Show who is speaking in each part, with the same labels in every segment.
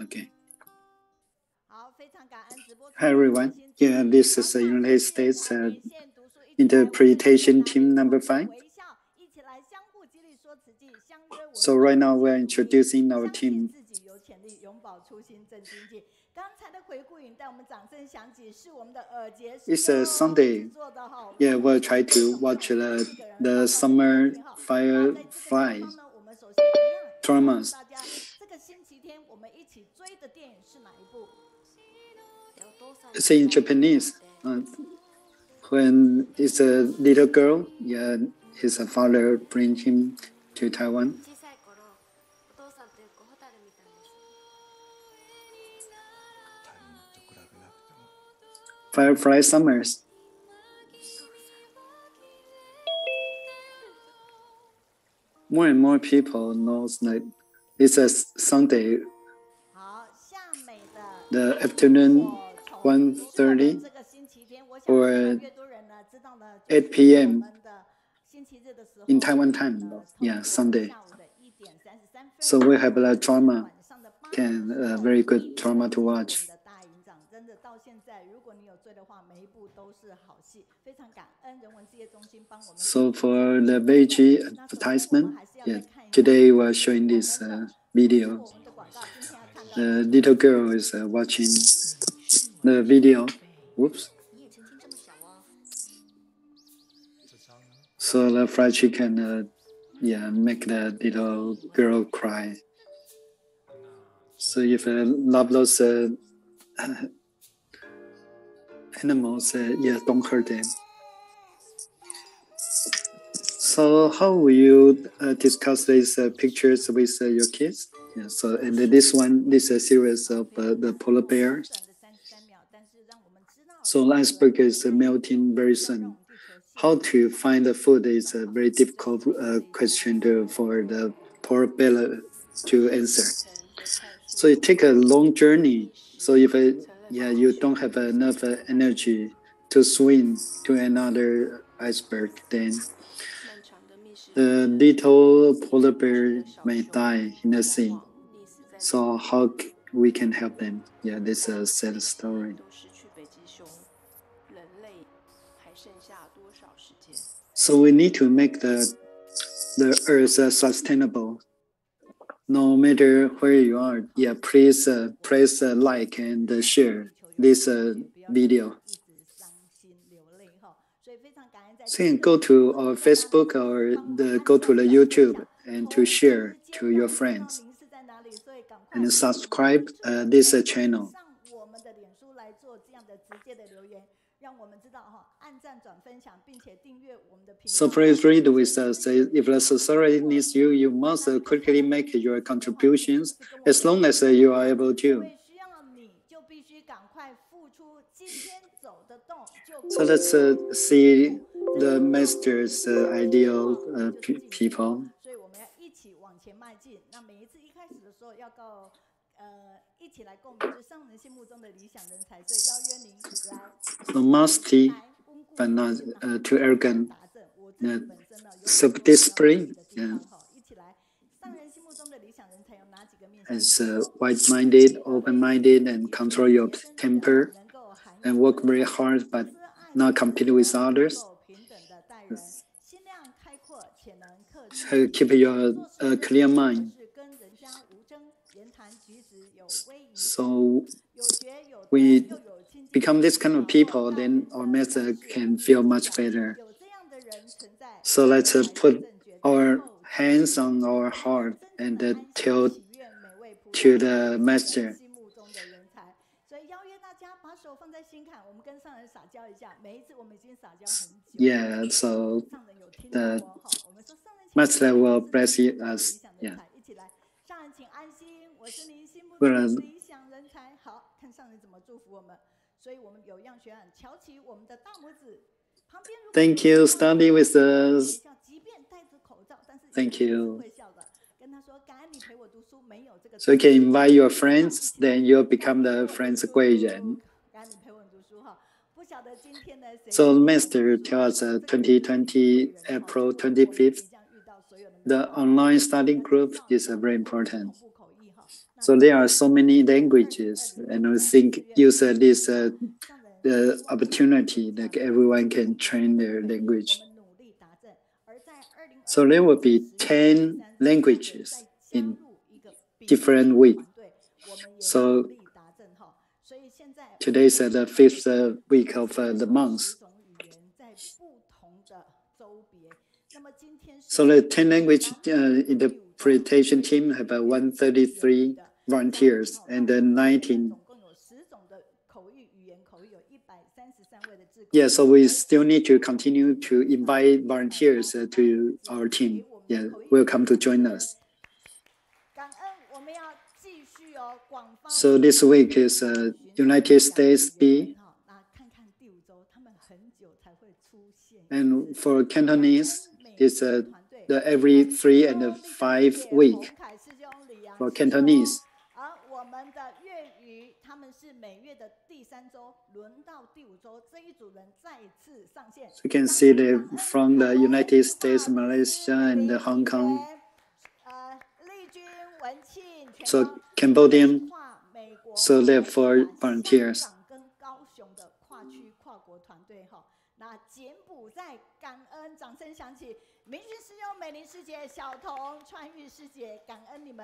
Speaker 1: Okay. Hi everyone. Yeah, this is the United States interpretation team number 5. So right now we're introducing our team. It's a Sunday. Yeah, we'll try to watch the summer firefly dramas. It's in Japanese. When it's a little girl, yeah, his father brings him to Taiwan. Firefly Summers. More and more people knows that it's a Sunday. The afternoon 1:30 or 8 p.m. in Taiwan time. Yeah, Sunday. So we have a drama, very good drama to watch. So for the Beiji advertisement, yeah, today we're showing this video. The little girl is watching the video. Whoops. So the fried chicken, make the little girl cry. So if you love those animals, don't hurt them. So how will you discuss these pictures with your kids? Yeah, so and this is a series of the polar bears. So the iceberg is melting very soon. How to find the food is a very difficult question for the polar bear to answer. So it takes a long journey. So if you don't have enough energy to swim to another iceberg, then the little polar bear may die in the sea. So how we can help them? Yeah, this is a sad story. So we need to make the earth sustainable. No matter where you are, yeah, please press like and share this video. So you can go to our Facebook or go to the YouTube and to share to your friends and subscribe this channel. So please read with us. If the society needs you, you must quickly make your contributions as long as you are able to. So let's see the master's ideal people. So musty, but not too arrogant, self-discipline, as wide-minded, open-minded, and control your temper, and work very hard, but not compete with others. So keep your clear mind. So we become this kind of people, then our method can feel much better. So let's put our hands on our heart and tell to the master. Yeah, so the master will bless us. Yeah. Thank you, study with us. Thank you. So you can invite your friends, then you'll become the friends Guoxin. So Master tells us 2020, April 25th, the online study group is very important. So there are so many languages, and I think use this the opportunity that everyone can train their language. So there will be 10 languages in different weeks. So today is the 5th week of the month. So the 10 language interpretation team have 133 volunteers and 19. Yeah, so we still need to continue to invite volunteers to our team. Yeah, welcome to join us. So this week is United States B. And for Cantonese, it's the every 3 and 5 week for Cantonese. So you can see from the United States, Malaysia, and Hong Kong. So Cambodian, so there are 4 volunteers.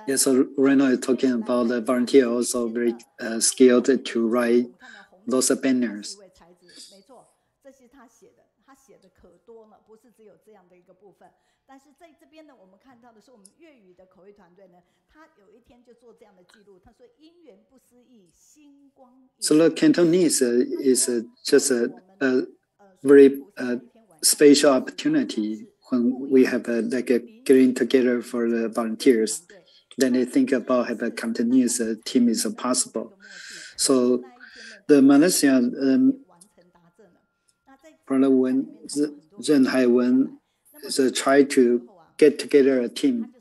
Speaker 1: Yeah, so right now I'm talking about the volunteer also very skilled to write those banners. So the Cantonese is just a very special opportunity when we have like a getting together for the volunteers. Then they think about have a Cantonese team is possible. So the Malaysian Brother Zhenyin is try to get together a team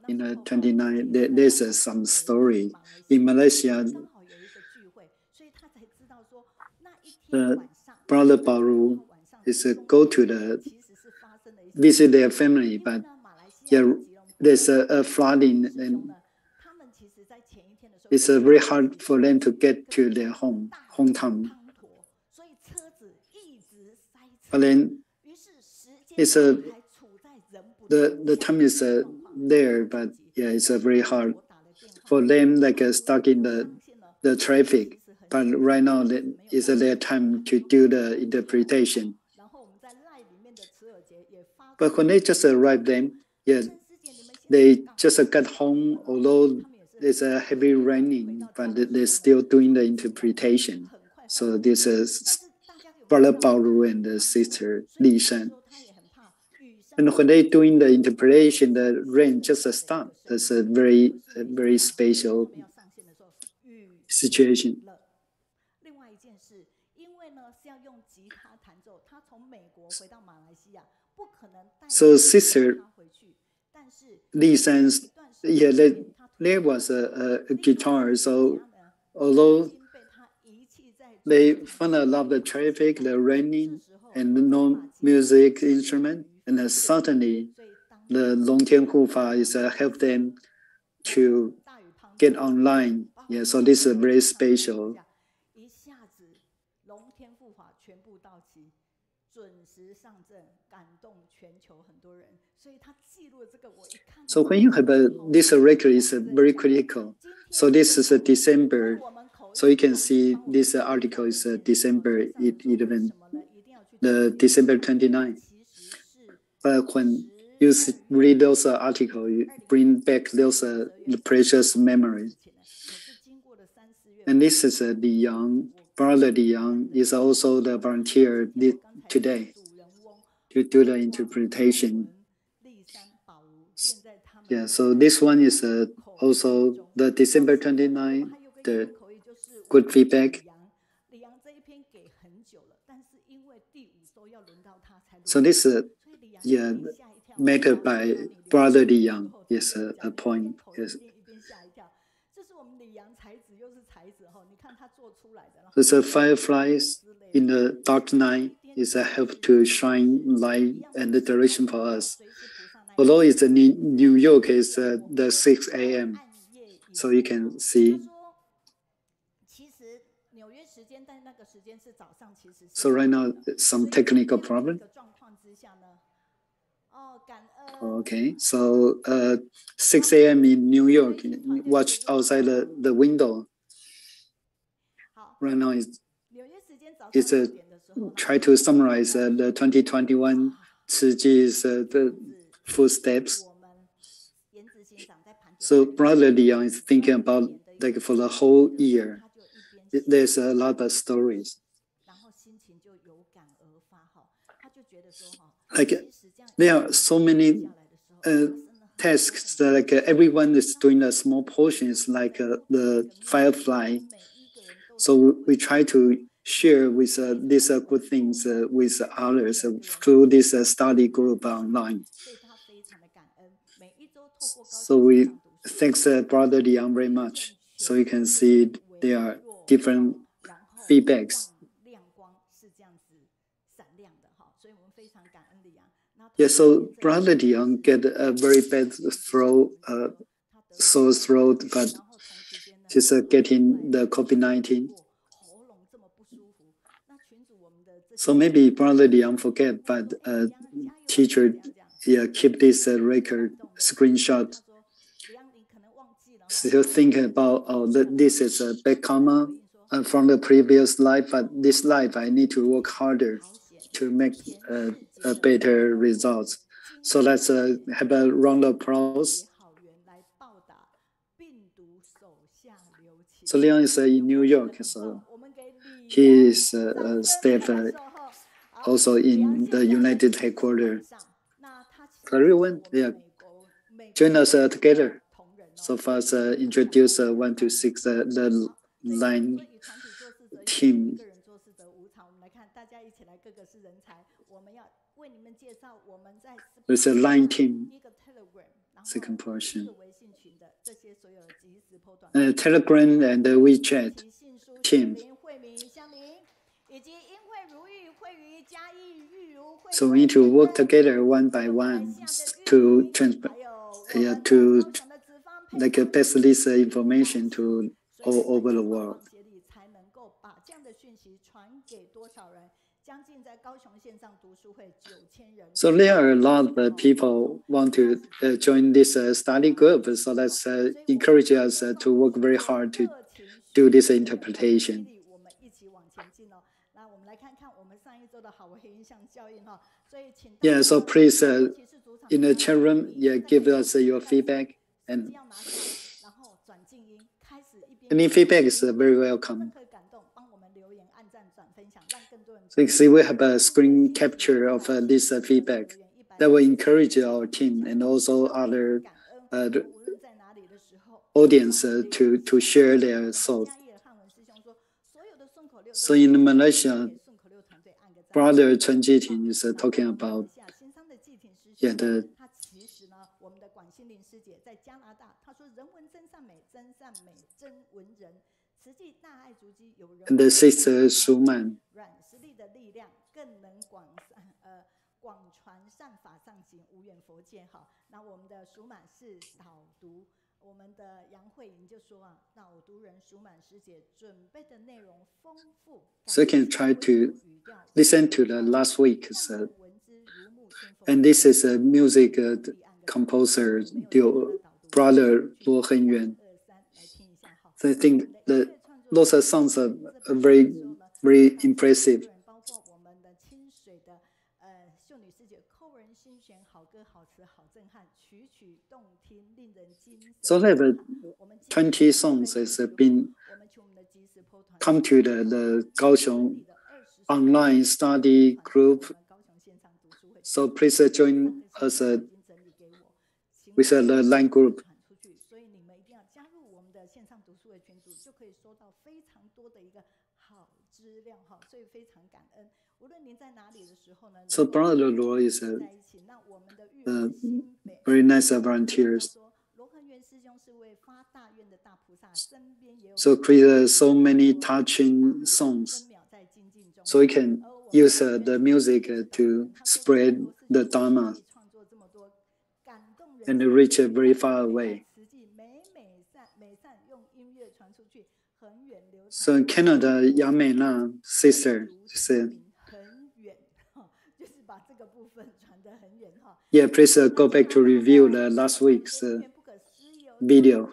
Speaker 1: in 29. There's some story in Malaysia. Brother Baru is go to the visit their family, but yeah, there's a flooding and it's very hard for them to get to their hometown. But then it's the time is there, but yeah, it's very hard for them, like stuck in the traffic. But right now, it's their time to do the interpretation. But when they just arrived them, yeah, they just got home, although there's a heavy raining, but they're still doing the interpretation. So this is Brother Baoru and the sister Li Shan. And when they're doing the interpretation, the rain just stopped. That's a very special situation. So sister Li Shan's, yeah, there was a guitar. So although they found a lot of the traffic, the raining, and no music instrument, and suddenly the Longtian Hufa is help them to get online. Yeah, so this is very special. So when you have this record is very critical. So this is December. So you can see this article is December 11, the December 29. But when you read those articles, you bring back those precious memories. And this is Li Yang. Brother Li Yang is also the volunteer today to do the interpretation. Yeah, so this one is also the December 29, the good feedback. So this yeah, made by Brother Li Yang is a point. Yes. So the fireflies in the dark night is a help to shine light and the direction for us. Although it's New York is the 6 a.m., So you can see. So right now, some technical problem. Okay, so 6 a.m. in New York, watch outside the window. Right now, it's try to summarize the 2021 Ciji's the footsteps. So Brother Liang is thinking about like for the whole year. There's a lot of stories. Like there are so many tasks that like everyone is doing a small portions like the firefly. So we try to share with these good things with others through this study group online. So we thanks Brother Liang very much. So you can see there are different feedbacks. Yeah, so Brother Liang get a very bad throat, sore throat, but just getting the COVID-19. So maybe Brother Liang forget, but teacher keep this record screenshot. Still thinking about this is a bad karma from the previous life, but this life I need to work harder to make a better results. So let's have a round of applause. So Leon is in New York, so he is staff also in the United headquarters. Everyone, join us together. So first, introduce 1 to 6 the line team. There's a line team. Second portion. Telegram and WeChat team. So we need to work together one by one to like pass this information to all over the world. So there are a lot of people want to join this study group. So let's encourage us to work very hard to do this interpretation. Yeah, so please in the chat room, give us your feedback, and any feedback is very welcome. So you can see we have a screen capture of this feedback that will encourage our team and also other audience to share their thoughts. So in Malaysia, Brother Chen Jiting is talking about the sister Shuman. So you can try to listen to the last week's, and this is a music composer, Brother Luo Henyuan. So I think those songs are very, very impressive. So they have 20 songs has been come to the Kaohsiung online study group. So please join us with the line group. So Brother Luo is a very nice volunteers. So create so many touching songs. So we can use the music to spread the Dharma and reach very far away. So in Canada, Yang Meina sister said, yeah, please go back to review the last week's video.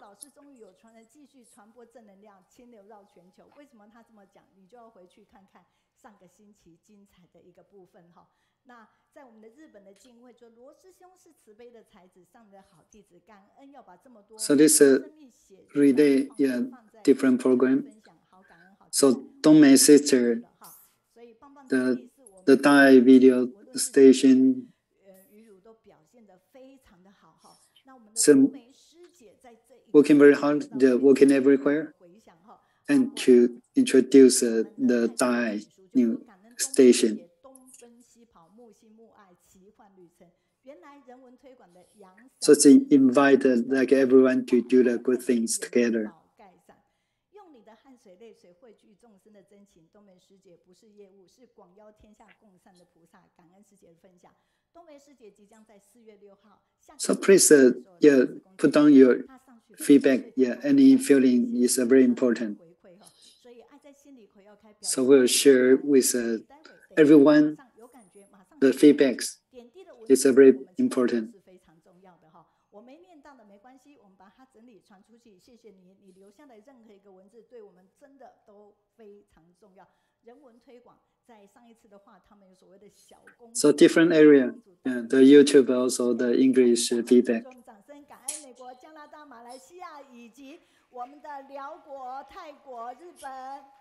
Speaker 1: So this relay, yeah, different program. So Dongmei sister, the Daai video station, so working very hard, they're working everywhere, and to introduce the Daai new station. So they invited like everyone to do the good things together. So please, yeah, put down your feedback. Yeah, any feeling is very important. So we'll share with everyone the feedbacks. It's very important. So different area, yeah, the YouTube also the English feedback. 我们的辽国、泰国、日本、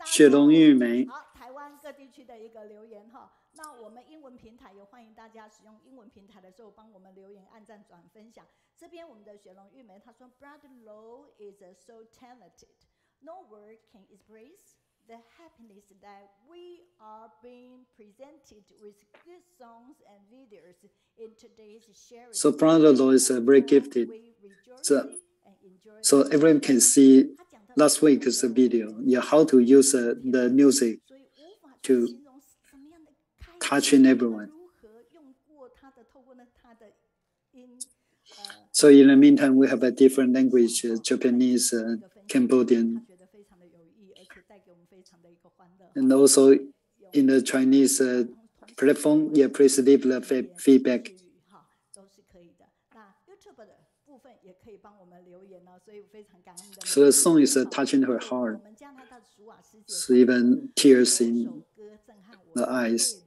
Speaker 1: 雪龙玉梅，好，台湾各地区的一个留言哈。那我们英文平台也欢迎大家使用英文平台的时候帮我们留言、按赞、转分享。这边我们的雪龙玉梅他说 ，Brother Low is so talented, no word can express the happiness that we are being presented with good songs and videos in today's sharing. So Brother Low is very gifted. So everyone can see last week's video, yeah, how to use the music to touch in everyone. So in the meantime, we have a different language, Japanese, Cambodian, and also in the Chinese platform, yeah, please leave the feedback. So the song is touching her heart. So even tears in the eyes.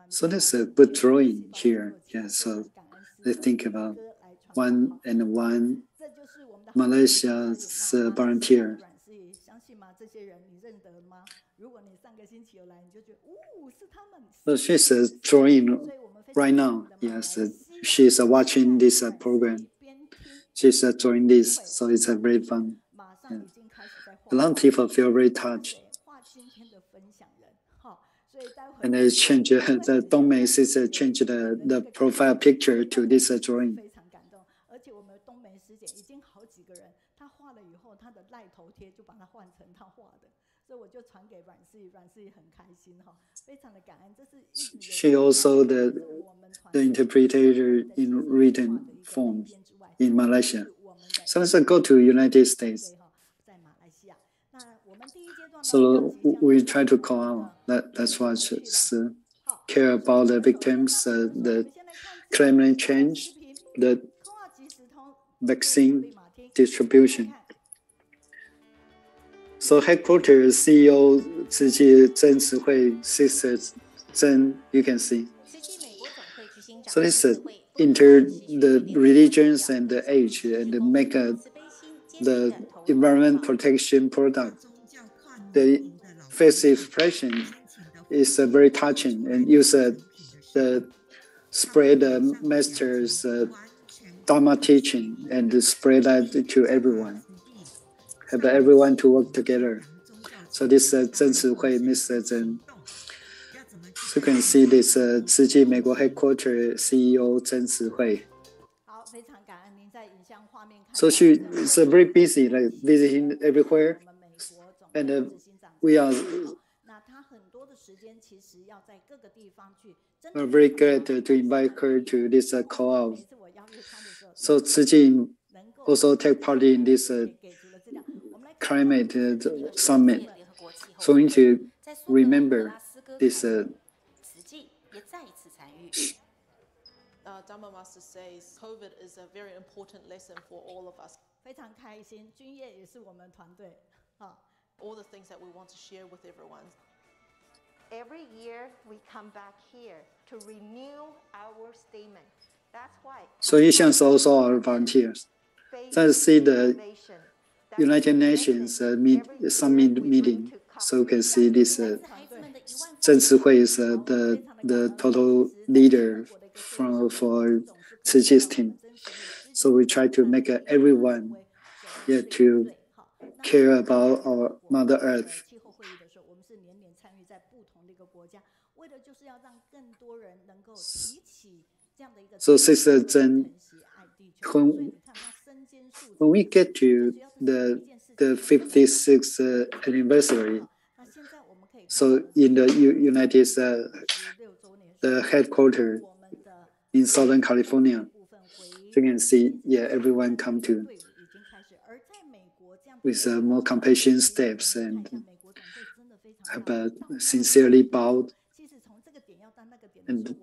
Speaker 1: So that's a good drawing here. Yeah, so they think about one Malaysia's volunteer. So she's drawing right now. Yes, she's watching this program. She's drawing this, so it's very fun. Yeah. A lot of people feel very touched. And they change the Dongmei sister changed the profile picture to this drawing. She also the interpreter in written form in Malaysia. So let's go to United States. So we try to call out that's what care about the victims, the climate change, the vaccine distribution. So headquarters CEO Cihui&Zeng sisters Zhen, you can see. So this enter the religions and the age and make the environment protection product. The face expression is very touching and use the spread the master's Dharma teaching and spread that to everyone. Have everyone to work together. So this Zhen-Si-Hui, Mr. Zhen. So you can see this Ziji 美国 headquarters CEO Zhen-Si-Hui. So she is very busy, like visiting everywhere, and we are very glad to invite her to this call-out. So Ziji also take part in this climate summit. So we need to remember this.
Speaker 2: Dharma Master says COVID is a very important lesson for all of us.
Speaker 3: 非常开心，君业也是我们团队。
Speaker 2: All the things that we want to share with everyone.
Speaker 4: Every year we come back here to renew our statement. That's why.
Speaker 1: So Yuxian is also our volunteers. Let's see the United Nations summit meeting. So you can see this. Zhen-Si is the total leader for Ciji's team. So we try to make everyone to care about our Mother Earth. So Sister Zhen, when we get to the 56th anniversary, so in the United States, the headquarters in Southern California, you can see, everyone come to with more compassion steps and have sincerely bowed and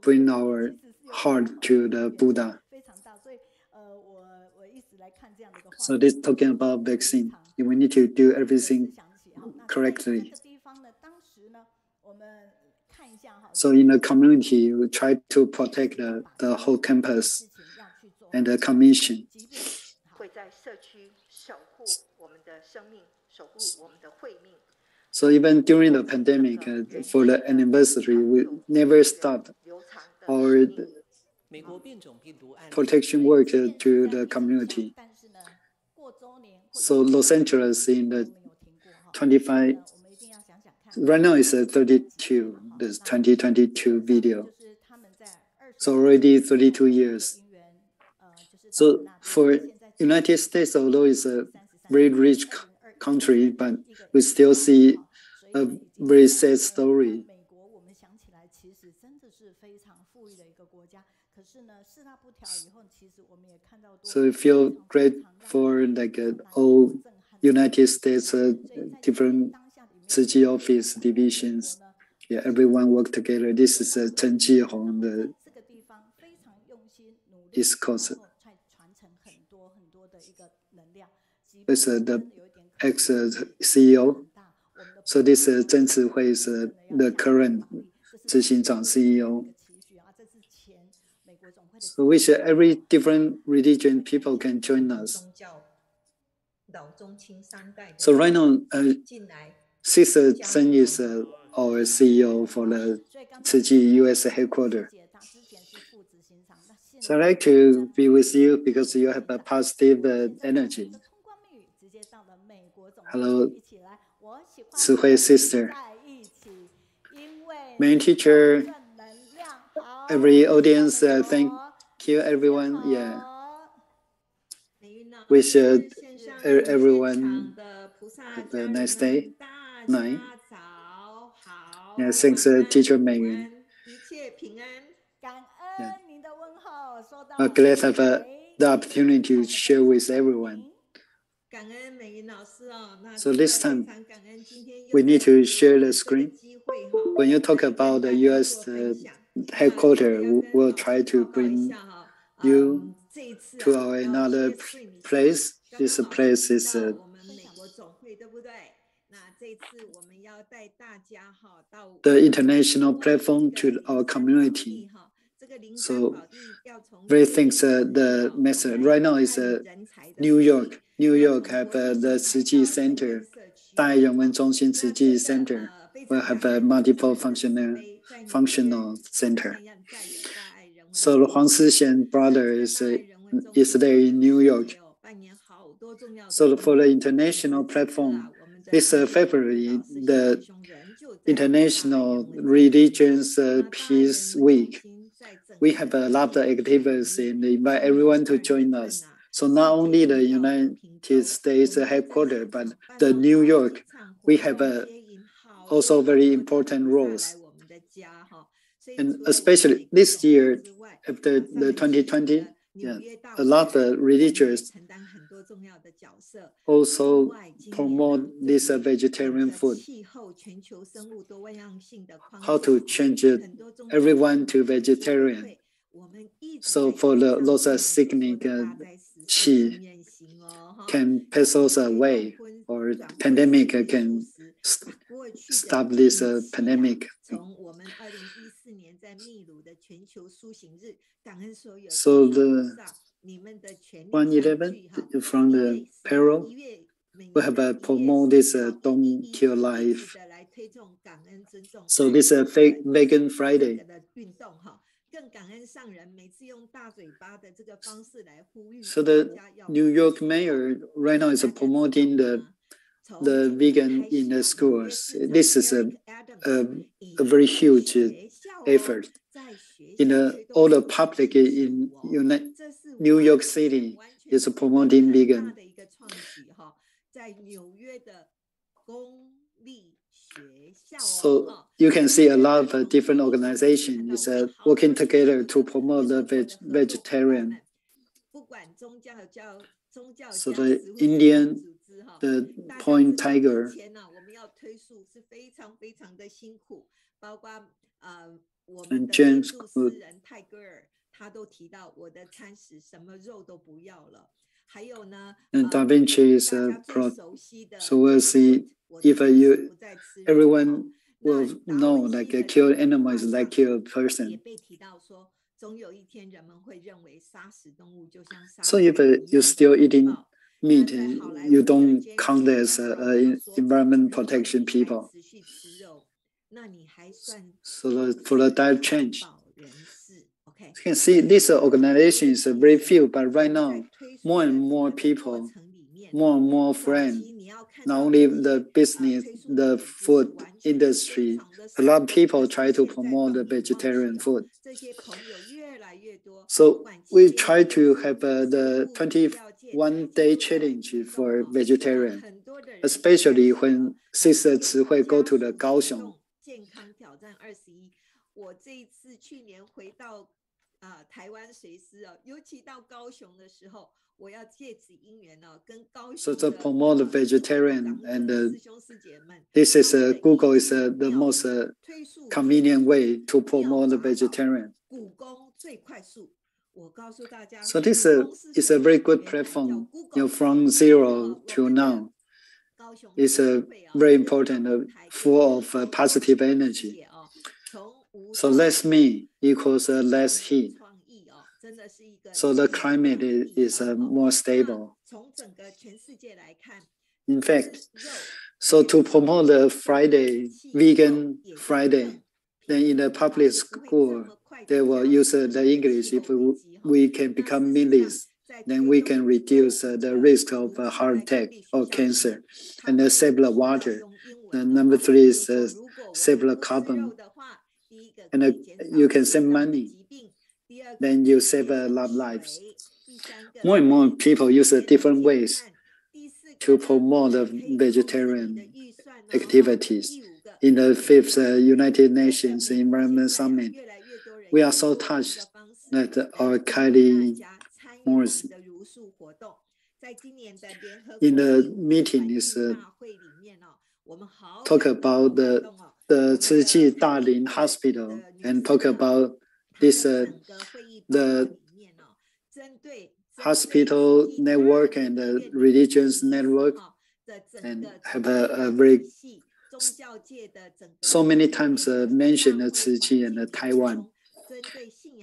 Speaker 1: bring our heart to the Buddha. So this talking about vaccine, we need to do everything correctly. So in the community, we try to protect the whole campus and the commission. So even during the pandemic, for the anniversary, we never stopped our protection work to the community. So Los Angeles in the 25, right now it's 32, this 2022 video. So already 32 years. So for United States, although it's a very rich country, but we still see a very sad story. So we feel great for all United States different Ciji office divisions. Everyone work together. This is Chen-Hong, the East Coast. It's the ex-CEO. So this Zhen-Si is the current 执行长 CEO. So which every different religion people can join us. So right now, Sister Chen is our CEO for the Ciji US headquarters. So I'd like to be with you because you have a positive energy. Hello, Cihui sister. Main teacher, every audience, thank you everyone. Wish everyone have a nice day. Night. Thanks, teacher Megan. I'm glad to have the opportunity to share with everyone. So this time, we need to share the screen. When you talk about the U.S. headquarters, we'll try to bring you to another place. This place is the international platform to our community. So, very thanks the message. Right now is New York. New York have the Ciji Center, Daai Rengwen Zhongxin Ciji Center. Will have a multiple functional center. So the Huang Sixian brother is there in New York. So for the international platform, this February, the International Religions Peace Week, we have a lot of activities and invite everyone to join us. So not only the United States headquarters, but the New York, we have also very important roles. And especially this year, after the 2020, a lot of religious also promote this vegetarian food. How to change everyone to vegetarian. So for those sickening qi can pass us away, or pandemic can stop this pandemic. So the 111 from the Peril, we have promote this don't kill life. So this is Vegan Friday. So the New York mayor right now is promoting the vegan in the schools. This is a very huge effort. All the public in New York City is promoting vegan. So you can see a lot of different organizations working together to promote the vegetarian. So the Indian, the Point Tiger, and James Cook, and Da Vinci is so we'll see if everyone will know like a killed animal is like killed person. So if you're still eating meat, you don't count as environment protection people. So for the diet change, you can see this organization is very few, but right now more and more people, more and more friends, not only the business, the food industry, a lot of people try to promote the vegetarian food. So we try to have the 21-day challenge for vegetarian, especially when Sister Cihui go to the Kaohsiung. So to promote the vegetarian, and this is Google is the most convenient way to promote the vegetarian. So this is a very good platform. From zero to now, it's very important, full of positive energy. So less me equals less heat. So the climate is more stable. In fact, so to promote the vegan Friday, then in the public school, they will use the English. If we can become meatless, then we can reduce the risk of heart attack or cancer, and save the water. And number 3 is save the carbon, and you can save money. Then you save a lot of lives. More and more people use different ways to promote the vegetarian activities. In the 5th United Nations Environment Summit, we are so touched that our Cai Bijuan in the meeting is talk about the Cihui Daai Hospital, and talk about this the hospital network and the religious network, and have a very so many times mentioned Cihui and Taiwan.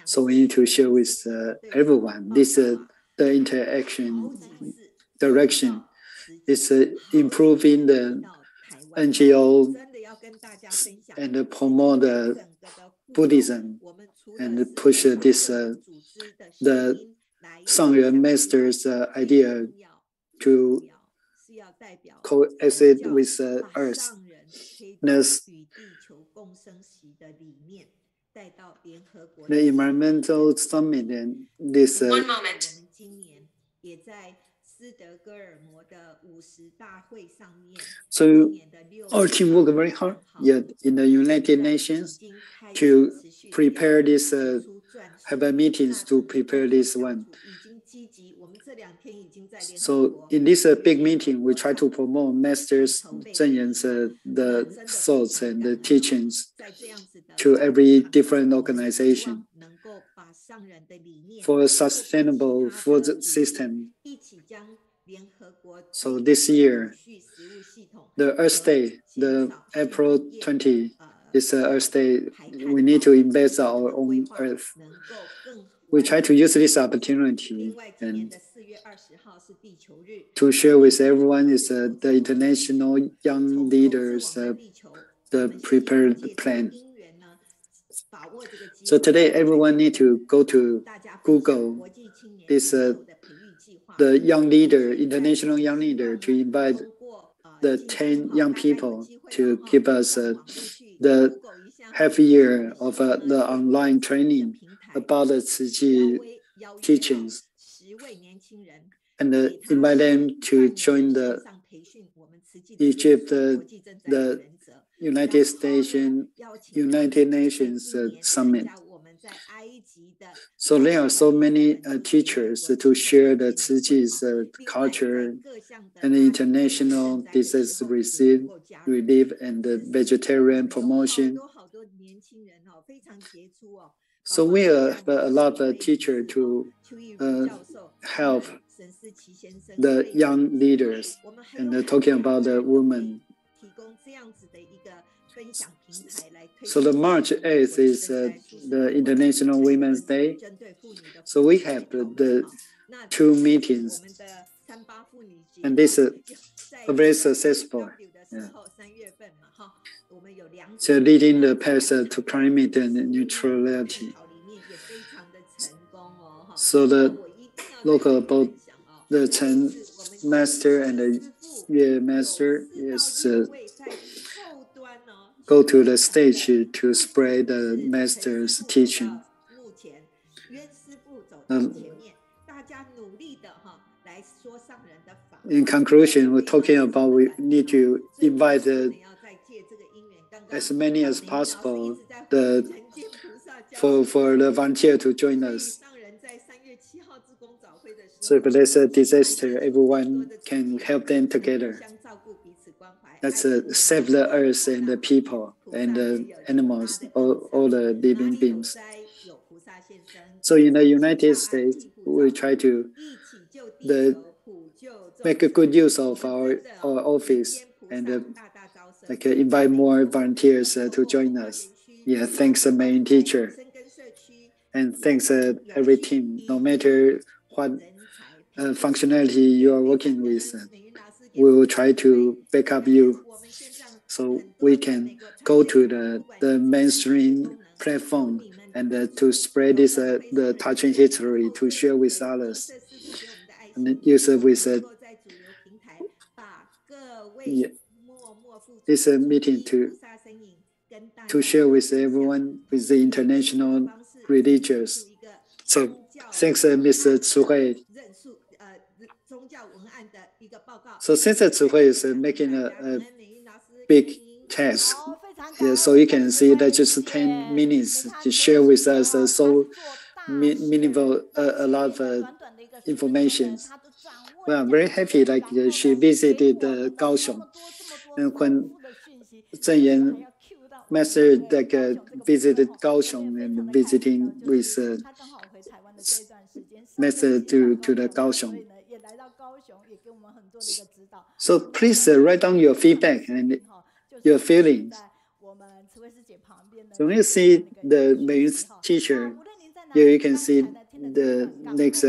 Speaker 1: So we need to share with everyone. This the interaction direction is improving the NGO and promote the Buddhism, and push this the Sangyuan Master's idea to coexist with Earth. The environmental summit and this.
Speaker 5: One moment.
Speaker 1: So our team worked very hard, yet in the United Nations to prepare this, have a meetings to prepare this one. So in this big meeting, we try to promote Master Zhenyan's the thoughts and the teachings to every different organization for a sustainable food system. So this year, the Earth Day, the April 20, is Earth Day. We need to invest our own Earth. We try to use this opportunity and to share with everyone is the international young leaders the prepared plan. So today everyone need to go to Google this the young leader, international young leader, to invite the 10 young people to give us the half year of the online training about the Cihui teachings, and invite them to join the Egypt, the United Nations Summit. So there are so many teachers to share the Ciji's culture and the international disease relief and the vegetarian promotion. So we have a lot of teachers to help the young leaders and talking about the women. So the March 8th is the International Women's Day. So we have the two meetings, and this is very successful. Yeah. So leading the path to climate and neutrality. So the local about the Chen master and the Yue master is go to the stage to spread the master's teaching. In conclusion, we're talking about we need to invite as many as possible for the volunteer to join us. So if there's a disaster, everyone can help them together. That's save the earth and the people and the animals, all the living beings. So in the United States, we try to make a good use of our office and invite more volunteers to join us. Yeah, thanks the main teacher. And thanks every team, no matter what functionality you are working with, we will try to back up you so we can go to the mainstream platform and to spread this the touching history to share with others and use it with this meeting to share with everyone with the international religious. So thanks Mr. Cihui. So since Cihui is making a big task, yeah, so you can see that just 10 minutes to share with us so meaningful a lot of information. Well, I'm very happy she visited Kaohsiung, and when Zhenyin Master visited Kaohsiung and visiting with Master to the Kaohsiung. So please write down your feedback and your feelings. So when you see the main teacher, here you can see the next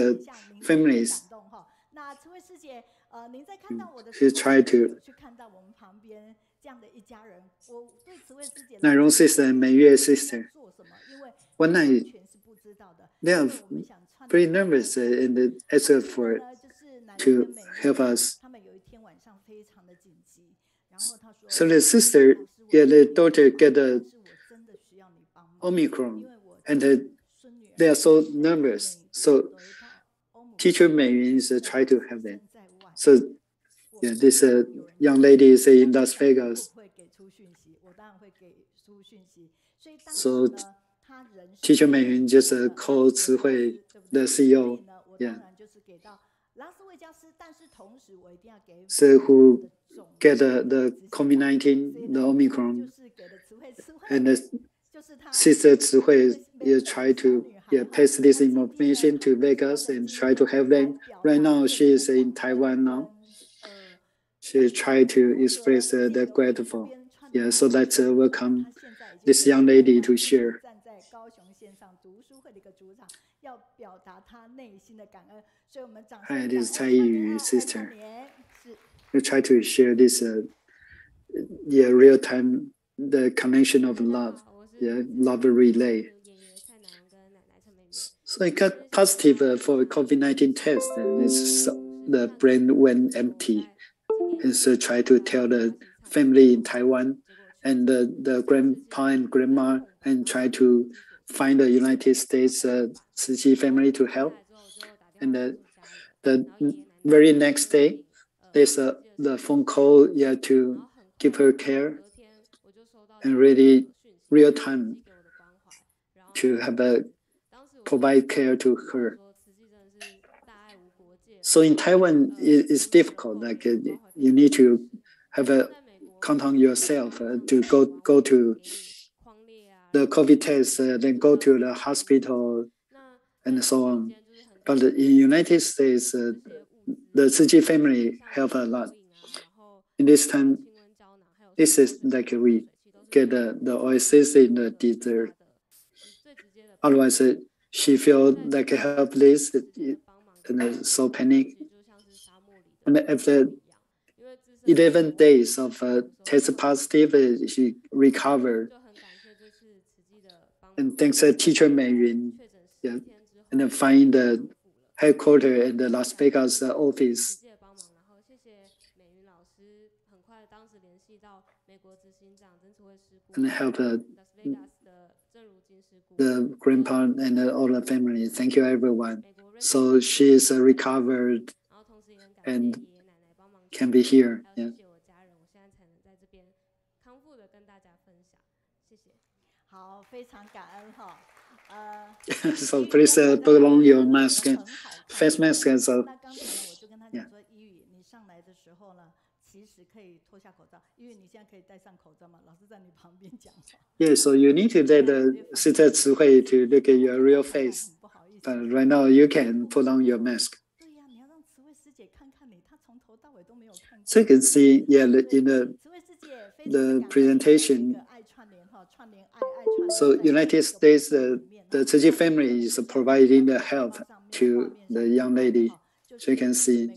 Speaker 1: families. She tried to 乃荣 sister and 美月 sister. One night, they are very nervous and asked for to help us. So the sister, yeah, the daughter get a Omicron, and they are so nervous. So teacher Mei is try to help them. So yeah, this young lady is in Las Vegas. So Teacher Meiyun just called Cihui, the CEO. Yeah. So who get the COVID-19, the Omicron, and the sister Cihui try to pass this information to Vegas and try to help them. Right now, she is in Taiwan now. She tried to express the grateful. Yeah, so let's welcome this young lady to share. Hi, this is Cai Bijuan's sister. We try to share this real time, the connection of love, love relay. So I got positive for COVID-19 test, and the brain went empty. And so try to tell the family in Taiwan and the grandpa and grandma and try to find the United States Tzu Chi family to help. And the very next day, there's the phone call to give her care and really real time to have provide care to her. So in Taiwan, it's difficult. Like you need to have a count on yourself to go to the COVID test, then go to the hospital, and so on. But in the United States, the Tzu Chi family help a lot. In this time, this is like we get the oasis in the desert. Otherwise, she feel like helpless and so panic. And after 11 days of test positive, she recovered. And thanks to teacher Meiyun, and then find the headquarters in the Las Vegas office. And help the grandpa and all the family. Thank you, everyone. So she is recovered and can be here. Yeah. So please put on your mask, face mask, and so. Yeah. Yeah, so you need to let Sister Cihui to look at your real face. But right now you can put on your mask. So you can see, in the presentation. So United States, the Tzu Chi family is providing the help to the young lady. So you can see.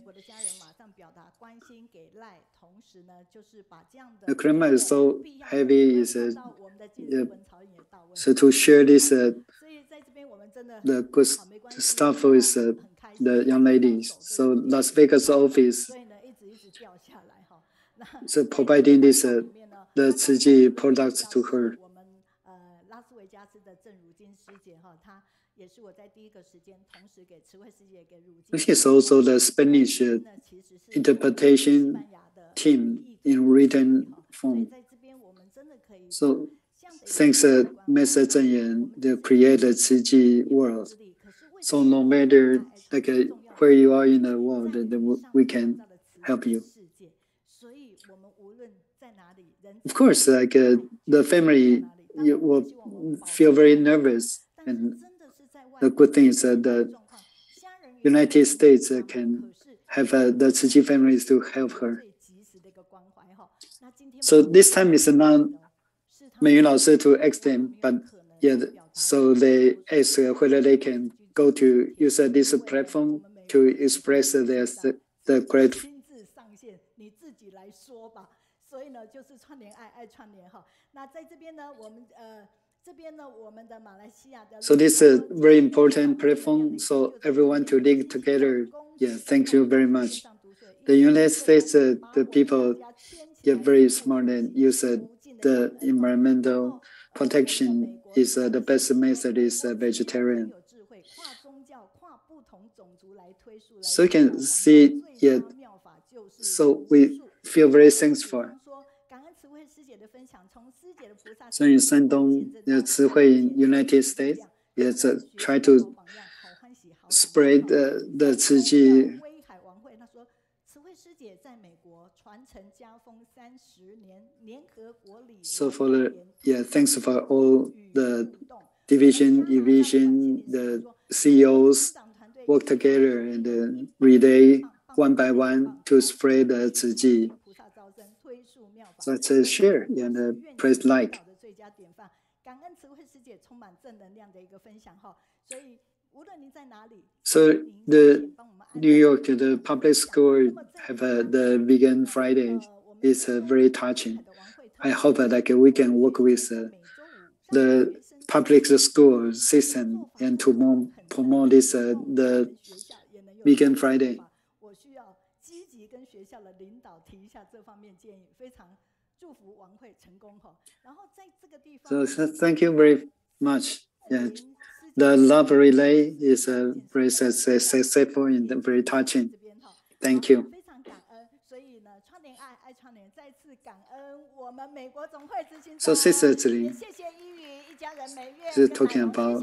Speaker 1: The grandma is so heavy, so to share this the good stuff with the young ladies. So Las Vegas office, so providing this the Tzu Chi products to her. She's also the Spanish interpretation team in written form. So thanks Master Zhenyin to create the Tzu Chi world. So no matter like where you are in the world, we can help you. Of course, like the family will feel very nervous, and the good thing is that the United States can have the Tzu Chi families to help her. So this time is not Meiyun Laoshi to ask them, but so they ask whether they can go to use this platform to express the great. So this is a very important platform, so everyone to link together. Yeah, thank you very much. The United States, the people get very smart and use the environmental protection is the best method is vegetarian. So you can see, so we feel very thankful. So in Shandong, the Cihui in United States, yes, try to spread the Ciji. So for the, thanks for all the division, the CEOs work together and relay one by one to spread the Ciji. So it's a share and press like. So the New York, the public school have the Vegan Friday. It's very touching. I hope that we can work with the public school system and to promote this the Vegan Friday. So thank you very much. Yeah. The love relay is very successful and very touching. Thank you. So Sister Zling is talking about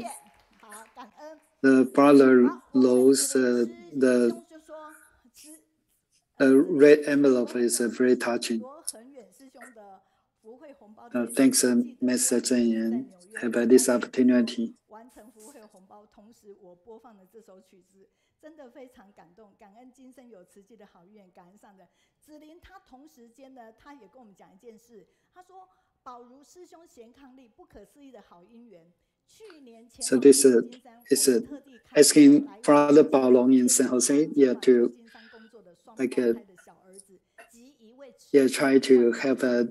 Speaker 1: the brother-in-law's the red envelope is very touching. Thanks, Mr. Zhenyin, about this opportunity. 真的非常感动，感恩今生有慈济的好愿，感恩上人子琳。他同时间呢，他也跟我们讲一件事，他说：“保如师兄贤伉俪，不可思议的好姻缘。” So this is asking Father Baolong in San Jose, to try to have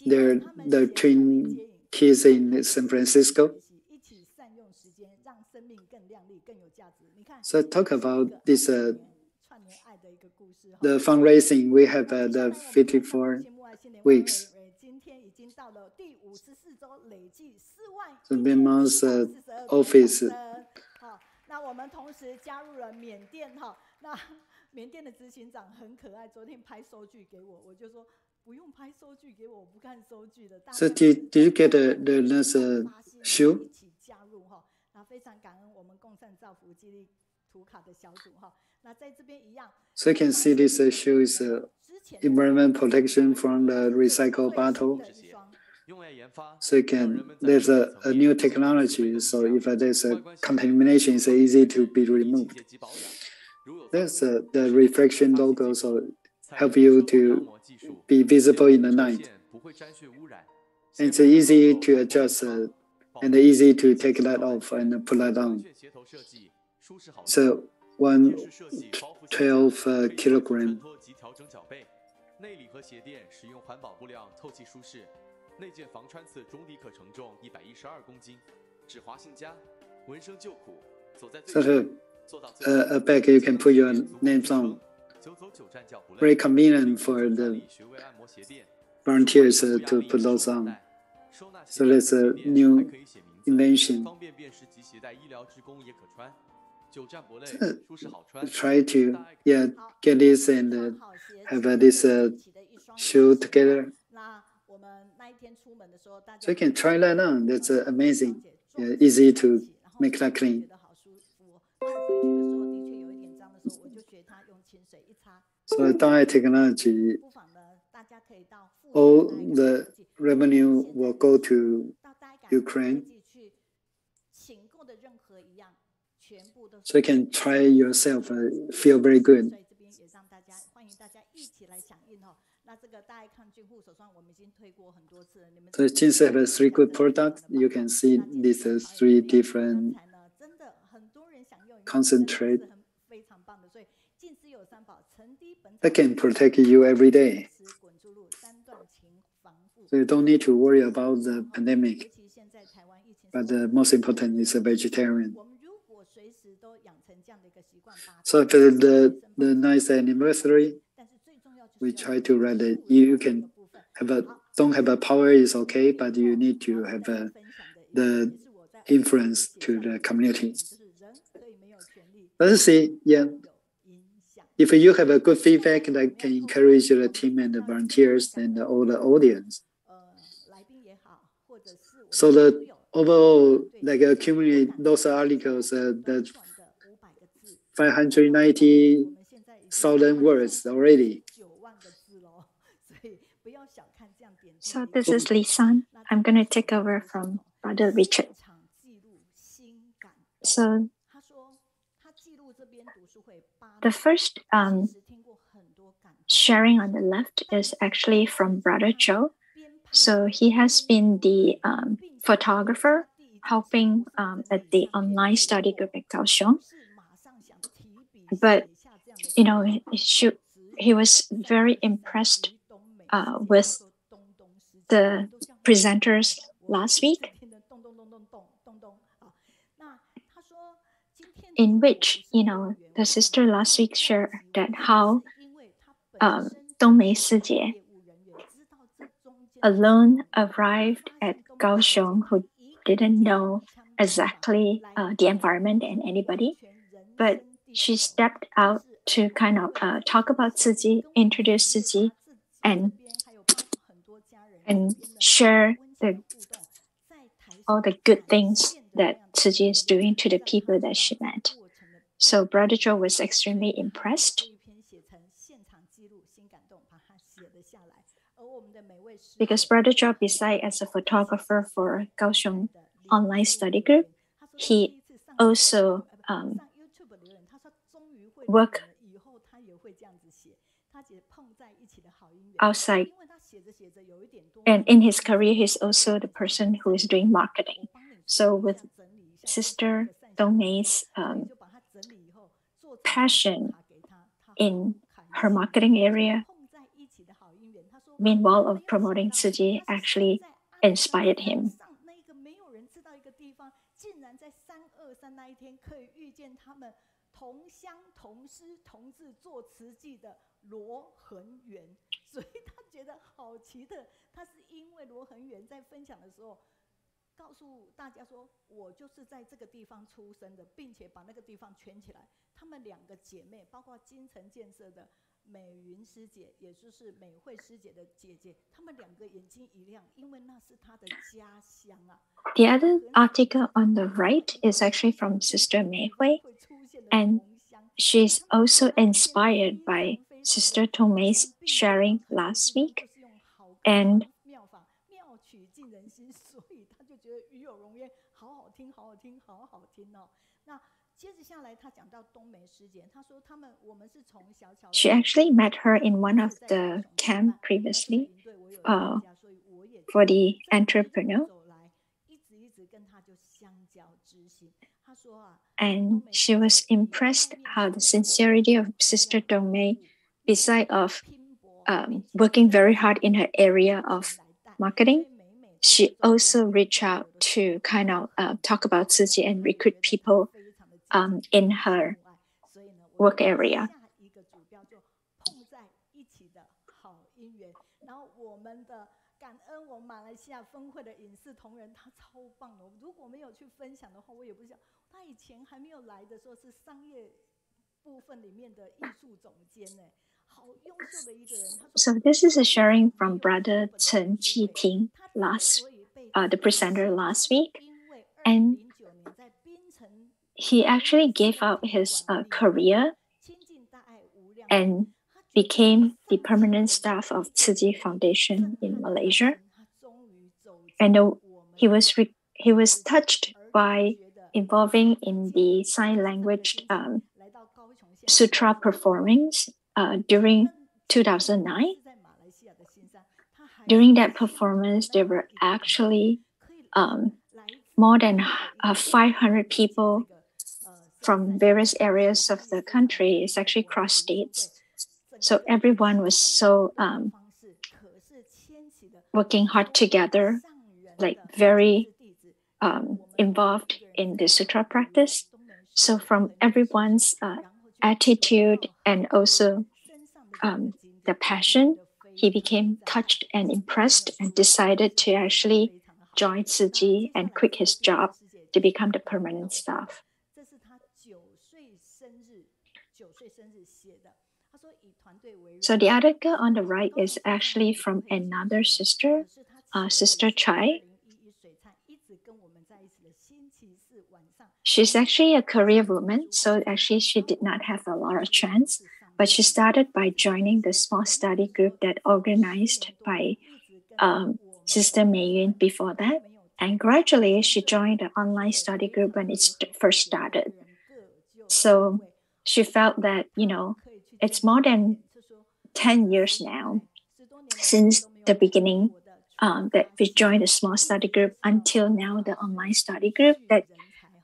Speaker 1: the twin kids in San Francisco. So talk about this the fundraising. We have the 54 weeks. So Myanmar's office. 那我们同时加入了缅甸哈，那缅甸的执行长很可爱，昨天拍收据给我，我就说不用拍收据给我，我不看收据的。So did you get the shoe? 一起加入哈，那非常感恩我们共善造福激励图卡的小组哈，那在这边一样。So you can see this shoe is environment protection from the recycled bottle. So there's a new technology, so if there's a contamination, it's easy to be removed. There's the reflection logo, so help you to be visible in the night. And it's easy to adjust and easy to take that off and put that on. So 112 kilogram. 内件防穿刺中底可承重112公斤，指滑性佳，闻声救苦，走在最前，做到最。A bag you can put your names on. Very convenient for the volunteers to put those on. So that's a new invention. Try to get this and have this shoe together. So you can try that on. That's amazing. Easy to make that clean. So Daai technology, all the revenue will go to Ukraine. So you can try yourself, feel very good. So Jing-Si has 3 good products. You can see these 3 different concentrate that can protect you every day. So you don't need to worry about the pandemic. But the most important is a vegetarian. So for the nice anniversary, we try to write that you can don't have a power is okay, but you need to have the influence to the community. Let's see, if you have a good feedback that can encourage the team and the volunteers and all the audience, So the overall, like accumulate those articles, the 590,000 words already.
Speaker 5: So this is Li San. I'm going to take over from Brother Richard. So the first sharing on the left is actually from Brother Zhou. So he has been the photographer helping at the online study group at Kaohsiung. But, you know, he was very impressed with the presenters last week, in which, you know, the sister last week shared that how Dongmei Sijie alone arrived at Kaohsiung who didn't know exactly the environment and anybody, but she stepped out to kind of talk about Ziji, introduce Ziji, and share all the good things that Ziji is doing to the people that she met. So Brother Zhou was extremely impressed, because Brother Zhou, besides as a photographer for Kaohsiung online study group, he also work outside. And in his career, he's also the person who is doing marketing. So with Sister Dongmei's passion in her marketing area, meanwhile of promoting Ziji, actually inspired him. The other article on the right is actually from Sister Mei Hui, and she's also inspired by Sister Tongmei's sharing last week. And she actually met her in one of the camp previously for the entrepreneur. And she was impressed how the sincerity of Sister Dongmei, besides of working very hard in her area of marketing, she also reached out to kind of talk about Ziji and recruit people in her work area. So this is a sharing from Brother Chen Yuting, the presenter last week, and he actually gave up his career and became the permanent staff of Ziji Foundation in Malaysia. And he was touched by involving in the sign language sutra performance during 2009. During that performance, there were actually more than 500 people from various areas of the country. It's actually cross states. So everyone was so working hard together, like very involved in the sutra practice. So from everyone's attitude and also the passion, he became touched and impressed and decided to actually join Ziji and quit his job to become the permanent staff. So the article on the right is actually from another sister, Sister Cai. She's actually a career woman, so actually she did not have a lot of chance, but she started by joining the small study group that organized by Sister Meiyun before that. And gradually she joined the online study group when it first started. So she felt that, it's more than 10 years now since the beginning that we joined a small study group until now the online study group that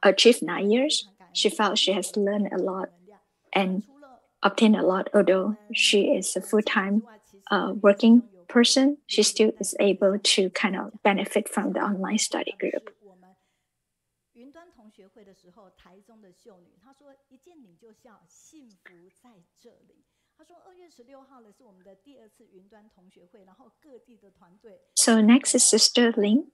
Speaker 5: achieved 9 years. She felt she has learned a lot and obtained a lot. Although she is a full-time working person, she still is able to kind of benefit from the online study group. So next is Sister Ling.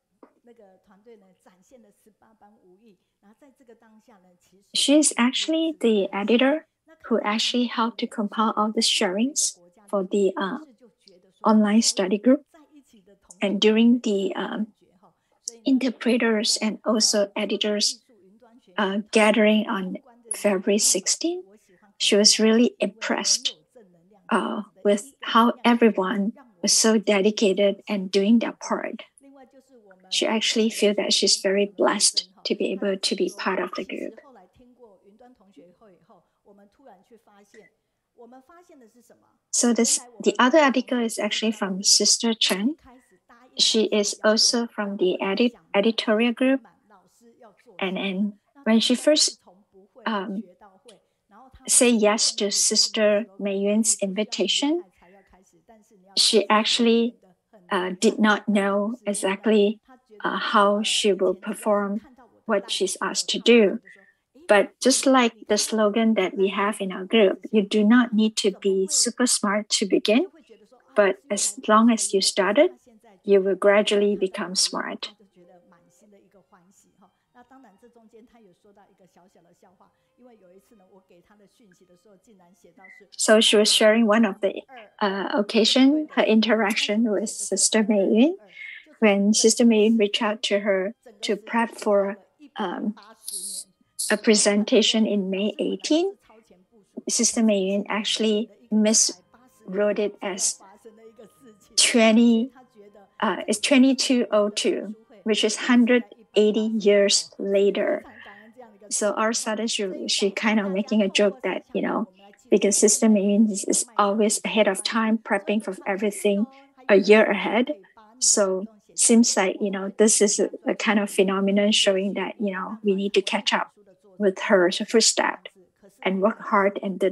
Speaker 5: She is actually the editor who actually helped to compile all the sharings for the online study group. And during the interpreters and also editors gathering on February 16, she was really impressed with how everyone was so dedicated and doing their part. She actually feels that she's very blessed to be able to be part of the group. So the other article is actually from Sister Chen. She is also from the editorial group. And when she first say yes to Sister Meiyun's invitation, she actually did not know exactly how she will perform what she's asked to do. But just like the slogan that we have in our group, you do not need to be super smart to begin, but as long as you started, you will gradually become smart. So she was sharing one of the occasion, her interaction with Sister Meiyun, when Sister Meiyun reached out to her to prep for a presentation in May 18. Sister Meiyun actually miswrote it as 2202, which is 180 years later. So all of a sudden she kind of making a joke that, because Sister Meiyun is always ahead of time, prepping for everything a year ahead. So seems like, this is a kind of phenomenon showing that, we need to catch up with her first step and work hard and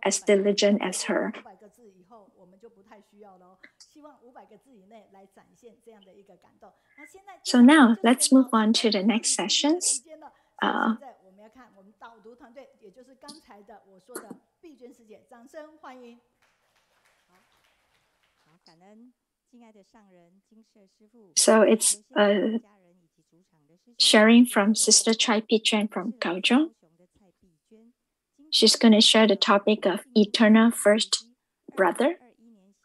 Speaker 5: as diligent as her. So now let's move on to the next sessions. So it's sharing from Sister Cai Bijuan from Kaohsiung. She's going to share the topic of Eternal First Brother,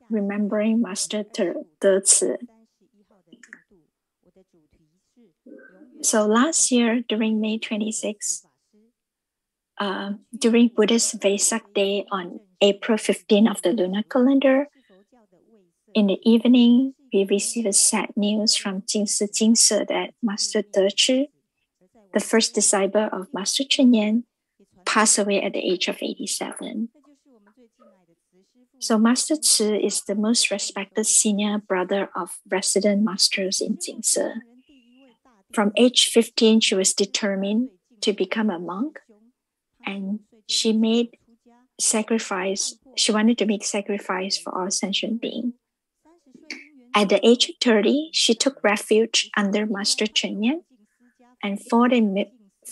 Speaker 5: Remembering Master Deci. So last year, during May 26, during Buddhist Vesak Day on April 15 of the lunar calendar, in the evening, we received sad news from Jing-Si that Master Deci, the first disciple of Master Jinjyan, passed away at the age of 87. So Master Ci is the most respected senior brother of resident masters in Jing-Si. From age 15, she was determined to become a monk, and she made sacrifice. She wanted to make sacrifice for all sentient beings. At the age of 30, she took refuge under Master Zhenyin, and for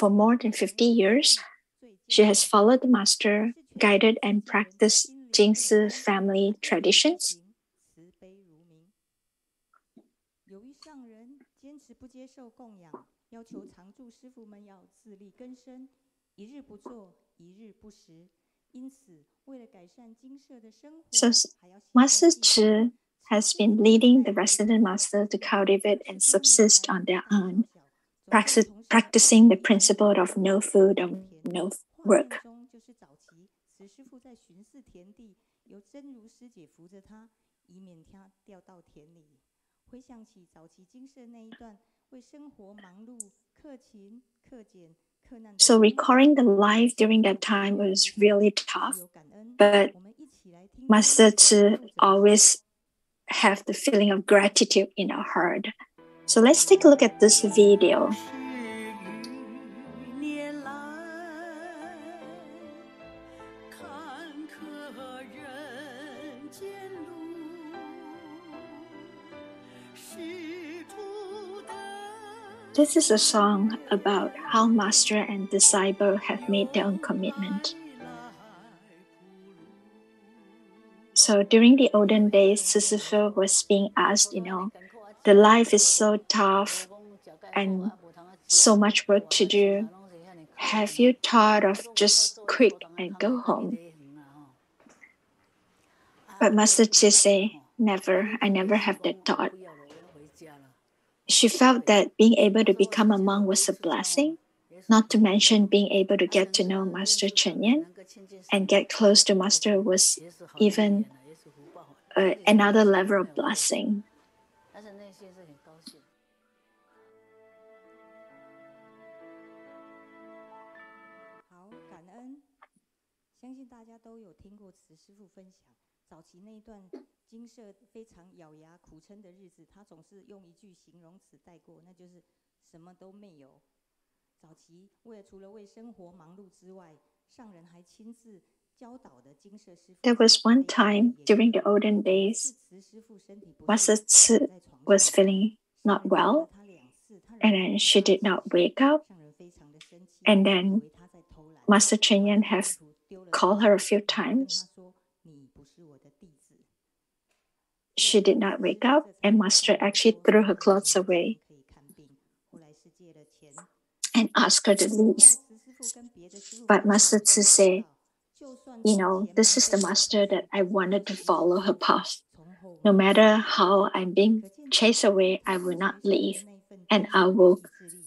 Speaker 5: more than 50 years, she has followed the Master, guided and practiced Jing-Si family traditions. So Master Ci has been leading the resident master to cultivate and subsist on their own. practicing the principle of no food or no work. So recalling the life during that time was really tough, but Master Tzu always have the feeling of gratitude in our heart. So let's take a look at this video. This is a song about how master and disciple have made their own commitment. So during the olden days, Sisyphus was being asked, the life is so tough and so much work to do. Have you thought of just quit and go home? But Master Tzu said, never, I never have that thought. She felt that being able to become a monk was a blessing, not to mention being able to get to know Master Zhenyin and get close to Master was even another level of blessing. There was one time during the olden days, Master Tzu was feeling not well, and then she did not wake up. And then Master Zhenyin has called her a few times. She did not wake up, and Master actually threw her clothes away and asked her to leave. But Master Tzu said, this is the master that I wanted to follow her path. No matter how I'm being chased away, I will not leave, and I will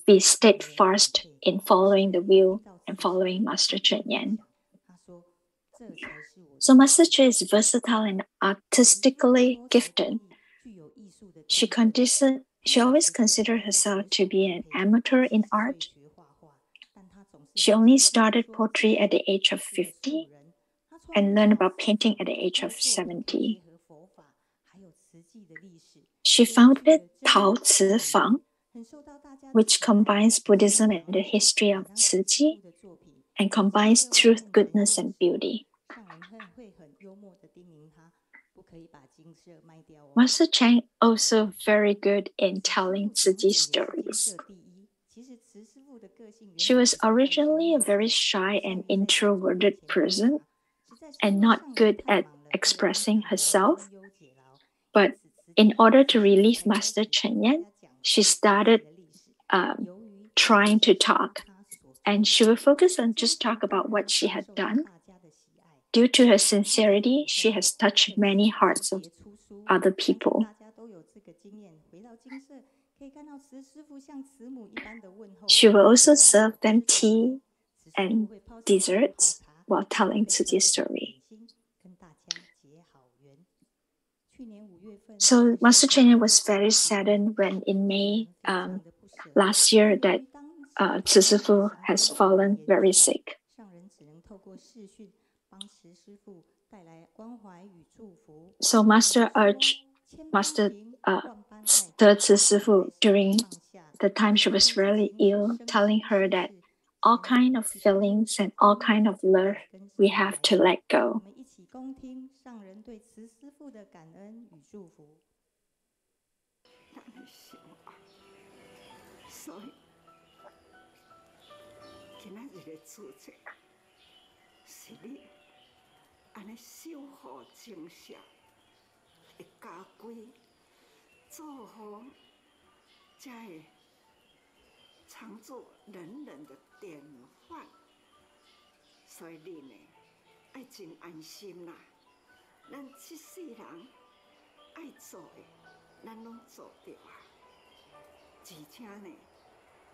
Speaker 5: be steadfast in following the will and following Master Zhenyin. So Master Tzu is versatile and artistically gifted. She always considered herself to be an amateur in art. She only started poetry at the age of 50 and learned about painting at the age of 70. She founded Tao-Tzu Fang, which combines Buddhism and the history of Tzu and combines truth, goodness, and beauty. Master Cheng also very good in telling Tzu stories. She was originally a very shy and introverted person and not good at expressing herself. But in order to relieve Master Zhenyin, she started trying to talk. And she will focus on just talk about what she had done. Due to her sincerity, she has touched many hearts of other people. She will also serve them tea and desserts while telling Tzu story. So Master Chen was very saddened when in May last year that Tzu has fallen very sick. So Master urged Master Tzu during the time she was really ill, telling her that all kind of feelings and all kind of love we have to let go.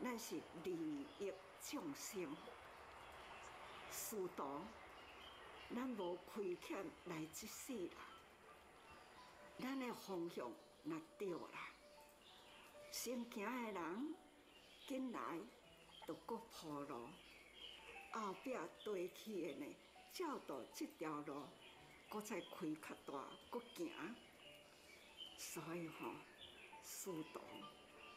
Speaker 6: 咱是利益众生，师徒，咱无亏欠来一世啦，咱的方向若对啦，先行的人紧来就搁铺路，后壁地去的呢，照到这条路，搁再开较大，搁行。所以吼，师徒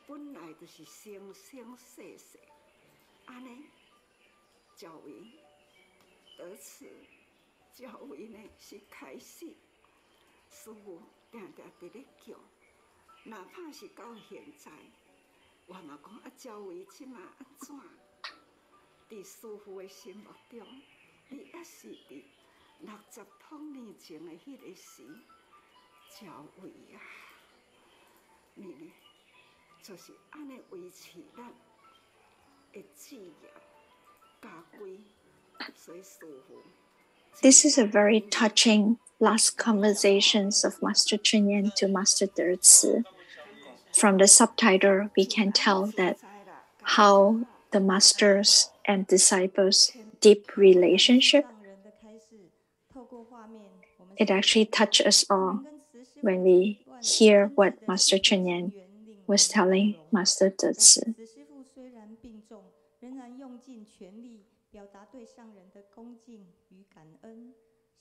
Speaker 6: 本来就是生生世世，安尼教育得此，教育呢是开始。师父定定伫咧叫，哪怕是到现在，我嘛讲啊，教育即马安怎？伫师父的心目中，你也是伫60多年前的迄个时。教育啊，你呢，就是安尼维持咱的志业家规，所以师父。
Speaker 5: This is a very touching last conversations of Master Zhenyin to Master Deci. From the subtitle, we can tell that how the masters and disciples' deep relationship, it actually touches us all when we hear what Master Zhenyin was telling Master Deci.
Speaker 7: 表达对上人的恭敬与感恩，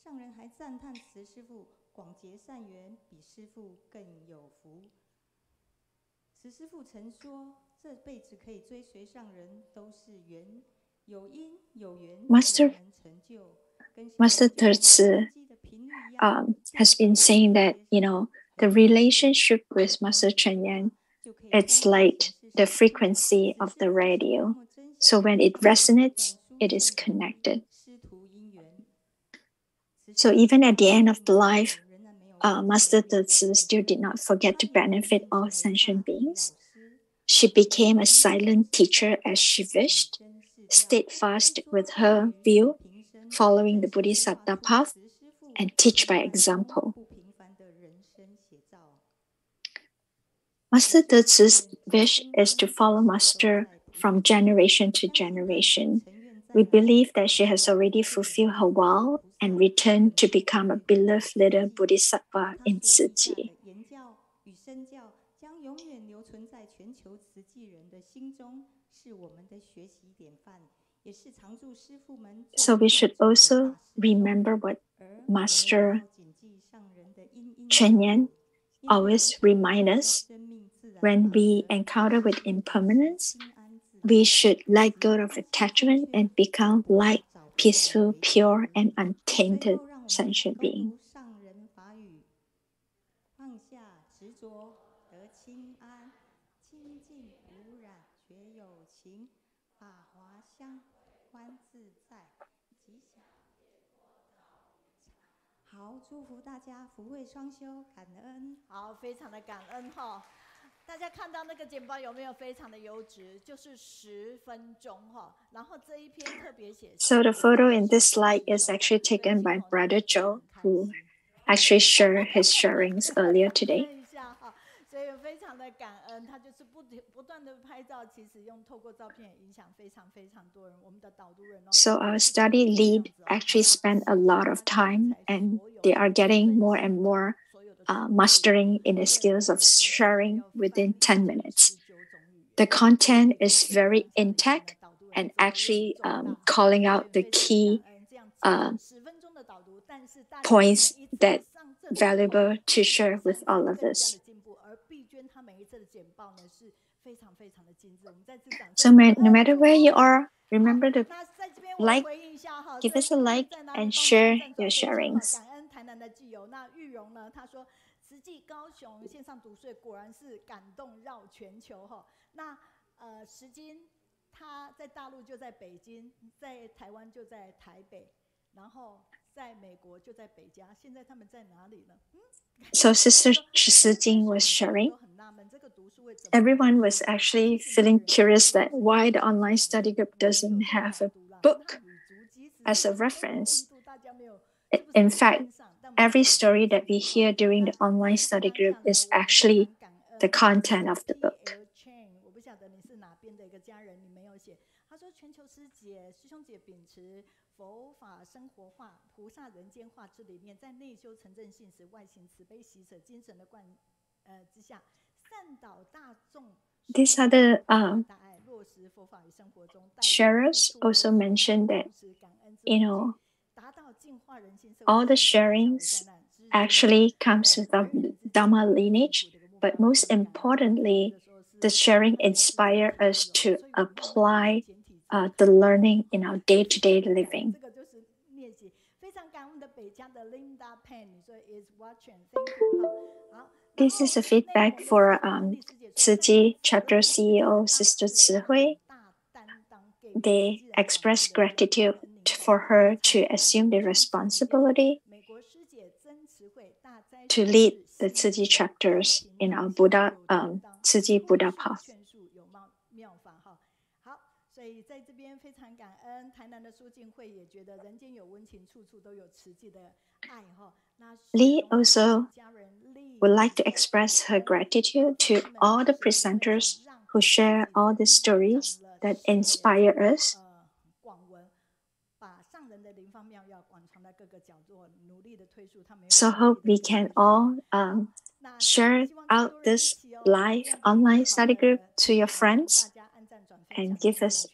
Speaker 7: 上人还赞叹慈师父广结善缘，比师父更有福。慈师父曾说，这辈子可以追随上人都是缘，有因有缘才能成就。
Speaker 5: Master Deci has been saying that, the relationship with Master Zhenyin, it's like the frequency of the radio. So when it resonates, it is connected. So even at the end of the life, Master Deci still did not forget to benefit all sentient beings. She became a silent teacher as she wished, steadfast with her view, following the Bodhisattva path, and teach by example. Master Deci's wish is to follow Master from generation to generation. We believe that she has already fulfilled her vow and returned to become a beloved little Bodhisattva in Ciji. So we should also remember what Master Zhenyin always reminds us when we encounter with impermanence. We should let go of attachment and become light, peaceful, pure, and untainted sentient being.
Speaker 3: 大家看到那个简报有没有非常的优质？就是10分钟哈，然后这一篇特别写。
Speaker 5: So the photo in this slide is actually taken by Brother Joe, who actually shared his sharings earlier today.
Speaker 3: 所以非常的感恩，他就是不断的拍照，其实透过照片影响非常非常多人。我们的导读人。
Speaker 5: So our study lead actually spent a lot of time, and they are getting more and more mastering in the skills of sharing within 10 minutes. The content is very intact and actually calling out the key points that valuable to share with all of us. So no matter where you are, remember to like, give us a like, and share your sharings.
Speaker 3: 那玉荣呢？他说，慈济高雄线上读书会果然是感动绕全球哈。那石金他在大陆就在北京，在台湾就在台北，然后在美国就在北加。现在他们在哪里呢
Speaker 5: ？So Sister Jing was sharing. Everyone was actually feeling curious that why the online study group doesn't have a book as a reference. In fact, every story that we hear during the online study group is actually the content of the book.
Speaker 3: 写，他说全球师兄姐秉持佛法生活化、菩萨人间化之理念，在内修成正信实、外行慈悲喜舍精神的之下，善导大众。
Speaker 5: These other sharers also mentioned that, all the sharings actually comes with the Dhamma lineage, but most importantly, the sharing inspire us to apply the learning in our day-to-day living. This is a feedback for Cihui chapter CEO Sister Cihui. They express gratitude for her to assume the responsibility to lead the Cihui chapters in our Cihui Buddha path.
Speaker 3: 所以在这边非常感恩台南的苏静慧，也觉得人间有温情，处处都有慈济的爱哈。
Speaker 5: Lee also would like to express her gratitude to all the presenters who share all the stories that inspire us. So hope we can all share out this live online study group to your friends and give us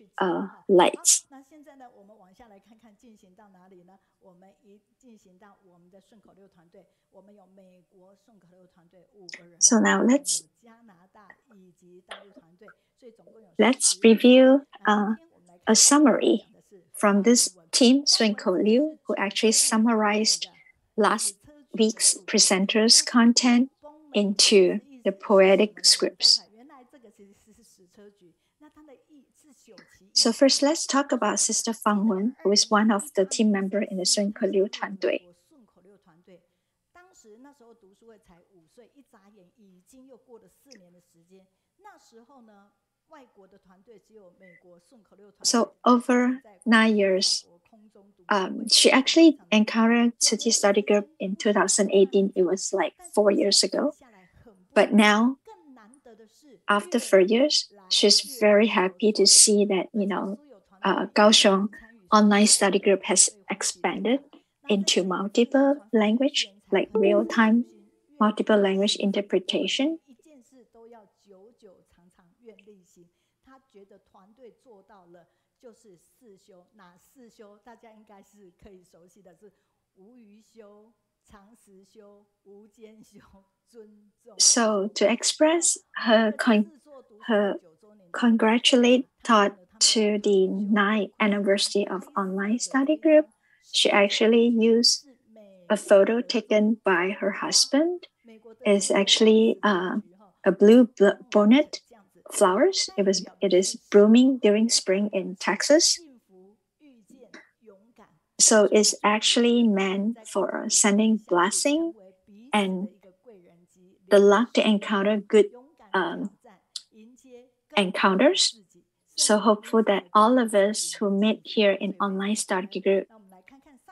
Speaker 5: light.
Speaker 3: 那现在呢，我们往下来看看进行到哪里呢？我们进行到我们的顺口溜团队，我们有美国顺口溜团队5个人，
Speaker 5: So now let's
Speaker 3: 加拿大以及大陆团队，所以总共有
Speaker 5: let's review a summary from this team Swenko Liu, who actually summarized last week's presenters' content into the poetic scripts. So first, let's talk about Sister Fang Wen, who is one of the team members in the Swenko Liu 团队。
Speaker 3: 当时那时候读书会才5岁，一眨眼已经又过了4年的时间。那时候呢，外国的团队只有美国顺口溜团队。
Speaker 5: So over 9 years, she actually encountered Cihui Study Group in 2018. It was like 4 years ago. But now, after 4 years, she's very happy to see that, Kaohsiung online study group has expanded into multiple language, like real-time multiple language interpretation.
Speaker 3: 一件事都要久久常常愿力行。他觉得团队做到了，就是4修。哪4修？大家应该是可以熟悉的是无余修、常识修、无间修、尊重。
Speaker 5: So to express her congratulate thought to the 9th anniversary of online study group, she actually used a photo taken by her husband. It's actually a blue bonnet flowers. It is blooming during spring in Texas. So it's actually meant for sending blessing and the luck to encounter good encounters. So hopeful that all of us who meet here in online study group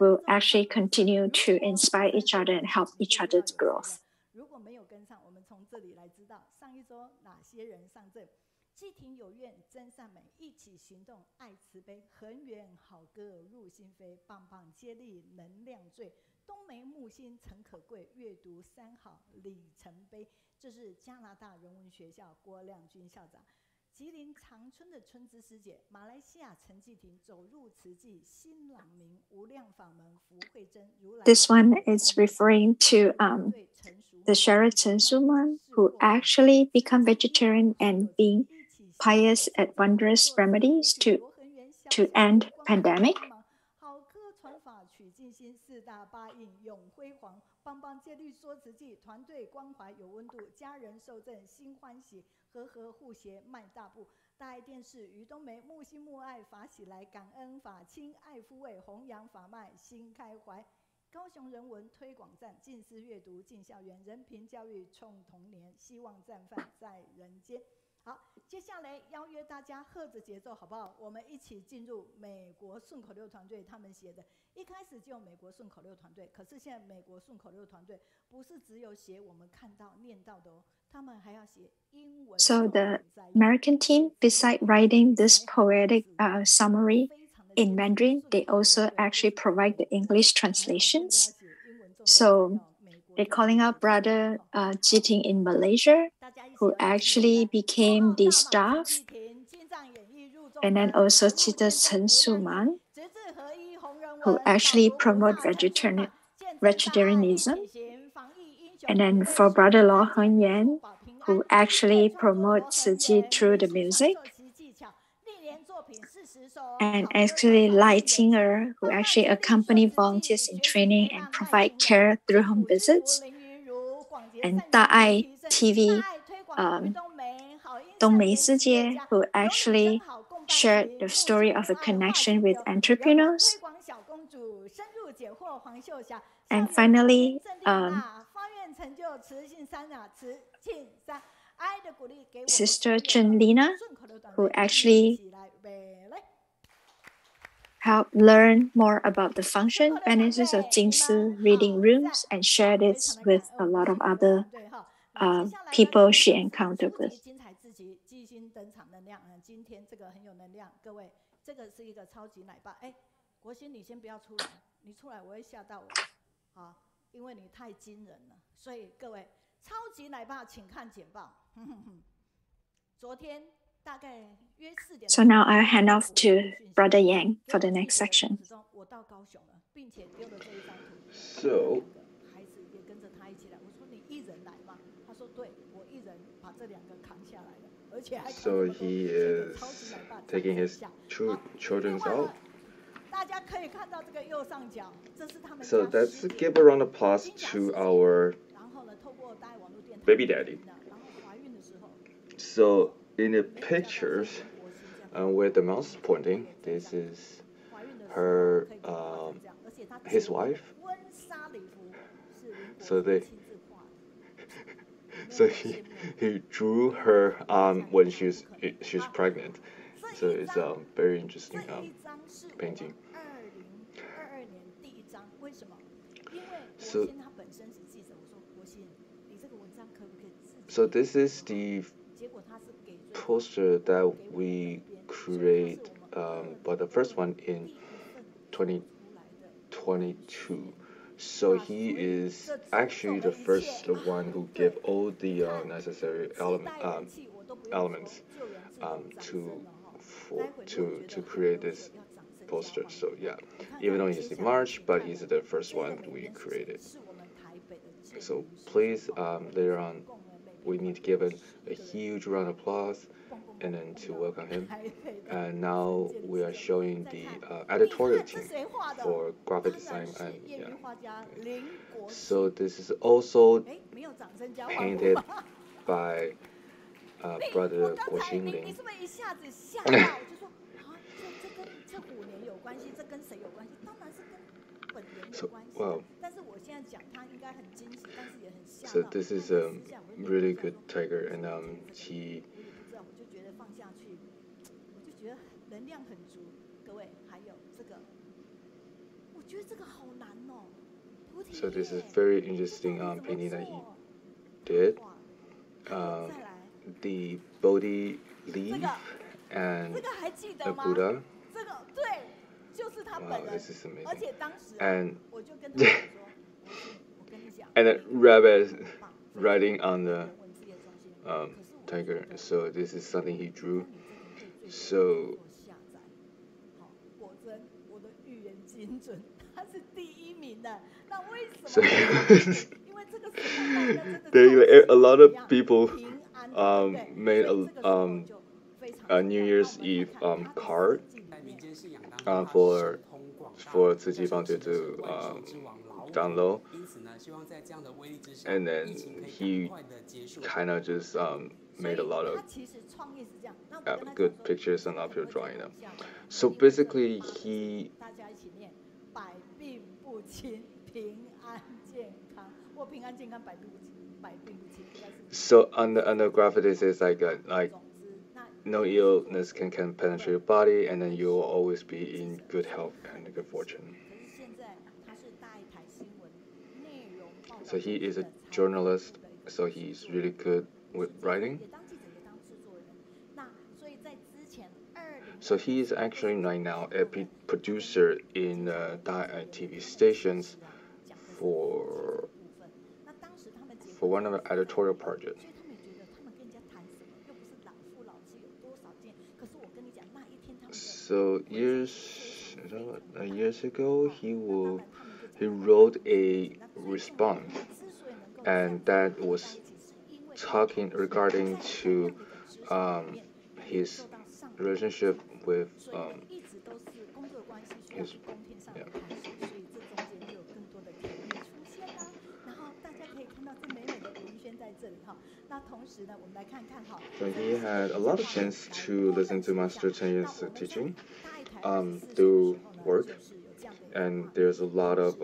Speaker 5: will actually continue to inspire each other and help each other's growth.
Speaker 3: 如果没有跟上，我们从这里来知道上一周哪些人上阵。既庭有愿真善美，一起行动爱慈悲，恒远好歌入心扉，棒棒接力能量最，冬梅木心诚可贵，阅读3好里程碑。这是加拿大人文学校郭亮君校长。吉林长春的春之师姐，马来西亚陈继婷走入慈济新朗明无量法门福慧真如来。
Speaker 5: This one is referring to the Sheraton Suman, who actually become vegetarian and being pious at wondrous remedies to end pandemic.
Speaker 3: 好课传法取静心，4大8印永辉煌，棒棒接力说慈济，团队关怀有温度，家人受赠心欢喜，和和互协迈大步。大爱电视于冬梅木心木爱法喜来，感恩法亲爱夫位，弘扬法脉心开怀。高雄人文推广站静思阅读进校园，人品教育冲童年，希望绽放在人间。好，接下来邀约大家和着节奏，好不好？我们一起进入美国顺口溜团队他们写的。一开始就有美国顺口溜团队，可是现在美国顺口溜团队不是只有写我们看到念到的哦，
Speaker 5: So the American team, besides writing this poetic summary in Mandarin, they also actually provide the English translations. So they're calling out brother Jiting in Malaysia, who actually became the staff, and then also Chita Chen Suman, who actually promote vegetarianism, and then for brother-in-law Heng Yan, who actually promotes Tzu Chi through the music, and actually Lai Qinger, who actually accompany volunteers in training and provide care through home visits, and Daai TV, Dongmei Sijie, who actually shared the story of a connection with entrepreneurs. And finally, Sister Chen Lina, who actually helped learn more about the function benefits of Jing-Si reading rooms and share this with a lot of other people she encountered with. So now I'll hand off to Brother Yang for the next section.
Speaker 8: So he is taking his children out. So let's give a round of applause to our baby daddy. So in the pictures where the mouse is pointing, this is her, his wife. So he drew her when she's pregnant. So it's a very interesting painting. So this is the poster that we create, but the first one in 2022. So he is actually the first one who gave all the necessary elements to create this poster. So yeah, even though he's in March, but he's the first one we created. So please, later on, we need to give him a huge round of applause and then to welcome him. And now we are showing the editorial team for graphic design, and yeah. So this is also painted by brother Guoxin&Peng. So wow. So this is a really good tiger, and he. So this is very interesting painting that he did. The Bodhi leaf and the Buddha. Wow, this is amazing. And and a rabbit riding on the tiger. So this is something he drew. So a lot of people made a New Year's Eve card for Tzu Chi Founder to download, and then he kind of just made a lot of good pictures and uphill drawing them. So basically he so on the graphic it says like no illness can penetrate your body, and then you will always be in good health and good fortune. So he is a journalist, so he's really good with writing. So he is actually right now a producer in Daai TV stations for one of the editorial projects. So years ago, he wrote a response, and that was talking regarding to his relationship with his So he had a lot of chance to listen to Master Chenyin's teaching through work, and there's a lot of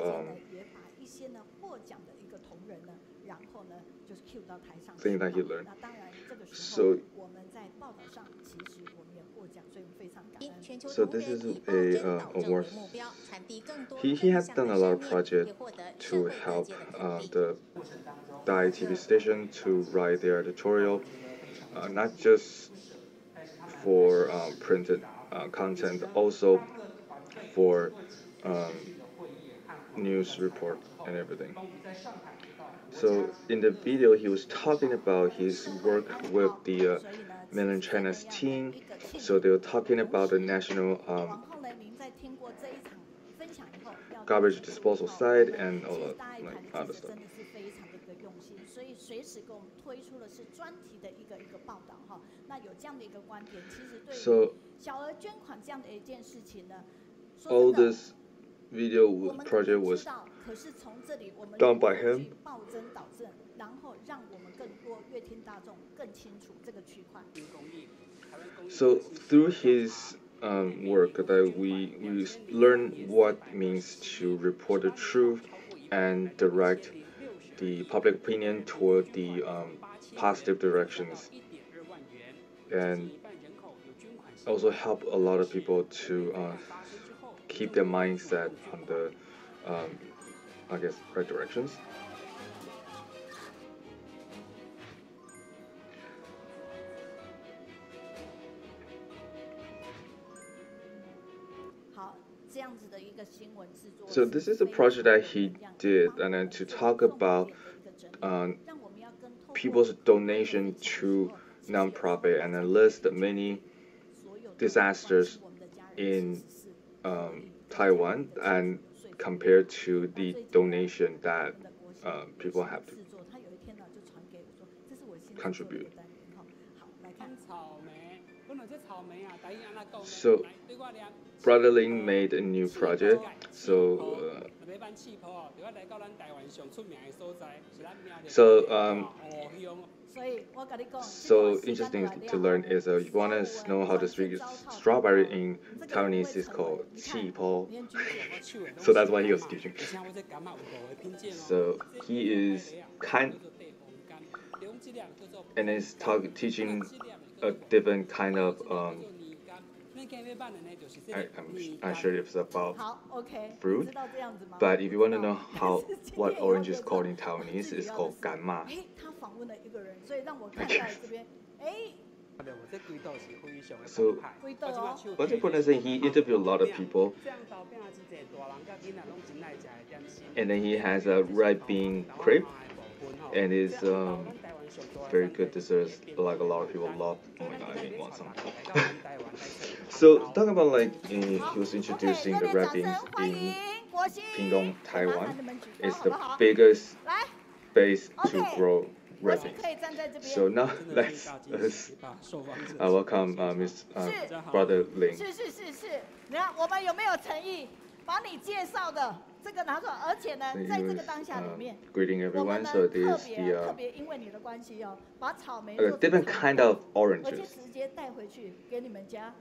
Speaker 8: things that he learned. So this is a award. He has done a lot of projects to help the Daai TV station to write their editorial, not just for printed content, also for news report and everything. So in the video, he was talking about his work with the mainland China's team. So they were talking about the national garbage disposal site and all that, like other stuff. So all this video project was done by him. So through his work, that we learn what it means to report the truth and direct the public opinion toward the positive directions, and also help a lot of people to keep their mindset on the I guess right directions. So this is a project that he did, and then to talk about people's donation to nonprofit, and then list many disasters in Taiwan, and compared to the donation that people have to contribute. So Brother Lin made a new project. So interesting to learn is you want to know how to speak strawberry in Taiwanese is called Qi-po. So that's why he was teaching. So he is and is teaching a different kind of I'm not sure if it's about fruit, but if you want to know what orange is called in Taiwanese, it's called ganma. So what's important is he interviewed a lot of people, and then he has a red bean crepe, and it's very good desserts, like a lot of people love. Oh my god, I didn't want some. So talking about like he was introducing the red beans in Pingdong, Taiwan. It's the biggest base to grow red beans. So now let's welcome Miss Brother Lin.
Speaker 3: 把你介绍的这个拿出来，而且呢，在这个当下里面，
Speaker 8: greeting everyone. So this is the
Speaker 3: 特别因为你的关系哦，把草莓
Speaker 8: different kind of
Speaker 3: 而且
Speaker 8: oranges.
Speaker 3: 直接带回去给你们家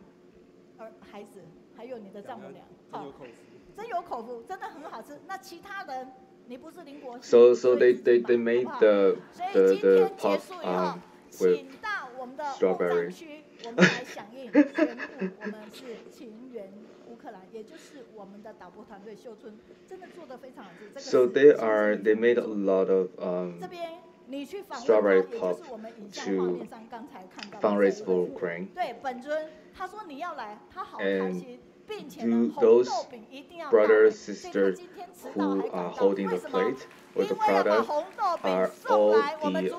Speaker 3: 孩子，还有你的丈母娘，好，真有口福，真的很好吃。那其他人，你不是邻国，
Speaker 8: So they made the puff with
Speaker 3: 请到我们的乌
Speaker 8: strawberry.
Speaker 3: 藏区，我们来响应宣布，我们是情缘。 也就是我们的导播团队秀春真的做得非常好。
Speaker 8: So they made a lot of strawberry pop to fundraise for Ukraine. And do those brothers, sisters who are holding the plate with the product are all the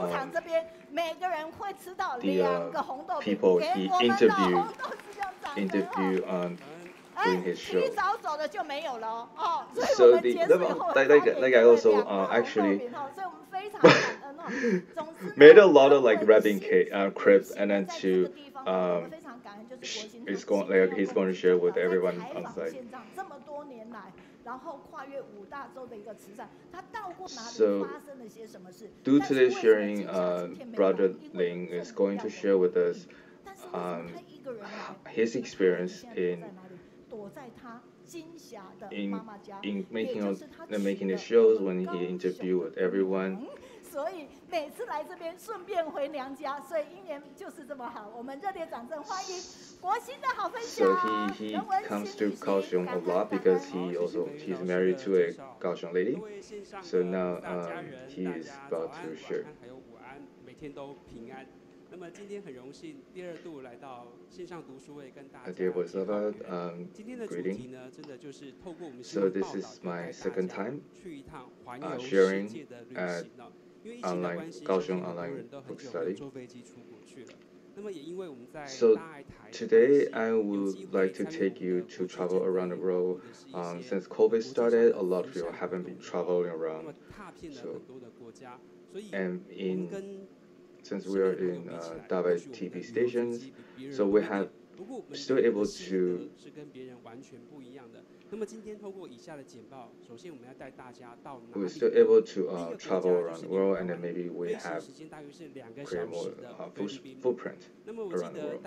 Speaker 8: people he interviewed during his show. So that guy also actually made a lot of like wrapping crepes, and then to he's going to share with everyone on site. So due to this sharing, Brother Ling is going to share with us his experience in making the shows when he interviewed with everyone. So he comes to Kaohsiung a lot because he's married to a Kaohsiung lady. So now he is about to share. Dear Voiceover, greeting. So this is my second time sharing at Kaohsiung online book study. So today I would like to take you to travel around the world. Since COVID started, a lot of people haven't been traveling around. So, and since we are in Daai TV stations, so we have still able to travel around the world, and then maybe we have create more footprint around the world.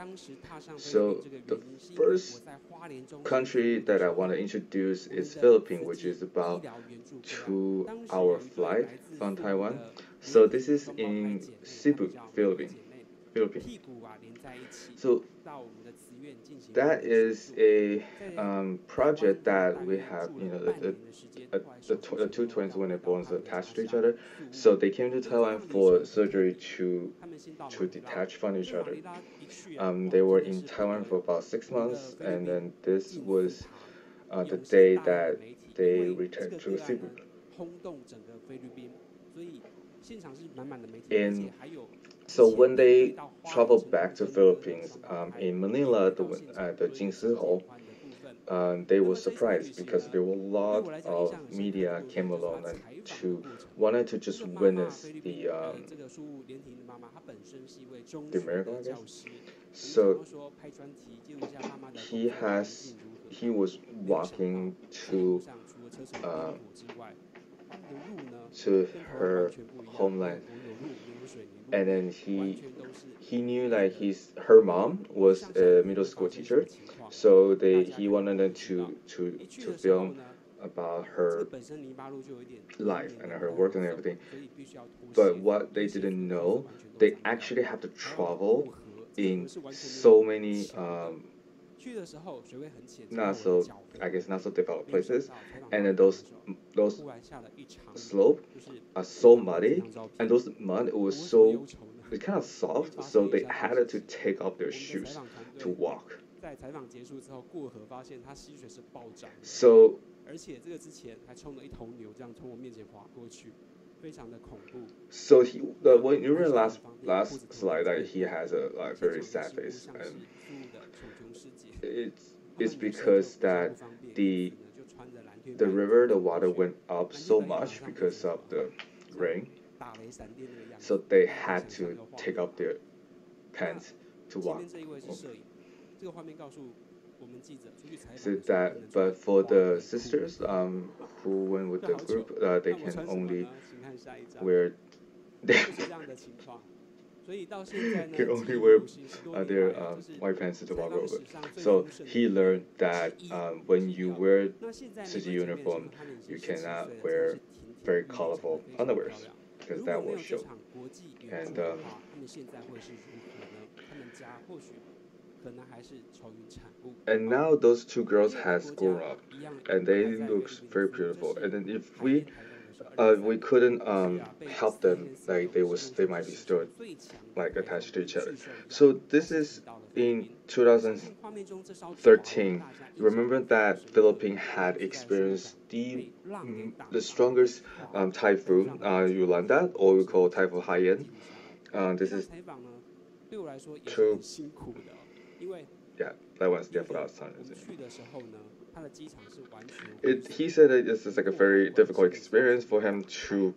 Speaker 8: So the first country that I want to introduce is Philippines, which is about 2-hour flight from Taiwan. So this is in Cebu, Philippines. So that is a project that we have, the two twins when they're born are attached to each other. So they came to Taiwan for surgery to detach from each other. They were in Taiwan for about 6 months, and then this was the day that they returned to Cebu. So when they traveled back to Philippines, in Manila, the Jing-Si Hall, they were surprised because there were a lot of media came along and wanted to just witness the miracle, I guess. So he was walking to her homeland, and then he knew like her mom was a middle school teacher, so he wanted them to film about her life and her work and everything. But what they didn't know, they actually have to travel in so many not so developed places, and then those slopes are so muddy, and those mud was it's kind of soft, so they had to take off their shoes to walk. So when you read last slide, that he has a very sad face, and it's because that the river, the water went up so much because of the rain, so they had to take off their pants to walk. So that, but for the sisters who went with the group, they can only wear their white pants to walk over. So he learned that when you wear such a uniform, you cannot wear very colorful underwear because that will show. And now those two girls has grown up, and they look very beautiful. And then if we we couldn't help them. Like they might be still like attached to each other. So this is in 2013. Remember that Philippines had experienced the strongest typhoon, Yolanda, or we call Typhoon Haiyan. This is true. Yeah, that was definitely last time. He said that this is like a very difficult experience for him to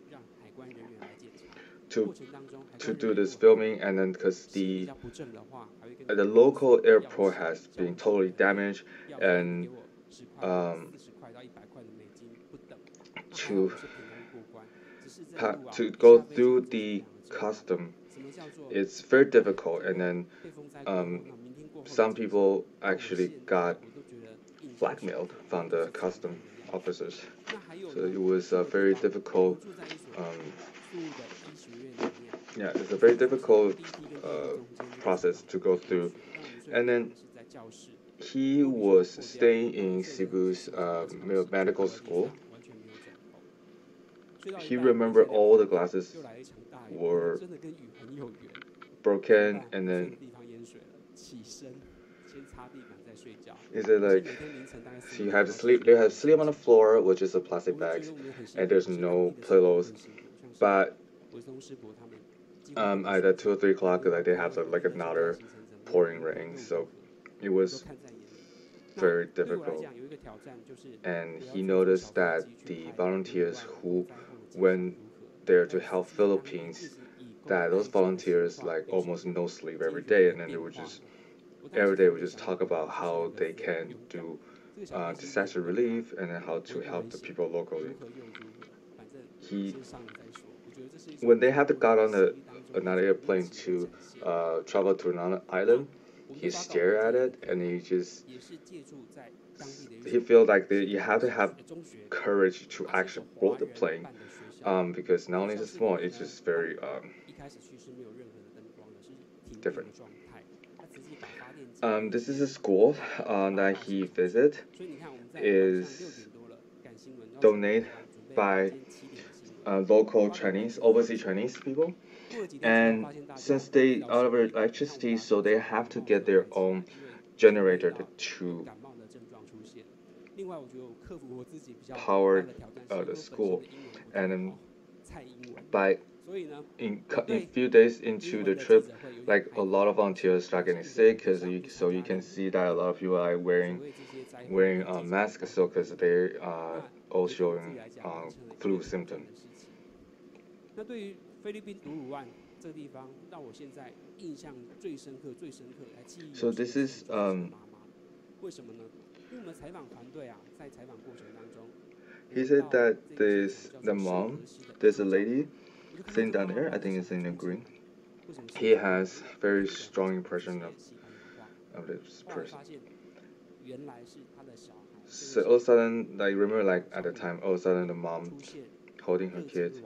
Speaker 8: do this filming, and then because the local airport has been totally damaged, and to go through the custom, it's very difficult, and then some people actually got blackmailed from the custom officers. So it was a very difficult. Yeah, it's a very difficult process to go through, and then he was staying in Cebu's medical school. He remembered all the glasses were broken, and then he said like you have to sleep. They have sleep on the floor, which is a plastic bags, and there's no pillows. But at 2 or 3 o'clock, like they have like another pouring rain, so it was very difficult. And he noticed that the volunteers who went there to help Philippines, that those volunteers like almost no sleep every day, and then they would just every day would just talk about how they can do disaster relief and then how to help the people locally. When they had to got on another airplane to travel to another island, he stared at it and he felt like you have to have courage to actually board the plane, because not only is it small, it's just very different. This is a school that he visited. Is donated by local Chinese, overseas Chinese people, and since they out of electricity, so they have to get their own generator to power the school, and then in few days into the trip, like a lot of volunteers start getting sick, because you can see that a lot of people are wearing masks, so because they all showing flu symptoms. So this is he said that the mom, there's a lady sitting down there, I think it's in the green. He has very strong impression of this person. So all of a sudden, like remember, like at the time, all of a sudden the mom holding her kid.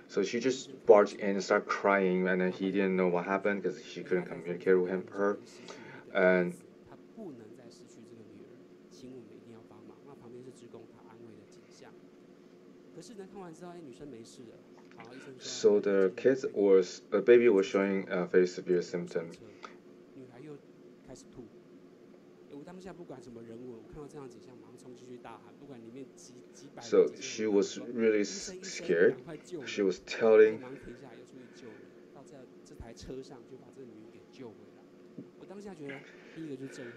Speaker 8: So she just barged in and started crying, and then he didn't know what happened because she couldn't communicate with her. And so the baby was showing a very severe symptom. So she was really scared. She was telling.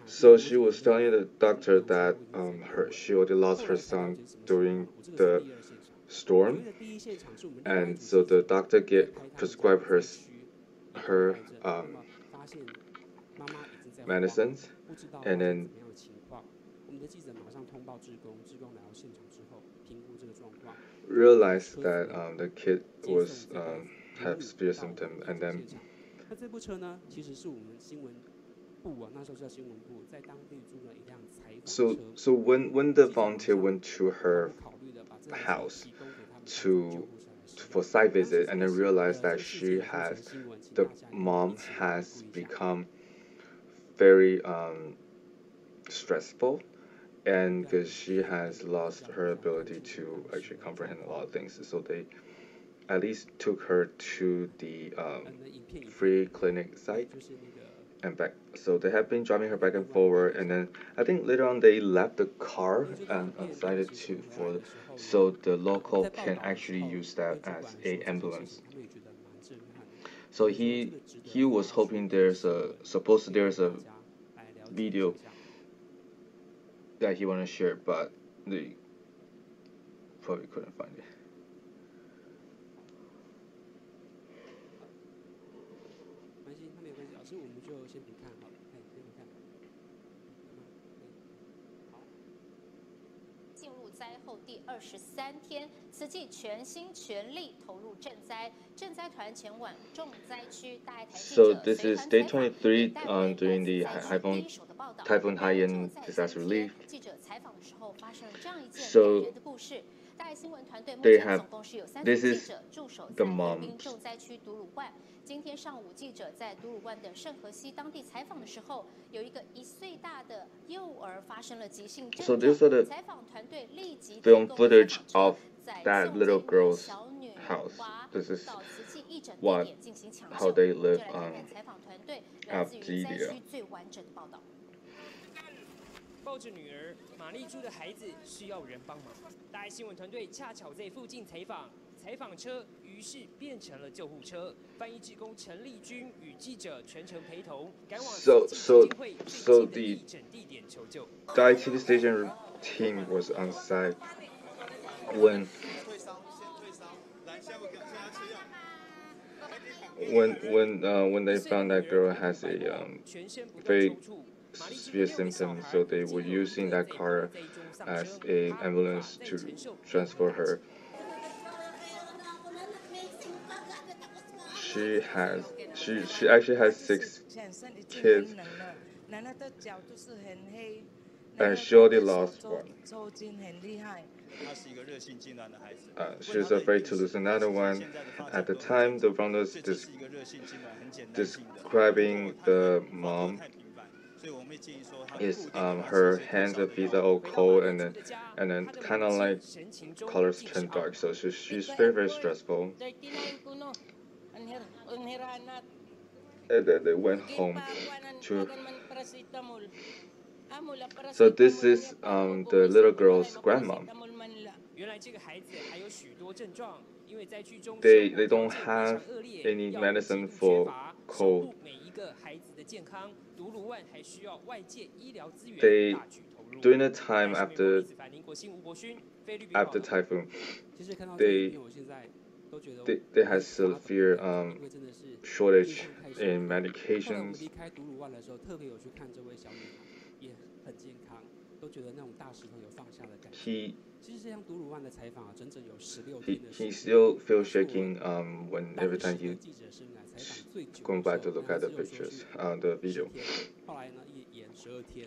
Speaker 8: So she was telling the doctor that she already lost her son during the storm, and so the doctor prescribed her medicines, and then realized that the kid was have severe symptoms, and then so when the volunteer went to her house for site visit, and then realized that the mom has become very stressful, and because she has lost her ability to actually comprehend a lot of things, so they at least took her to the free clinic site and back. So they have been driving her back and forward, and then I think later on they left the car and decided to so the local can actually use that as a ambulance. So he was hoping there's a video that he wanted to share, but they probably couldn't find it.
Speaker 9: 进入灾后第23天，慈济全心全力投入赈灾，赈灾团前往重灾区，大爱台记者
Speaker 8: So this is day 23 during the Typhoon Haiyan disaster relief.
Speaker 9: 记者采访的时候发生了这样一件
Speaker 8: So
Speaker 9: 感人的故事。大爱新闻团队目
Speaker 8: they
Speaker 9: 前
Speaker 8: have
Speaker 9: 总共是有3
Speaker 8: this
Speaker 9: 名
Speaker 8: is
Speaker 9: 记者驻守
Speaker 8: the
Speaker 9: 在宜
Speaker 8: moms.
Speaker 9: 宾重灾区独鲁罐。今天上午，记者在独鲁罐的圣荷西当地采访的时候，有一个1岁大的幼儿发生了急性症
Speaker 8: So
Speaker 9: 状。
Speaker 8: these are the
Speaker 9: 采访团队立即
Speaker 8: film
Speaker 9: 提供
Speaker 8: footage
Speaker 9: 采访车
Speaker 8: of
Speaker 9: 载
Speaker 8: that
Speaker 9: 送
Speaker 8: little
Speaker 9: 这名
Speaker 8: girl's
Speaker 9: 小女
Speaker 8: house.
Speaker 9: 娃
Speaker 8: This is
Speaker 9: 到慈济义诊地
Speaker 8: what
Speaker 9: 点进行抢
Speaker 8: how
Speaker 9: 救。
Speaker 8: they
Speaker 9: 我们
Speaker 8: live
Speaker 9: 就来看看采访团队来自于灾区最完整的报道。
Speaker 10: 抱着女儿玛丽珠的孩子需要人帮忙，大爱新闻团队恰巧在附近采访，采访车于是变成了救护车。翻译志工陈丽君与记者全程陪同，赶往慈济基金会最近的义诊地点求救。
Speaker 8: Daai TV station team was on site when they found that girl has a very severe symptoms, so they were using that car as an ambulance to transfer her. She actually has 6 kids, and she already lost one. She's afraid to lose another one. At the time, the founders describing the mom is her hands and feet are all cold and then kind of like colors turn dark. So she's very stressful. And then they went home to. So this is the little girl's grandma. They don't have any medicine for cold. They during the time after typhoon, they had severe shortage in medications. He still feels shaking when every time he going back to look at the pictures, the video.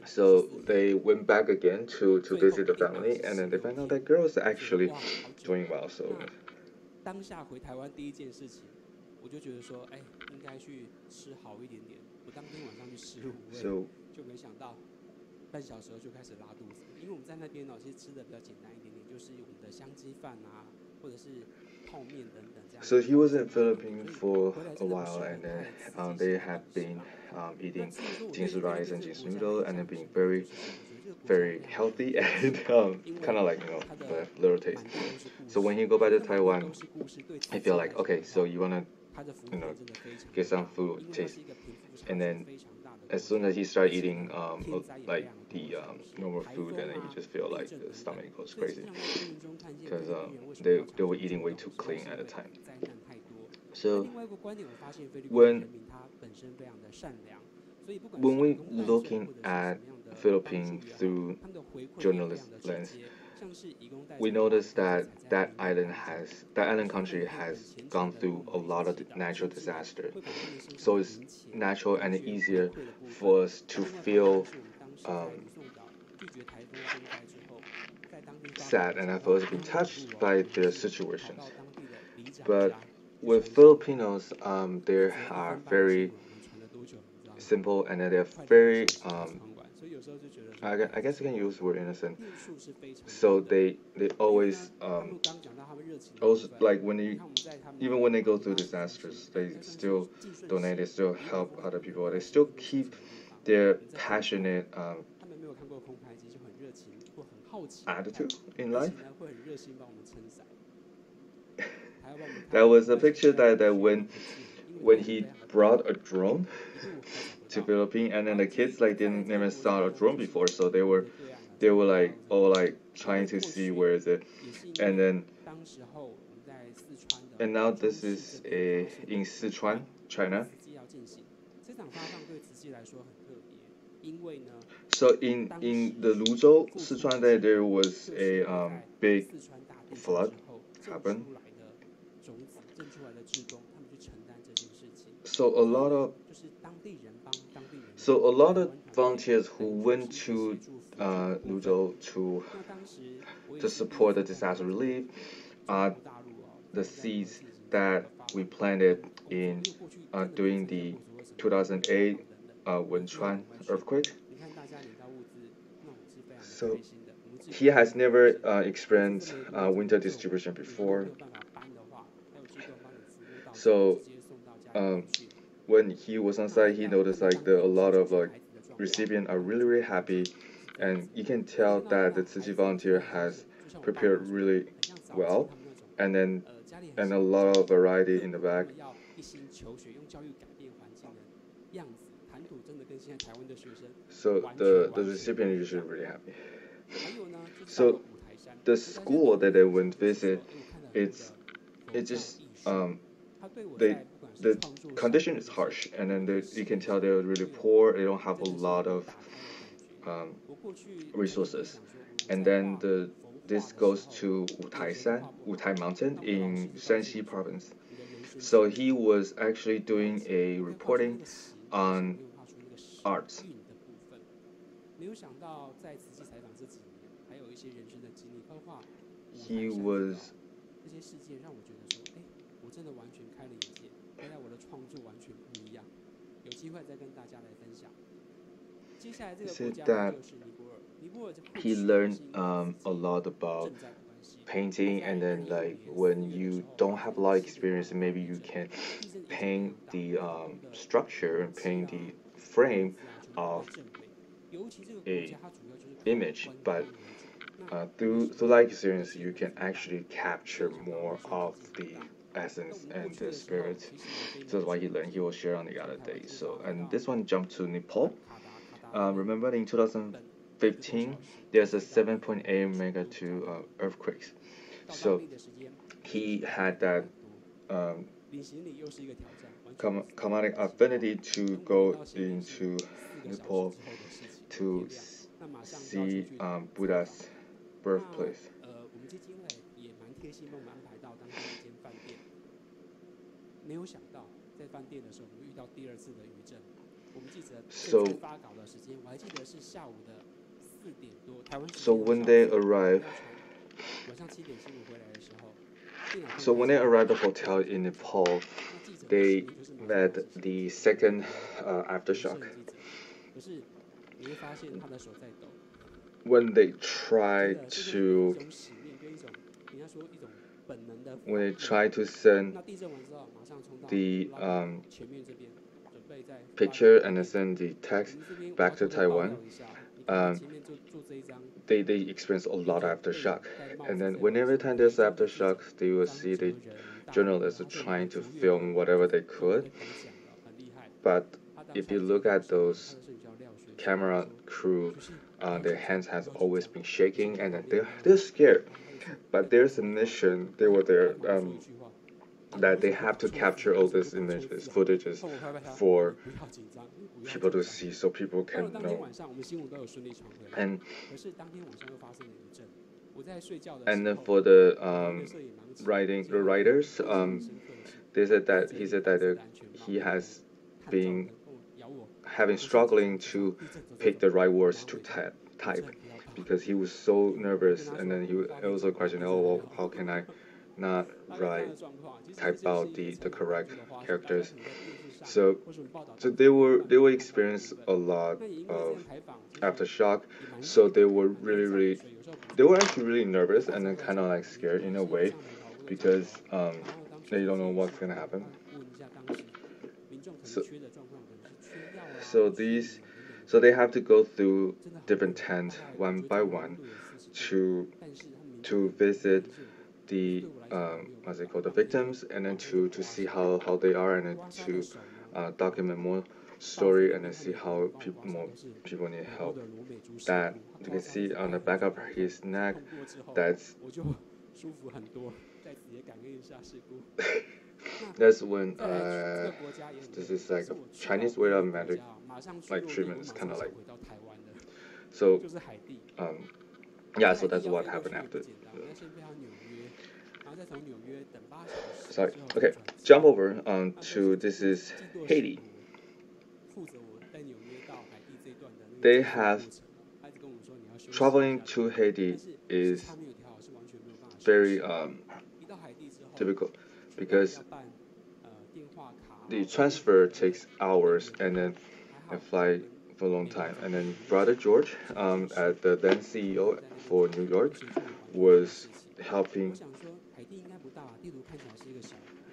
Speaker 8: So they went back again to visit the family, and then they found out that girl is actually doing well. So.
Speaker 11: 当下回台湾第一件事情，我就觉得说，哎，应该去吃好一点点。我当天晚上去15位，就没想到半小时后就开始拉肚子。因为我们在那边其实吃的比较简单一点点，就是我们的香鸡饭啊，或者是泡面等等这样。
Speaker 8: So he was in Philippines for a while, and then they had been eating Jing-Si rice and Jing-Si noodle, and then being very healthy and kind of like the little taste. So when he go back to Taiwan, I feel like okay, so you wanna get some food taste, and then as soon as he started eating like the normal food, and then he just feel like the stomach goes crazy because they were eating way too clean at the time. So when we looking at Philippines through journalist lens, we notice that that island country has gone through a lot of natural disaster. So it's natural and easier for us to feel sad and have also been touched by their situations. But with Filipinos, they are very simple and they're very I guess you can use the word innocent. So they always also like even when they go through disasters, they still donate, they still help other people, they still keep their passionate attitude in life. That was a picture that when he brought a drone to Philippines, and then the kids like didn't never saw a drone before, so they were like all like trying to see where is it, and now this is in Sichuan, China. So in the Luzhou, Sichuan, there was a big flood happened. So a lot of volunteers who went to Luzhou to support the disaster relief are the seeds that we planted in during the 2008 Wenchuan earthquake. So he has never experienced winter distribution before. So when he was on site, he noticed like a lot of like recipients are really happy, and you can tell that the Tzu Chi volunteer has prepared really well, and a lot of variety in the back. So the recipient is usually really happy. So the school that they went visit, it's just the condition is harsh, and then you can tell they're really poor. They don't have a lot of resources, and then this goes to Wutai Mountain in Shanxi province. So he was actually doing a reporting on arts. He was said that he learned a lot about painting, and then like when you don't have a lot of experience, maybe you can paint the structure and paint the frame of a image, but through that experience you can actually capture more of the essence and the spirit. So that's why he learned. He will share on the other day. So, and this one jumped to Nepal. Remember in 2015 there's a 7.8 magnitude earthquakes. So he had that commanding affinity to go into Nepal to see Buddha's birthplace. So when they arrived at the hotel in Nepal, they met the second aftershock. When they tried to send the picture and then send the text back to Taiwan, they experience a lot of aftershock. And then whenever time there's aftershock, they will see the journalists trying to film whatever they could. But if you look at those camera crew, their hands has always been shaking, and they're scared. But there's a mission. They were there that they have to capture all these images, footages for people to see, so people can know. And then for the writers, he said that he has been struggling to pick the right words to type because he was so nervous, and then he also questioned, well, how can I not type out the correct characters? So they will experience a lot of aftershock. So they were they were actually really nervous and then kind of like scared in a way because they don't know what's gonna happen. So they have to go through different tents one by one to visit the what's it called, the victims, and then to see how they are, and then to document more story, and then see how more people need help. That you can see on the back of his neck, that's that's when this is like a Chinese way of magic like treatment. It's kind of like so yeah, so that's what happened after. Sorry. Okay, jump over to this is Haiti. They have traveling to Haiti is very difficult because the transfer takes hours and then I fly for a long time. And then Brother George, at the then CEO for New York, was helping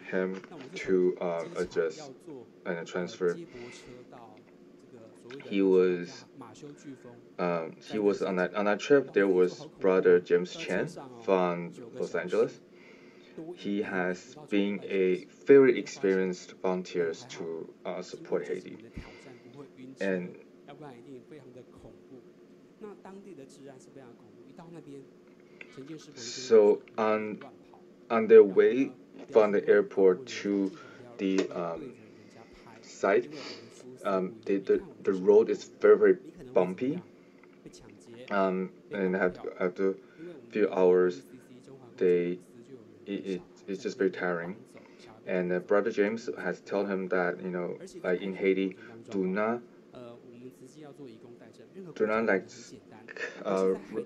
Speaker 8: him to adjust and transfer. He was on that trip. There was Brother James Chen from Los Angeles. He has been a very experienced volunteer to support Haiti, and so on their way from the airport to the site, the road is very bumpy, and after a few hours, it's just very tiring. And Brother James has told him that, like in Haiti, do not like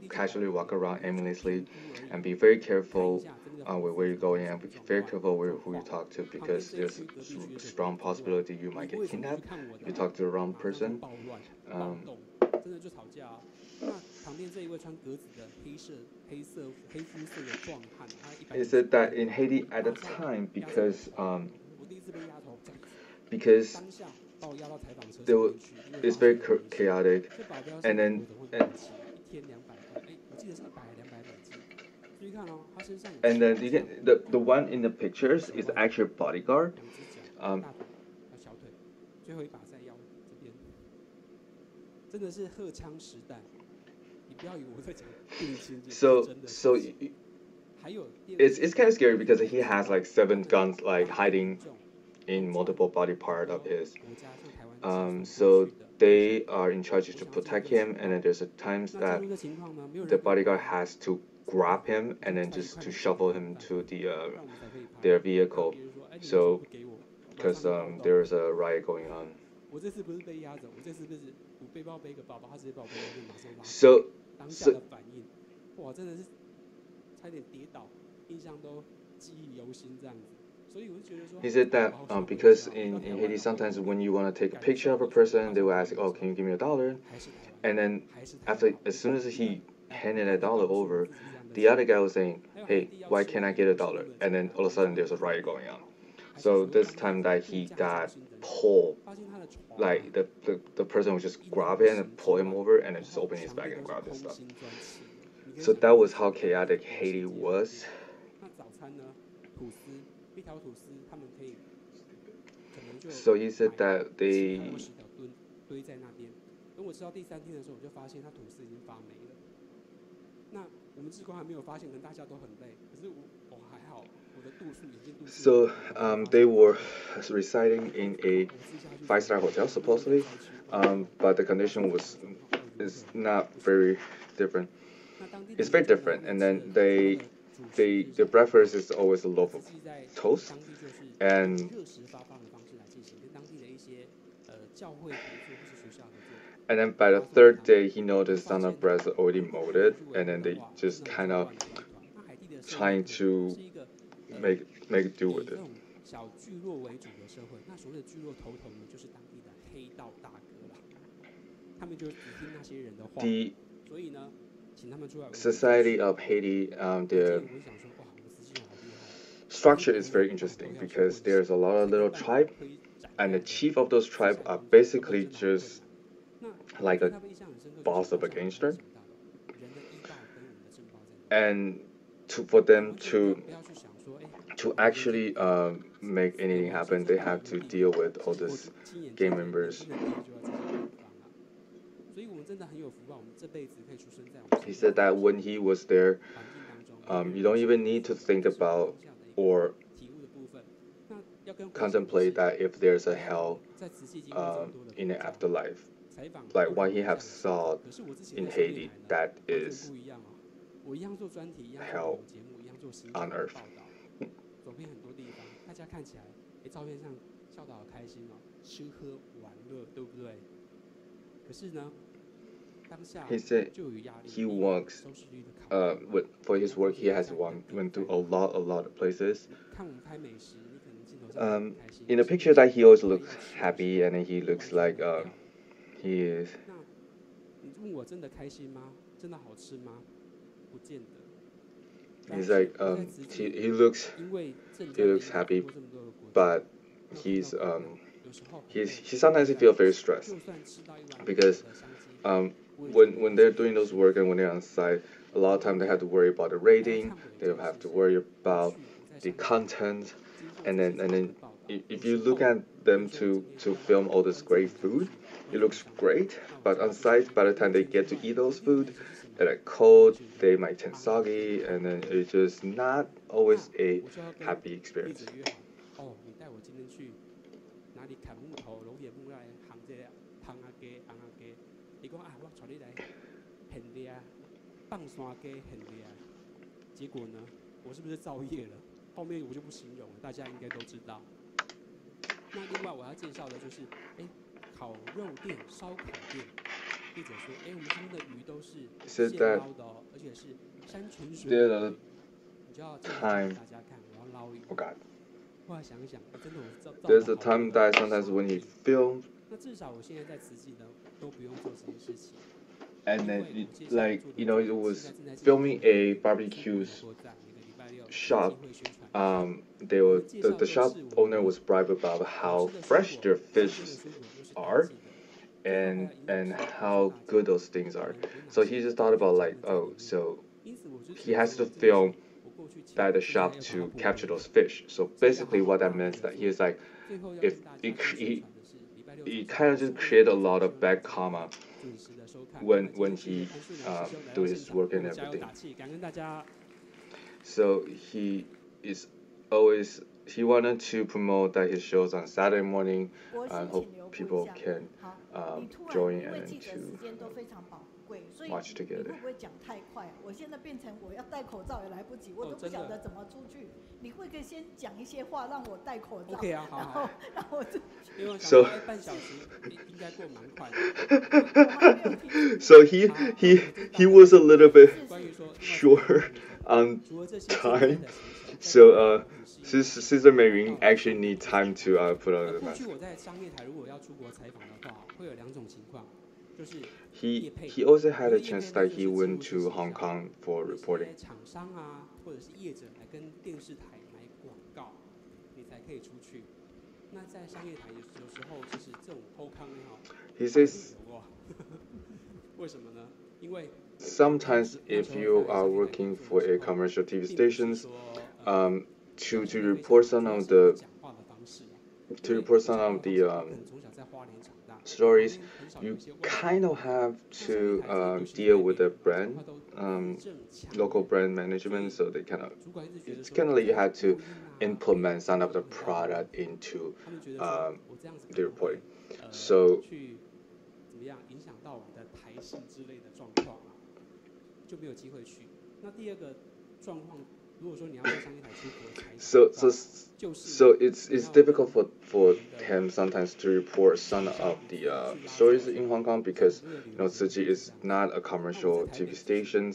Speaker 8: casually walk around aimlessly, and be very careful with where you're going, and be very careful with who you talk to, because there's a strong possibility you might get kidnapped if you talk to the wrong person. He said that in Haiti at the time, because it's very chaotic, and then you can the one in the pictures is actually a bodyguard. So it's kind of scary because he has like 7 guns like hiding in multiple body part of his. So they are in charge to protect him, and then there's a times that the bodyguard has to grab him and then just to shuffle him to their vehicle. So because there's a riot going on. So he said that because in Haiti sometimes when you want to take a picture of a person, they will ask, oh, can you give me $1? And then as soon as he handed $1 over, the other guy was saying, hey, why can't I get $1? And then all of a sudden there's a riot going on. So this time that he got pulled, like the person would just grab him and pull him over and then just open his bag and grab his stuff. So that was how chaotic Haiti was. So he said that they were residing in a 5-star hotel supposedly, but the condition is not very different. It's very different, and then the breakfast is always a loaf of toast, and then by the 3rd day he noticed some of the breads are already molded, and then they just kind of trying to make do with it.
Speaker 11: 小聚落为主的社会，那所谓的聚落头头呢，就是当地的黑道大哥啦，他们就只听那些人的话，所以呢，请他们出来。
Speaker 8: Society of Haiti, the structure is very interesting because there's a lot of little tribes, and the chief of those tribes are basically just like a boss of a gangster. And for them to actually make anything happen, they have to deal with all these gang members. He said that when he was there, you don't even need to think about or contemplate that if there's a hell in the afterlife. Like what he has saw in Haiti, that is hell on earth.
Speaker 11: 走遍很多地方，大家看起来，照片上笑得好开心哦，吃喝玩乐，对不对？可是呢，当下
Speaker 8: He said he works, for his work he has went to a lot of places. In the picture that he always looks happy and he looks like he is.
Speaker 11: 你问我真的开心吗？真的好吃吗？不见得。
Speaker 8: He's like he looks happy, but he sometimes feels very stressed because when they're doing those work and when they're on site, a lot of time they have to worry about the rating, they have to worry about the content, and then if you look at them to film all this great food, it looks great, but on site by the time they get to eat those food, they're like cold, they might turn soggy, and then it's just not always a happy experience. Says that there's a time. Oh God. There's a time that sometimes when he films, and then it was filming a barbecue shop. The shop owner was bribed about how fresh their fishes are. And how good those things are. So he just thought about so he has to film at the shop to capture those fish. So basically what that means that he's like, if he kind of just created a lot of bad karma when he do his work and everything. So he wanted to promote that his shows on Saturday morning and hope people can join and to watch together. So he was a little bit short on time. So Sister Mayrin actually need time to put on the mask. He also had a chance that he went to Hong Kong for reporting. He says sometimes if you are working for a commercial TV stations, to report some of the stories, you kind of have to deal with the brand, local brand management. So it's kind of like you had to implement some of the product into the reporting. So it's difficult for him sometimes to report some of the stories in Hong Kong because Tzu is not a commercial TV station,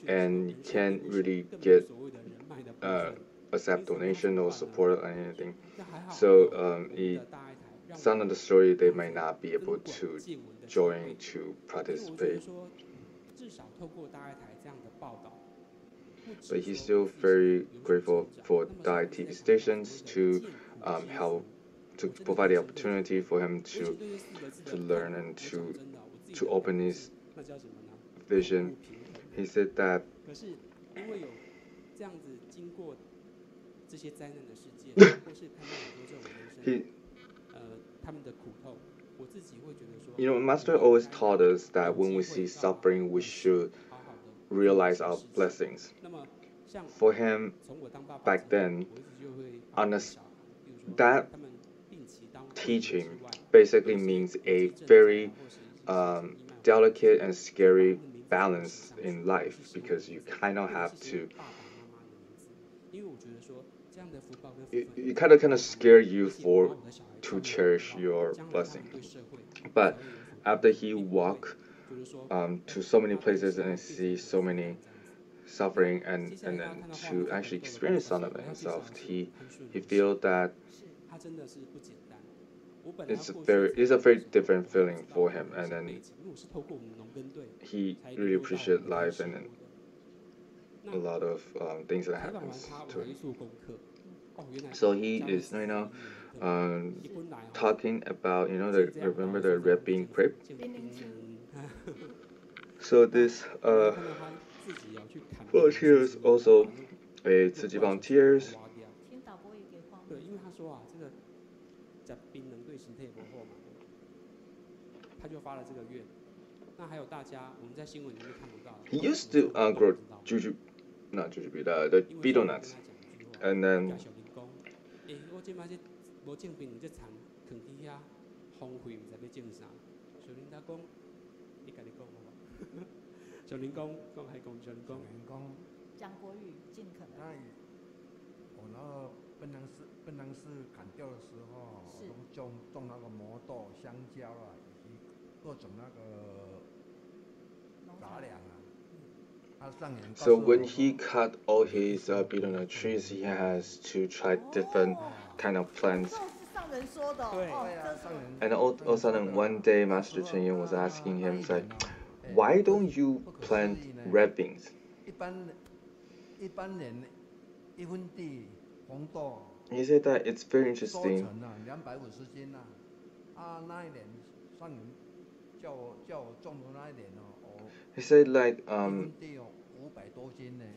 Speaker 8: and you can't really get accept donation or support or anything. So some of the story they might not be able to join to participate. But he's still very grateful for Daai TV stations to help to provide the opportunity for him to learn and to open his vision. He said that Master always taught us that when we see suffering, we should realize our blessings. For him, back then, that teaching basically means a very delicate and scary balance in life, because you kind of have to it kind of scare you to cherish your blessing. But after he walked to so many places and see so many suffering and then to actually experience some of it himself, he feel that it's a very different feeling for him, and then he really appreciate life and then a lot of things that happens to him. So he is talking about remember the red bean crepe. So this volunteers also a Cihui volunteers. He used to grow the betel nuts, and then so when he cut all his betel nut trees, he has to try different kind of plants. And all of a sudden, one day, Master Zhenyin was asking him, like, why don't you plant red beans? He said that it's very interesting. He said like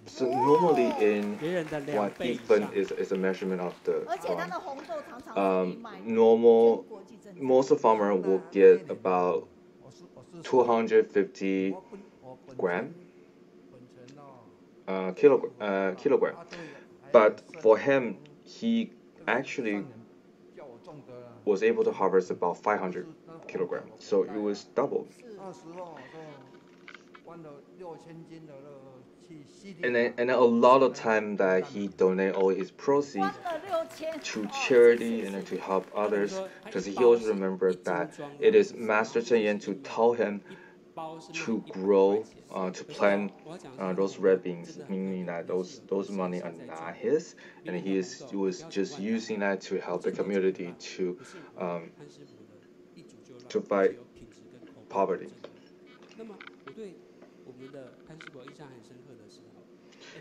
Speaker 8: so normally in what even is a measurement of the normal most of farmer will get about 250 kilogram, but for him he actually was able to harvest about 500 kilograms, so it was double. And a lot of time that he donate all his proceeds to charity and to help others, because he always remembered that it is Master Zhenyin to tell him to grow, to plant those red beans, meaning that those money are not his, and he was just using that to help the community to fight poverty.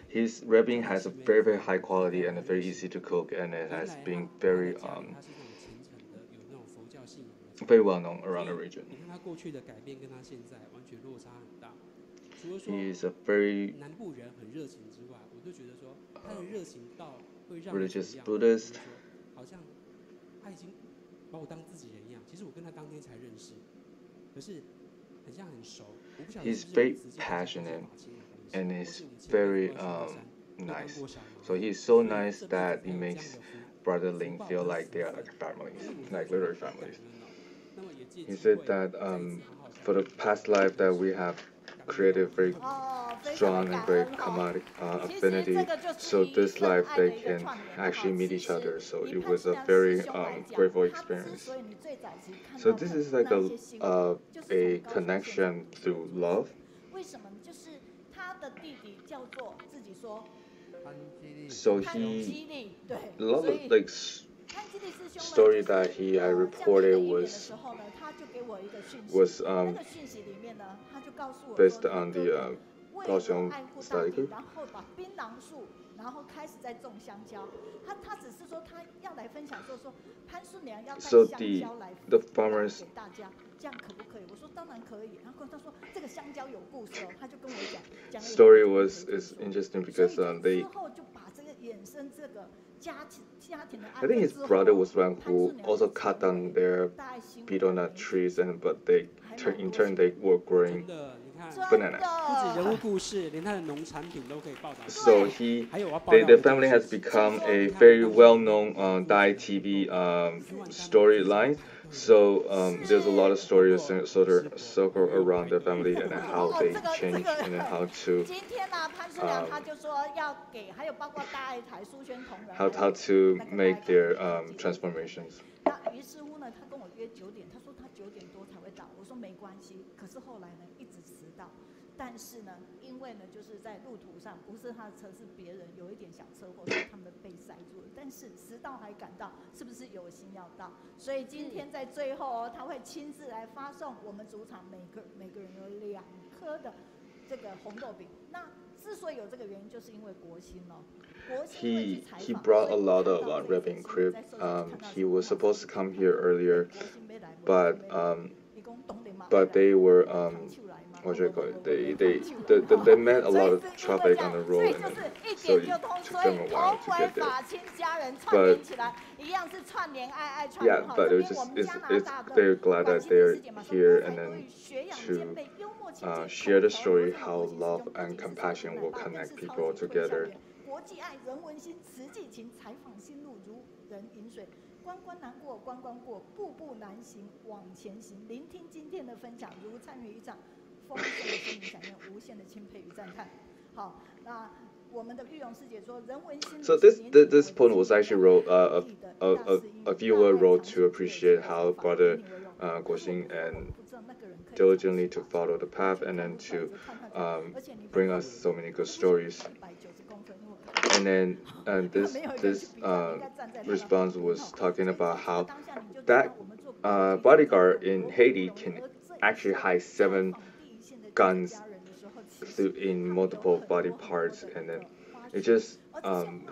Speaker 8: His red bean has a very, very high quality and very easy to cook, and it has been very very well known around the region. He is a very religious Buddhist. He's very passionate and he's very nice. So he's so nice that he makes Brother Ling feel like they are like families, like literally families. He said that for the past life that we have created very strong and very affinity, so this life they can actually meet each other. So it was a very grateful experience. So this is like a connection through love. So he, a lot of like story that he I reported was based on the Kaohsiung study group.
Speaker 3: 然后开始在种香蕉，他只是说他要来分享，说潘叔娘要带香蕉来给大家，这样可不可以？我说当然可以。然后他说这个香蕉有故事哦，他就跟我讲。
Speaker 8: Story is interesting because they.
Speaker 3: 之後就把這個衍生這個家庭的
Speaker 8: I think his brother was one who also cut down their betel nut trees, but in turn they were growing bananas. So the family has become a very well-known Daai TV storyline. So there's a lot of stories sort of circle around the family and how they change and how to how to make their transformations.
Speaker 3: 于是乎呢，他跟我约9点，他说他9点多才会到，我说没关系。可是后来呢，一直迟到。但是呢，因为呢，就是在路途上，不是他的车，是别人有一点小车祸，所以他们被塞住了。但是迟到还赶到，是不是有心要到？所以今天在最后哦，他会亲自来发送我们主场每个人有2颗的这个红豆饼。那之所以有这个原因，就是因为国兴哦。
Speaker 8: He brought a lot of rapping crib. He was supposed to come here earlier, but they were what should I call it? They met a lot of traffic on the road, and so it took them a while to get there. But yeah, but it's very glad that they're here and then to share the story how love and compassion will connect people together.
Speaker 3: 国际爱人文心，慈济情，采访心路如人饮水，关关难过关关过，步步难行往前行。聆听今天的分享，如参与一场丰盛的心灵响应，无限的钦佩与赞叹。好，那我们的玉荣师姐说，人文心。
Speaker 8: So this poem was actually wrote a viewer wrote to appreciate how Brother Guoxin and diligently to follow the path and then to bring us so many good stories. And then this response was talking about how that bodyguard in Haiti can actually hide 7 guns in multiple body parts, and then it just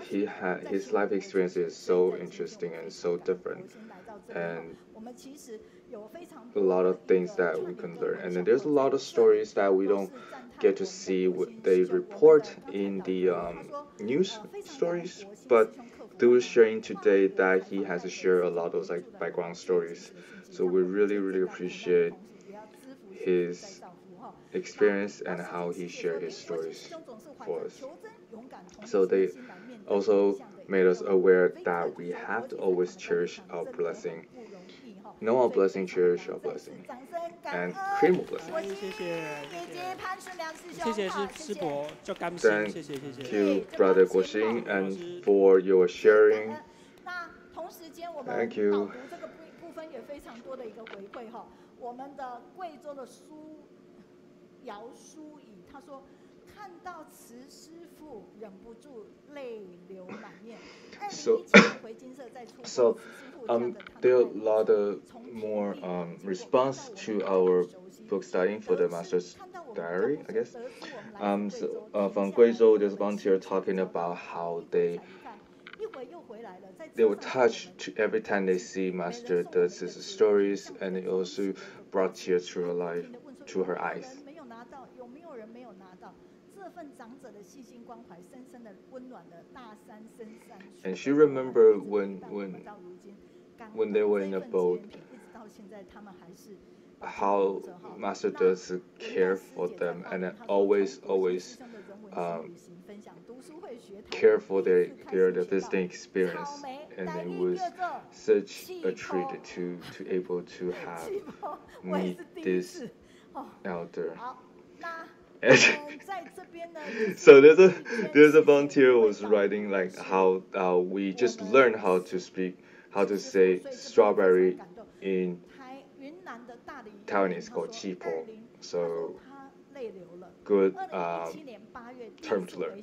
Speaker 8: his life experience is so interesting and so different, and a lot of things that we can learn. And then there's a lot of stories that we don't get to see what they report in the news stories, but through sharing today that he has to share a lot of those like background stories. So we really appreciate his experience and how he shared his stories for us. So they also made us aware that we have to always cherish our blessing. Know our blessing, cherish our blessing, and create more blessing. Thank you, Brother Guoxin, and for your sharing. Thank you.
Speaker 3: 看到慈师父忍不住泪流满面。
Speaker 8: So there are a lot of more response to our book studying for the Master's Diary, I guess. From Guizhou, there's a volunteer talking about how they were touched every time they see Master Deci's stories, and it also brought tears to her life, to her eyes. And she remembered when they were in a boat, how Master Deci cared for them and always care for their visiting experience, and it was such a treat to able to meet this elder. So there's a volunteer who was writing like how we just learned how to say strawberry in Taiwanese called chipo. So good term to learn.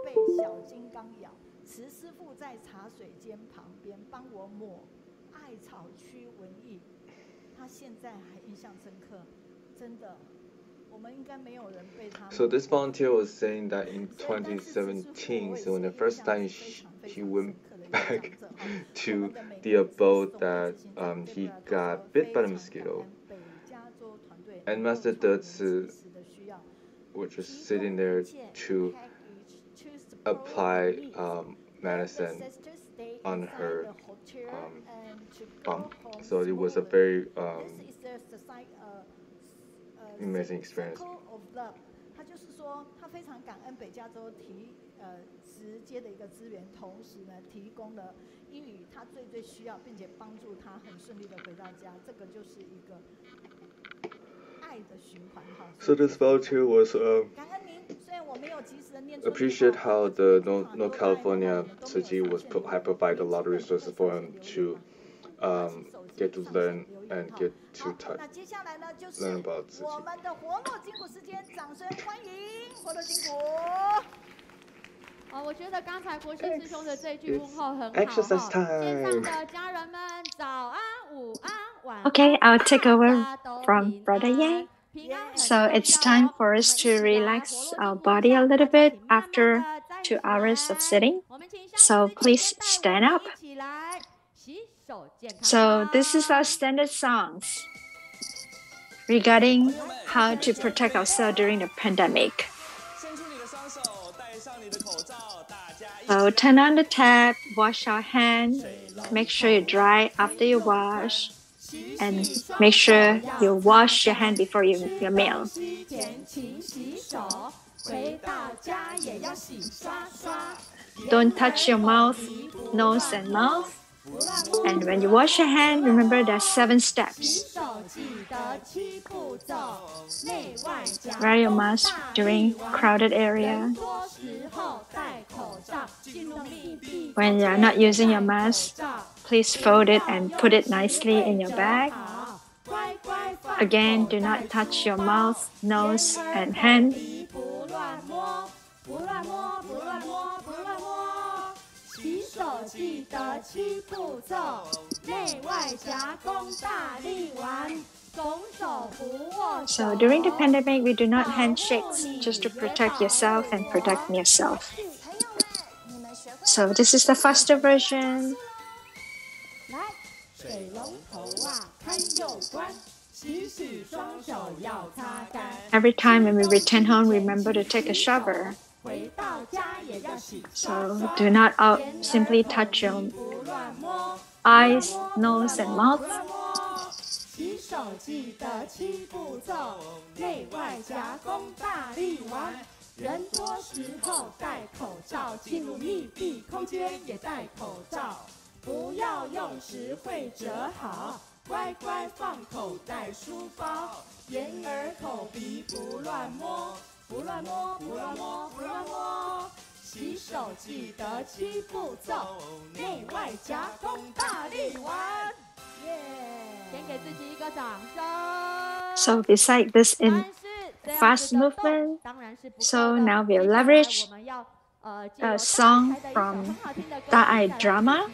Speaker 3: 被小金刚咬，慈师傅在茶水间旁边帮我抹艾草驱蚊疫，他现在还印象深刻，真的。
Speaker 8: So this volunteer was saying that in 2017, so when the first time he went back to the abode that he got bit by the mosquito, and Master Deci was just sitting there to apply medicine on her bum. So it was a very amazing experience.
Speaker 3: 他就是说，他非常感恩北加州直接的一个资源，同时呢，提供了英语他最需要，并且帮助他很顺利的回到家。这个就是一个爱的循环哈。
Speaker 8: So this volunteer was
Speaker 3: 感恩您，虽然我没有及时的念出。
Speaker 8: Appreciate how the North California City had provided a lot of resources for him to get to learn and get to touch, learn about Zhenyin.
Speaker 3: 我们的活络筋骨时间，掌声欢迎活络筋骨。
Speaker 12: 我觉得刚才国师师兄的这句问候很好。
Speaker 8: Exercise time.
Speaker 12: 线上的家人们，早安、午安、晚安。
Speaker 5: Okay, I'll take over from Brother Yang. So it's time for us to relax our body a little bit after 2 hours of sitting. So please stand up. So this is our standard songs regarding how to protect ourselves during the pandemic. So turn on the tap, wash our hands, make sure you dry after you wash, and make sure you wash your hand before your meal. Don't touch your mouth, nose and mouth. And when you wash your hand, remember there are 7 steps. Wear your mask during crowded area. When you are not using your mask, please fold it and put it nicely in your bag. Again, do not touch your mouth, nose, and hand. So during the pandemic, we do not handshakes just to protect yourself and protect yourself. So this is the faster version. Every time when we return home, remember to take a shower. So do not simply touch your eyes, nose, and mouth. So beside this in fast movement, so now we'll leverage a song from Daai drama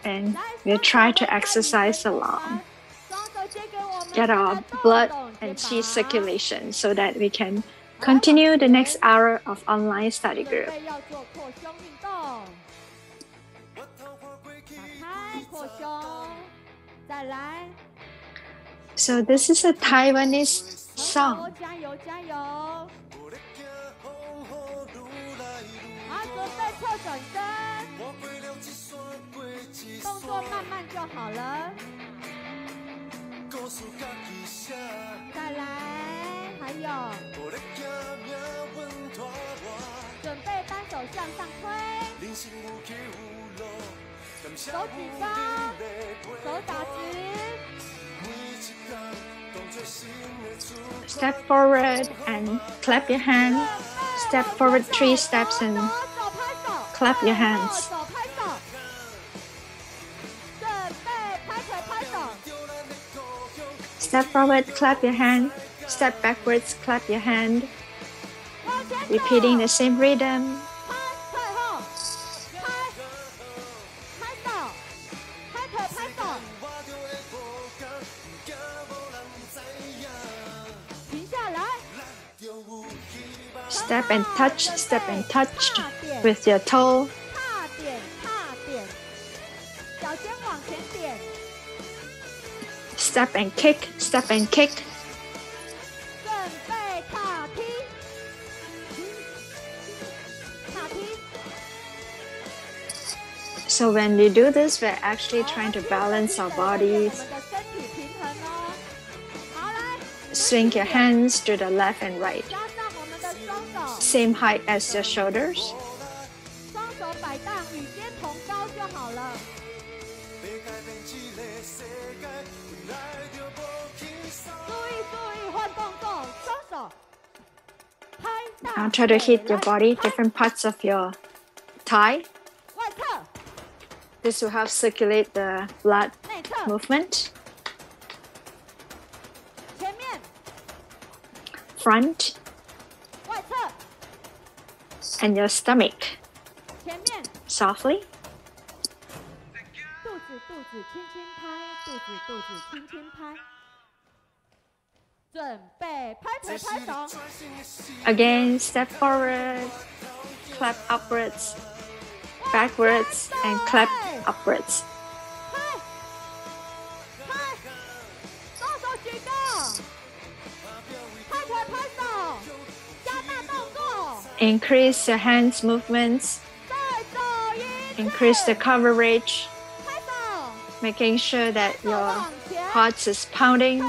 Speaker 5: and we'll try to exercise along. Get our blood and qi circulation so that we can continue the next hour of online study group. So this is a Taiwanese song. Step forward and clap your hand. Step forward 3 steps and clap your hands. Step forward, clap your hand. Step backwards, clap your hand, repeating the same rhythm. Step and touch with your toe. Step and kick. So when we do this, we're actually trying to balance our bodies. Swing your hands to the left and right. Same height as your shoulders. Now try to hit your body, different parts of your thigh. This will help circulate the blood movement. Front and your stomach. Softly. Again, step forward, clap upwards, backwards, and clap upwards. Increase your hands movements. Increase the coverage, making sure that your heart is pounding.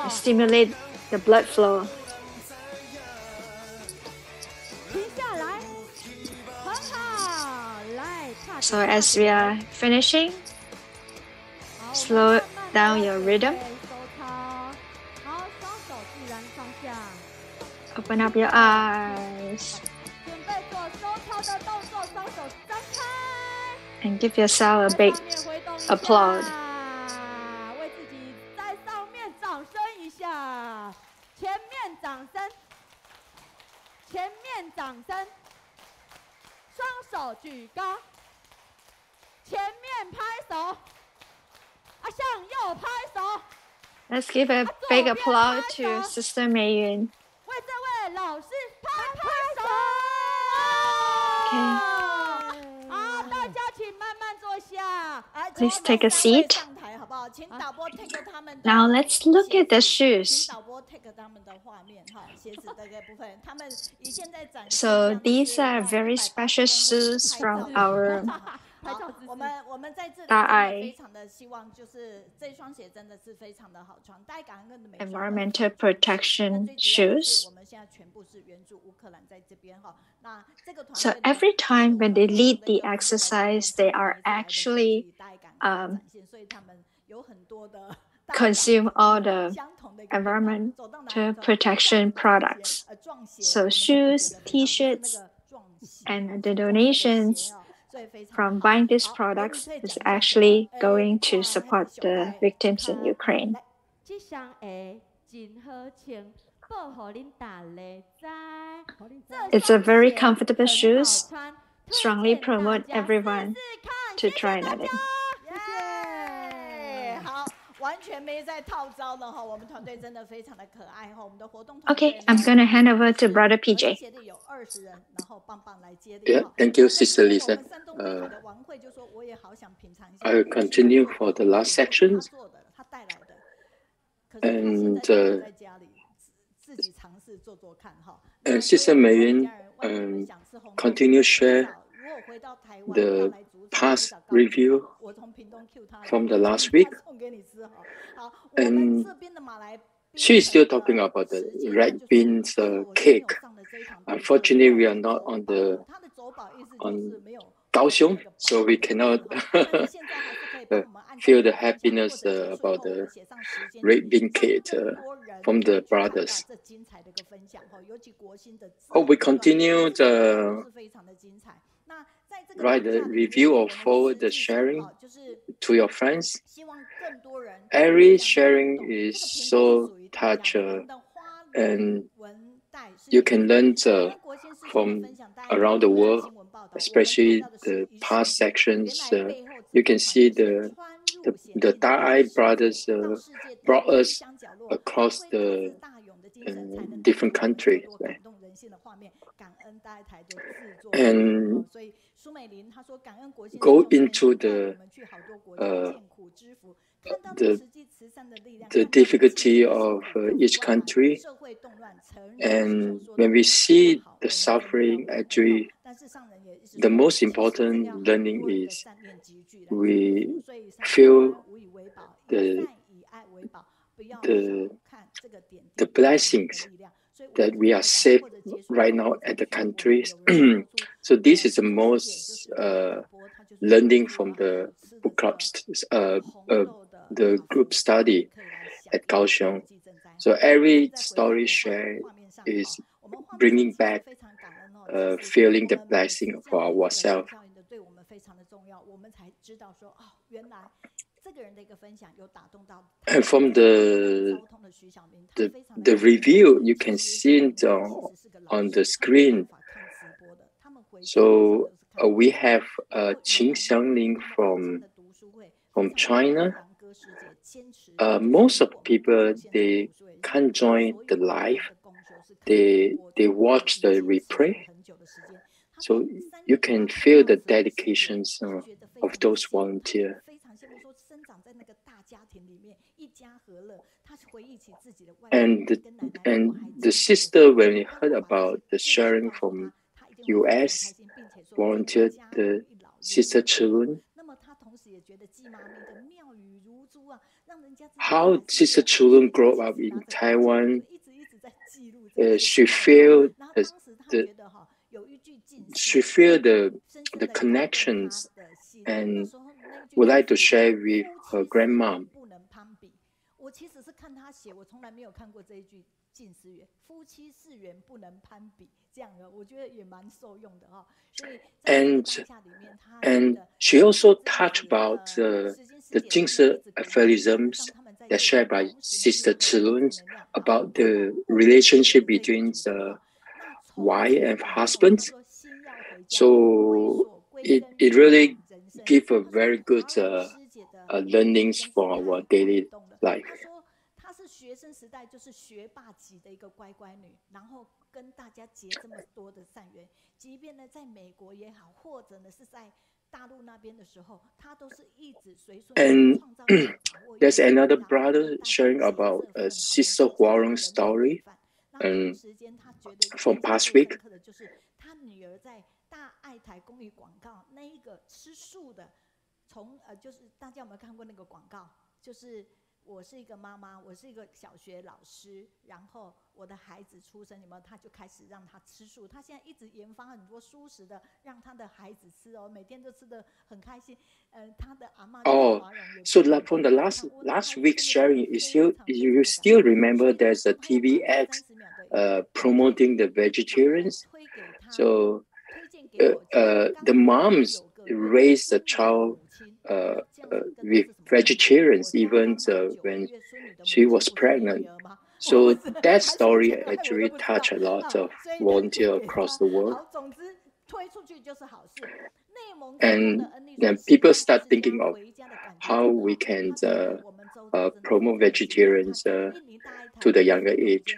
Speaker 5: Stimulate the blood flow. So as we are finishing, slow down your rhythm. Open up your eyes. And give yourself a big applause. Let's give a big applause to Sister Meiyun. Okay. Please take a seat. Now let's look at the shoes. So these are very special shoes from our Daai environmental protection shoes. So every time when they lead the exercise, they are actually consume all the environmental protection products. So shoes, t-shirts, and the donations from buying these products is actually going to support the victims in Ukraine. It's a very comfortable shoes. Strongly promote everyone to try it. Okay, I'm going to hand over to Brother PJ.
Speaker 13: Yeah, thank you, Sister Lisa. I will continue for the last sections. And Sister Meiyun continue share the past review from the last week. And she's still talking about the red beans cake. Unfortunately, we are not on Kaohsiung, so we cannot feel the happiness about the red bean cake from the brothers. Hope we continue write a review or forward the sharing to your friends. Every sharing is so touching, and you can learn from around the world, especially the past sections. You can see the Daai brothers brought us across the different countries, right? And go into the difficulty of each country. And when we see the suffering, actually, the most important learning is we feel the blessings that we are safe right now at the countries. So this is the most learning from the book clubs, the group study at Kaohsiung. So every story shared is bringing back feeling the blessing for ourselves. And from the review, you can see it on the screen. So we have Qing Xiangling from China. Most of the people, they can't join the live. They watch the replay. So you can feel the dedications of those volunteers. And the sister, when we heard about the sharing from US volunteer, the sister Chen, how sister Chen grew up in Taiwan, she feel the connections and would like to share with her grandmom. And she also touched about the Jing-Si aphorisms that shared by Sister Chen about the relationship between the wife and husband. So it really gives a very good learnings for our daily life. And there's another brother sharing about a Sister Huarong story from past week. Oh, so from the last week's sharing, you still remember there's a TV ad promoting the vegetarians? So the moms raised the child with vegetarians even when she was pregnant. So that story actually touched a lot of volunteers across the world. And then people start thinking of how we can promote vegetarians to the younger age.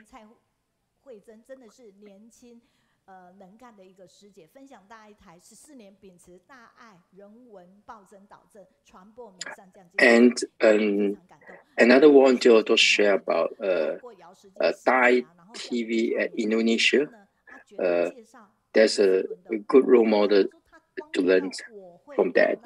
Speaker 13: And another volunteer to share about Daai TV at Indonesia. There's a good role model to learn from that.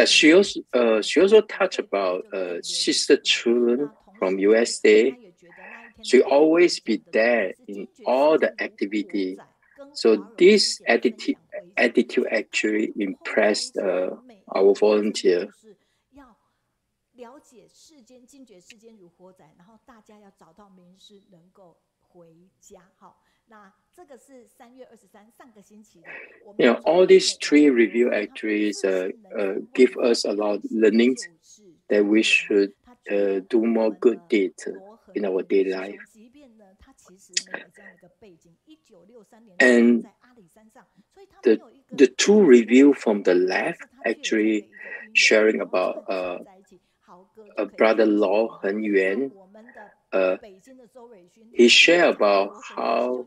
Speaker 13: She also touched about Sister Chen from USA. She always be there in all the activity. So this attitude actually impressed our volunteer.
Speaker 3: 了解世间，惊觉世间如火仔，然后大家要找到名师，能够回家。好，那这个是3月23上个星期的。
Speaker 13: all these three review actually give us a lot of learnings that we should do more good deeds in our daily life. And the two review from the left actually sharing about a brother-in-law, Hen Yuan. He shared about how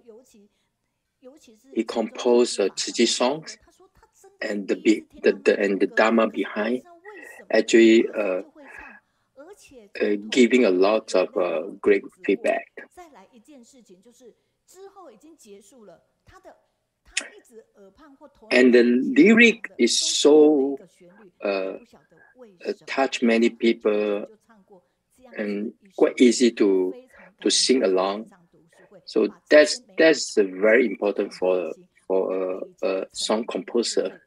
Speaker 13: he composed Cihui songs and the Dharma behind, actually giving a lot of great feedback. And the lyric is so touch many people and quite easy to sing along. So that's very important for a song composer.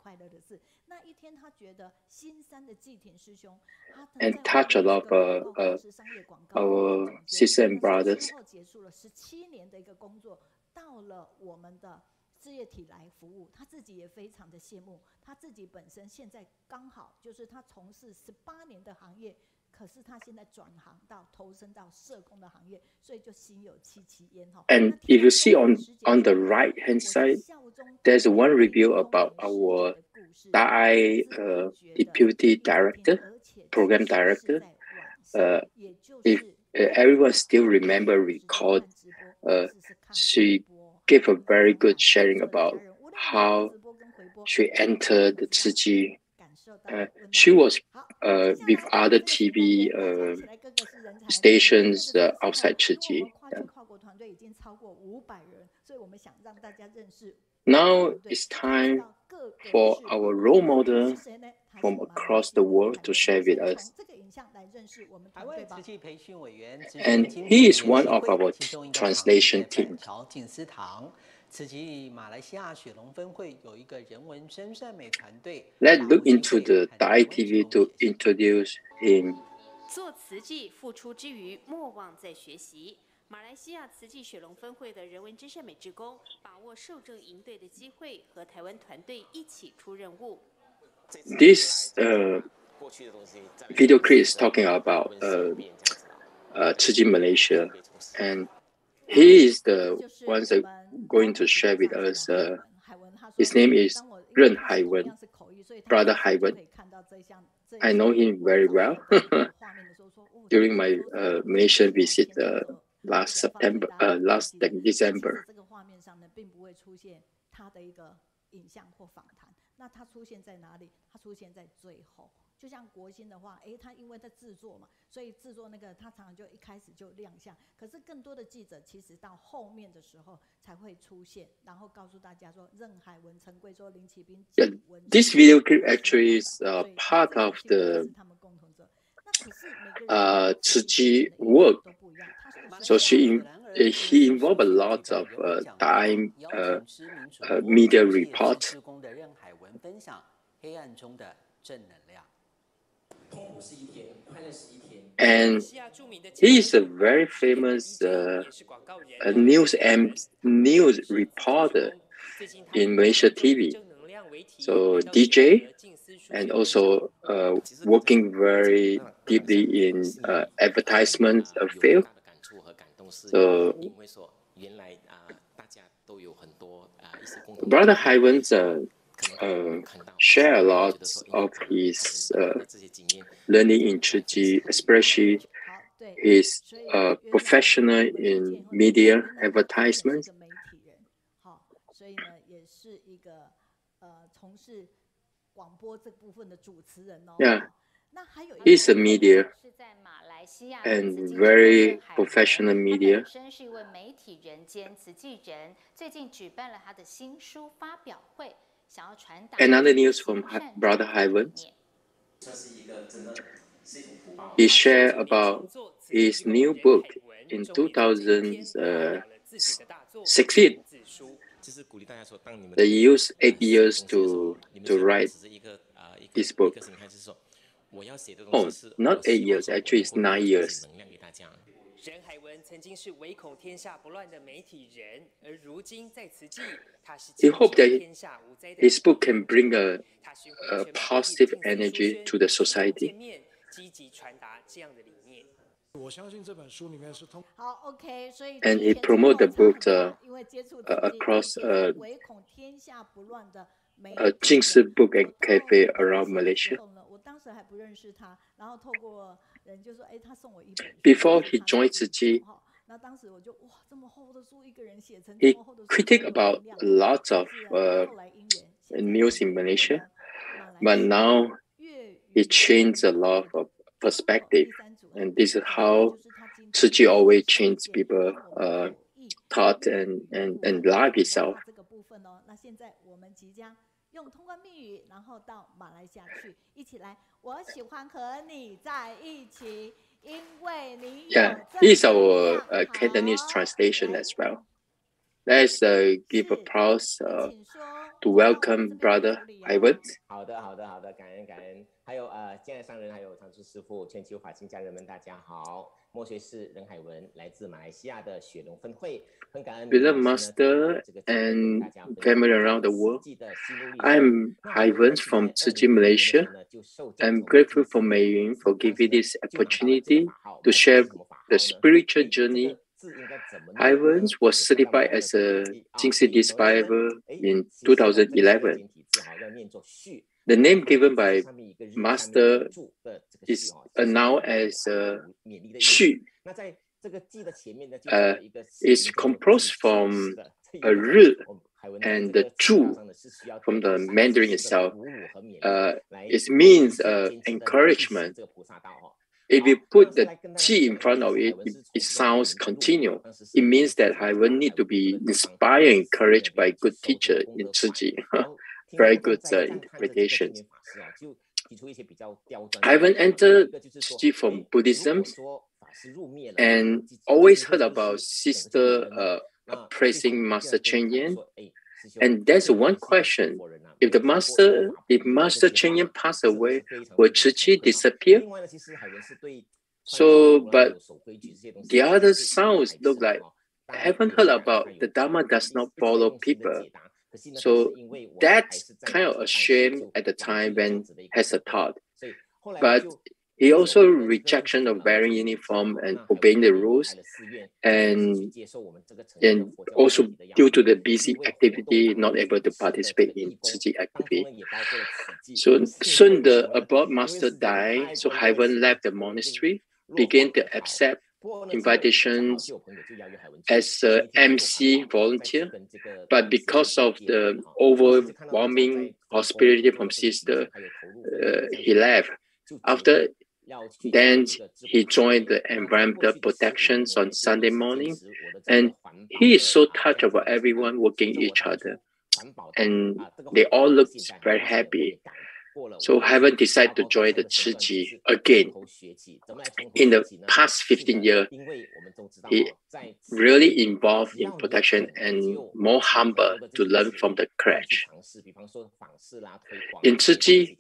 Speaker 13: And touch a lot of our sisters and brothers.
Speaker 3: 事业体来服务，他自己也非常的羡慕。他自己本身现在刚好就是他从事18年的行业，可是他现在转行到投身到社工的行业，所以就心有戚戚焉哈。
Speaker 13: And if you see on the right hand side, there's one review about our Daai deputy director, program director. If everyone still recall, she gave a very good sharing about how she entered the Cihui. She was with other TV stations outside Cihui. Now it's time for our role model from across the world to share with us. And he is one of our translation team. Let's look into the Daai TV to introduce him.
Speaker 9: 做慈济付出之余，莫忘在学习。马来西亚慈济雪龙分会的人文之善美志工，把握受证营队的机会，和台湾团队一起出任务。
Speaker 13: This video clip is talking about Cihui Malaysia, and he is the one that going to share with us. His name is Ren Haiwen, Brother Haiwen. I know him very well during my Malaysian visit last December.
Speaker 3: 影像或访谈，那它出现在哪里？它出现在最后。就像国新的话，它因为在制作嘛，所以制作那个它常常就一开始就亮相。可是更多的记者其实到后面的时候才会出现，然后告诉大家说任海文、陈贵洲、林启斌。
Speaker 13: This video clip actually is part of the Cihui work. So he involved a lot of Daai media reports. And he is a very famous news reporter in Malaysia TV. So DJ and also working very deeply in advertisement field. So Brother Haiwen share a lot of his learning in Cihui, especially his professional in media advertisement. Yeah, he's a media and very professional media. Another news from Brother Haiwen. He shared about his new book in 2016. They used 8 years to write this book. Oh, not 8 years. Actually, it's 9 years.
Speaker 10: 任海文曾经是唯恐天下不乱的媒体人，而如今在慈济，他是
Speaker 13: He hoped that his book can bring a positive energy to the society.
Speaker 10: 积极传达这样的理念。
Speaker 3: 我相信这本书里面是通。好 ，OK， 所以
Speaker 13: And he promoted the book across Jing-Si book and cafe around Malaysia. Before he joined Cihui, he critiqued about lots of news in Malaysia, but now he changed a lot of perspective, and this is how Cihui always changed people thought and life itself.
Speaker 3: 用通关密语，然后到马来西亚去，一起来。我喜欢和你在一起，因为你有。
Speaker 13: Yeah, here's our Cantonese translation as well. Let's give applause to welcome Brother Ivan.
Speaker 14: 好的，感恩。还有敬爱上人，还有常驻师父、全球法亲家人们，大家好。墨学士任海文，来自马来西亚的雪龙分会，很感恩。
Speaker 13: Beloved Master and family around the world, I'm Ivan from Cihui, Malaysia. I'm grateful for Mei Yun for giving this opportunity to share the spiritual journey. Ivan was certified as a Jing-Si disciple in 2011. The name given by Master is announced as Xu. It's composed from a Ri and the Zhu from the Mandarin itself. It means encouragement. If you put the Ji in front of it, it sounds continual. It means that I will need to be inspired and encouraged by good teacher in Cihui. Very good interpretation. Ivan entered Cihui from Buddhism and always heard about Sister praising Master Chen. And there's one question: if Master Chen passed away, will Cihui disappear? So, but the other sounds look like I haven't heard about the Dharma does not follow people. So that's kind of a shame at the time when has a thought. But he also rejection of wearing uniform and obeying the rules, and also due to the busy activity, not able to participate in Cihui activity. So soon the above Master died, so Ivan left the monastery, began to accept invitations as a MC volunteer, but because of the overwhelming hospitality from Sister, he left. After then, he joined the environmental protections on Sunday morning, and he is so touched about everyone working each other, and they all looked very happy. So Ivan decided to join the Cihui again. In the past 15 years, he really involved in protection and more humble to learn from the crash. In Cihui,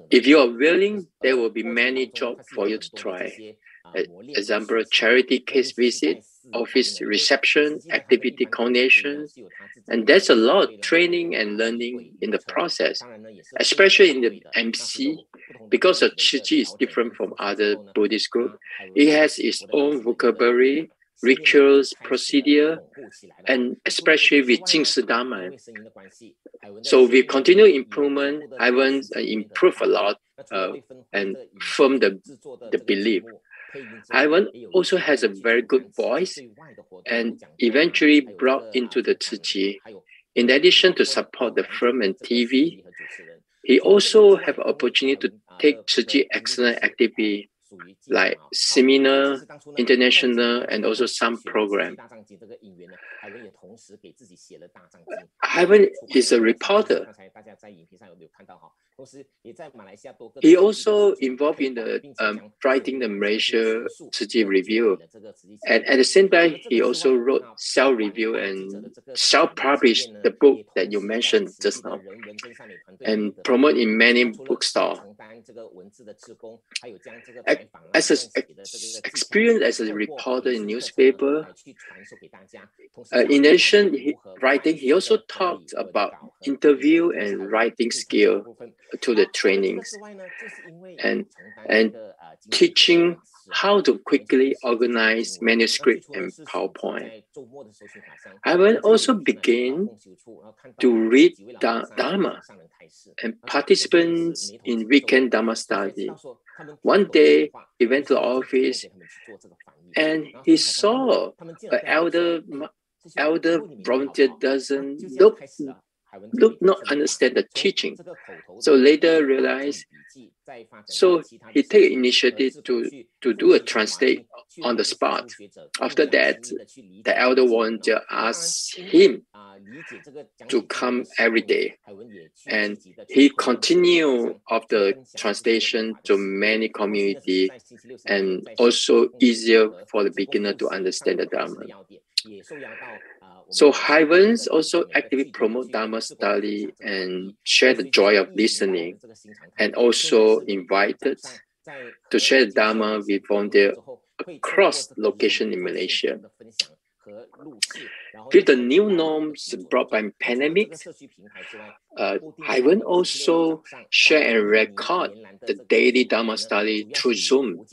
Speaker 13: if you are willing, there will be many jobs for you to try. Example, charity case visit, office reception, activity coordination, and there's a lot of training and learning in the process, especially in the MC, because the Cihui is different from other Buddhist groups. It has its own vocabulary, rituals, procedure, and especially with Jing-Si Dharma. So with continued improvement, I will improve a lot and firm the belief. Ivan also has a very good voice and eventually brought into the Cihui. In addition to support the film and TV, he also have opportunity to take Cihui excellent activity like seminar, international, and also some program. Ivan is a reporter. He also involved in the writing the Malaysia Cihui review, and at the same time, he also wrote self-review and self-published the book that you mentioned just now, and promote in many bookstores. as an experience as a reporter in newspaper, in addition writing, he also talked about interview and writing skill to the trainings and teaching how to quickly organize manuscript and PowerPoint. I will also begin to read Dharma and participants in weekend Dharma study. One day, he went to the office and he saw an elder volunteer doesn't not understand the teaching. So later realized, so he take initiative to do a translate on the spot. After that, the elder volunteer asked him to come every day. And he continued of the translation to many communities and also easier for the beginner to understand the Dharma. So Hyvens also actively promote Dharma study and share the joy of listening, and also invited to share the Dharma with volunteers across locations in Malaysia. With the new norms brought by pandemic, Hyven also share and record the daily Dharma study through Zoom.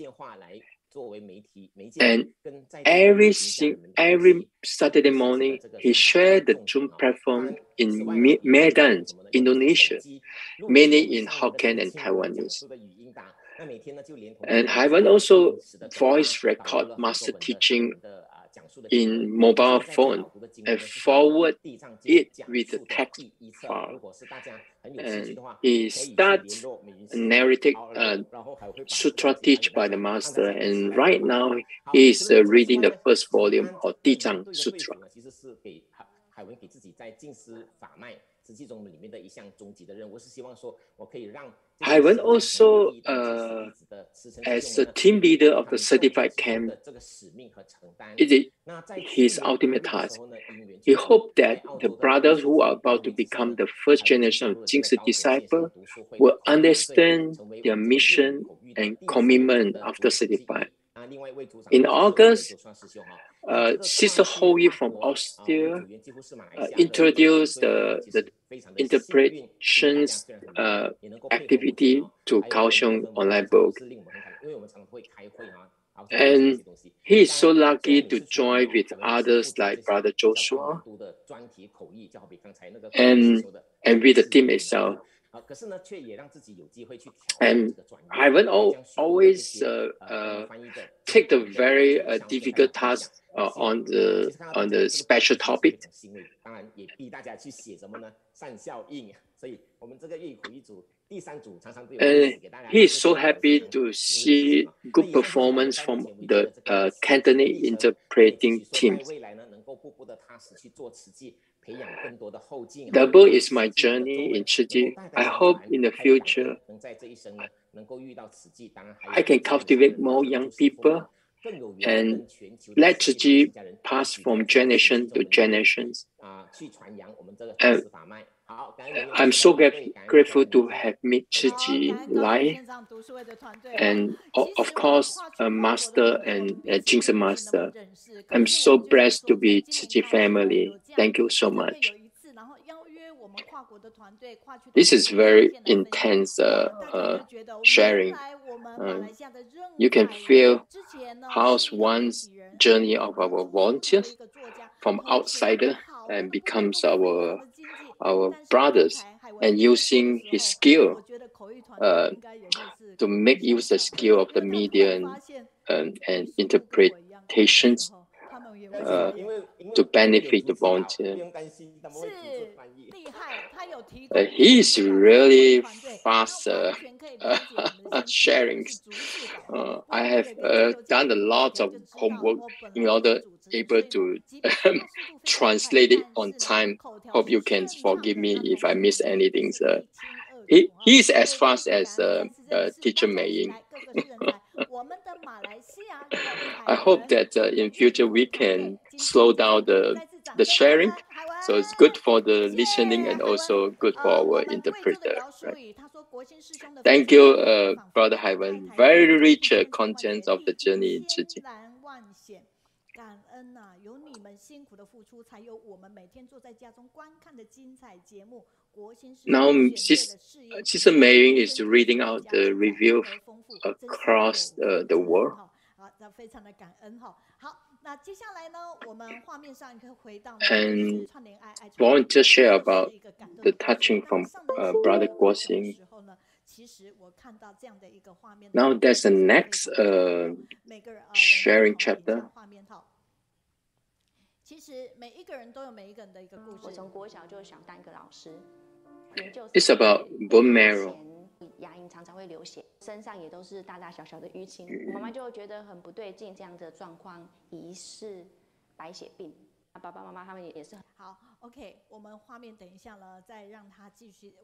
Speaker 13: And every Saturday morning, he shared the Zoom platform in Medan, Indonesia, mainly in Hokkien and Taiwanese. And Hyven also voice record master teaching in mobile phone and forward it with a text file. And he starts narrating sutra teach by the master, and right now he is reading the first volume of Dizang Sutra. Hyven also, as a team leader of the certified camp, it is his ultimate task. He hoped that the brothers who are about to become the first generation of Jing-Si disciples will understand their mission and commitment after certified. In August, Sister Hoyi from Austria introduced the interpretations activity to Kaohsiung online book. And he is so lucky to join with others like Brother Joshua and with the team itself. And I will always take the very difficult task on the special topic. He is so happy to see good performance from the Cantonese interpreting teams. Double is my journey in Chiji. I hope in the future I can cultivate more young people and let Chiji pass from generation to generations. I'm so grateful to have met Chiji Lai and of course Master and Jing-Si Master. I'm so blessed to be Chiji family. Thank you so much. This is very intense sharing. You can feel how one's journey of our volunteers from outsider and becomes our brothers, and using his skill to make use the skill of the media and interpretations to benefit the volunteer. He is really fast sharing. I have done a lot of homework in order able to translate it on time. Hope you can forgive me if I miss anything. He is as fast as Teacher Mei-Ying. I hope that in future we can slow down the sharing So it's good for the listening and also good for our interpreter, right? Thank you, Brother Ivan. Very rich content of the journey in Zhi Jing.
Speaker 3: 感恩呐、有你们辛苦的付出，才有我们每天坐在家中观看的精彩节目。
Speaker 13: Now, Sister Mei is reading out the review across the world.
Speaker 3: 好，那非常的感恩哈。好，那接下来呢，我们画面上可以回到
Speaker 13: And want to share about the touching from Brother Guoxin. Now there's the next sharing chapter.
Speaker 3: 其实每一个人都有每一个人的一个故事。
Speaker 15: 我从国小就想当一个老师，
Speaker 13: It's about bone marrow.
Speaker 15: 牙龈常常会流血，身上也都是大大小小的淤青。我妈妈就觉得很不对劲，这样的状况疑似白血病。爸爸妈妈他们也是
Speaker 3: 好 ，OK， 我们画面等一下呢，再让他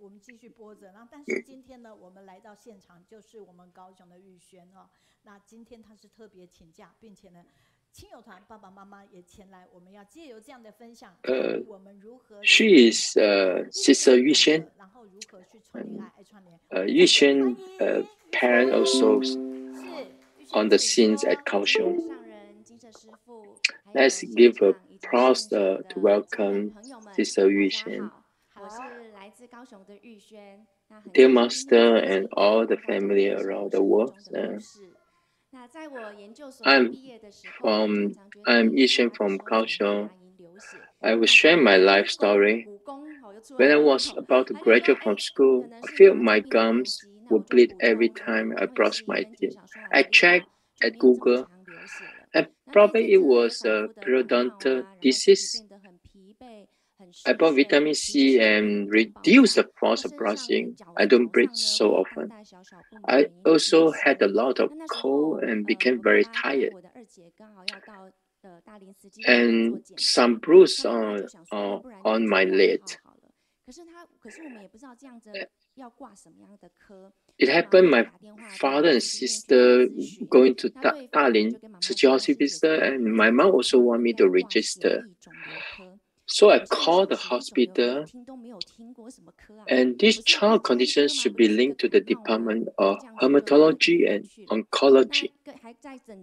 Speaker 3: 我们继续播着。然后，但是今天呢，我们来到现场就是我们高雄的玉轩哦。那今天他是特别请假，并且呢。 亲友团爸爸妈妈也前来，我们要借由这样的分享，我们如何
Speaker 13: She is Sister Yuxuan.
Speaker 3: 然后如何去传递爱串联。
Speaker 13: Yuxuan parent also on the scenes at Kaohsiung. Let's give applause to welcome Sister Yuxuan. Dear Master and all the family around the world. I'm Yuxuan from Kaohsiung. I will share my life story. When I was about to graduate from school, I felt my gums would bleed every time I brushed my teeth. I checked at Google, and probably it was a periodontal disease. I bought vitamin C and reduced the force of brushing. I don't breathe so often. I also had a lot of cold and became very tired. And some bruise on my lid. It happened my father and sister going to Daai Tzu Hospital, and my mom also want me to register. So I called the hospital, and this child condition should be linked to the Department of Hematology and Oncology.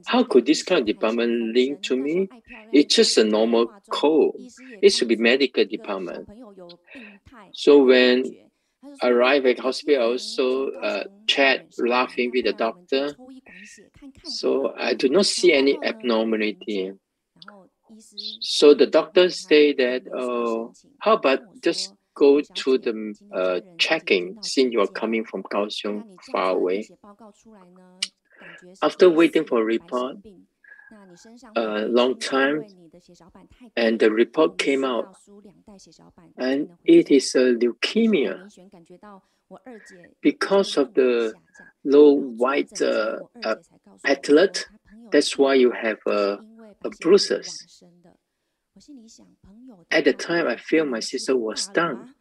Speaker 13: How could this kind of department link to me? It's just a normal cold. It should be medical department. So when I arrived at the hospital, I also chat, laughing with the doctor. So I do not see any abnormality. So the doctor say that, how about just go to the checking since you are coming from Kaohsiung far away. After waiting for a report a long time, and the report came out, and it is a leukemia. Because of the low white platelet, that's why you have bruises. At the time, I feel my sister was stunned.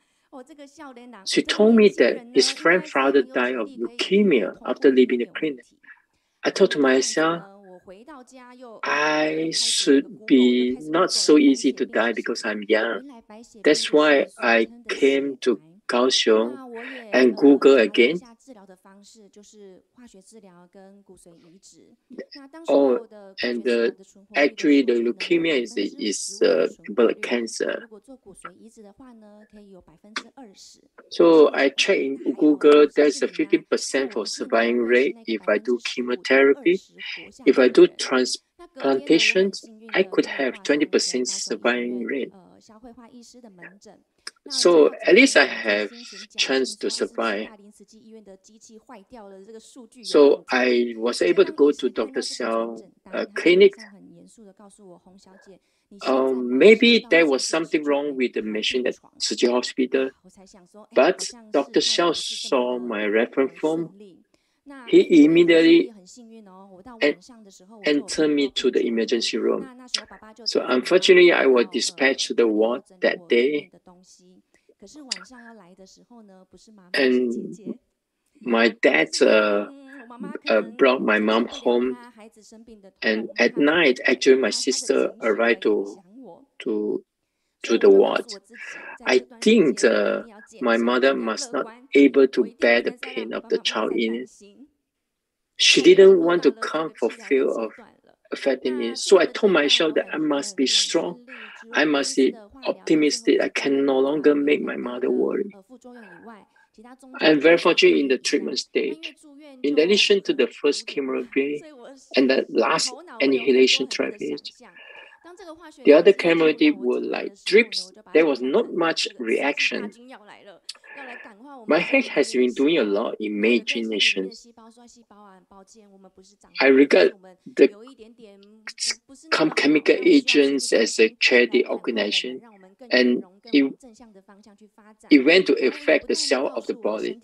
Speaker 13: She told me that his friend's father died of leukemia after leaving the clinic. I thought to myself, I should be not so easy to die because I'm young. That's why I came to Kaohsiung and Google again. Oh, and actually the leukemia is blood cancer. So I checked in Google, there's a 50% for surviving rate if I do chemotherapy. If I do transplantations, I could have 20% surviving rate. So at least I have chance to survive. So I was able to go to Dr. Xiao clinic. Maybe there was something wrong with the machine at Cihui Hospital, but Dr. Xiao saw my reference form. He immediately entered me to the emergency room. So unfortunately, I was dispatched to the ward that day. And my dad brought my mom home. And at night, actually, my sister arrived to to the ward. I think my mother must not able to bear the pain of the child illness. She didn't want to come for fear of affecting me. So I told myself that I must be strong. I must be optimistic. I can no longer make my mother worry. I'm very fortunate in the treatment stage. In addition to the first chemotherapy and the last annihilation therapy, the other chemotherapy were like drips. There was not much reaction. My head has been doing a lot imaginations. I regard the chemical agents as a charity organization, and it went to affect the cell of the body.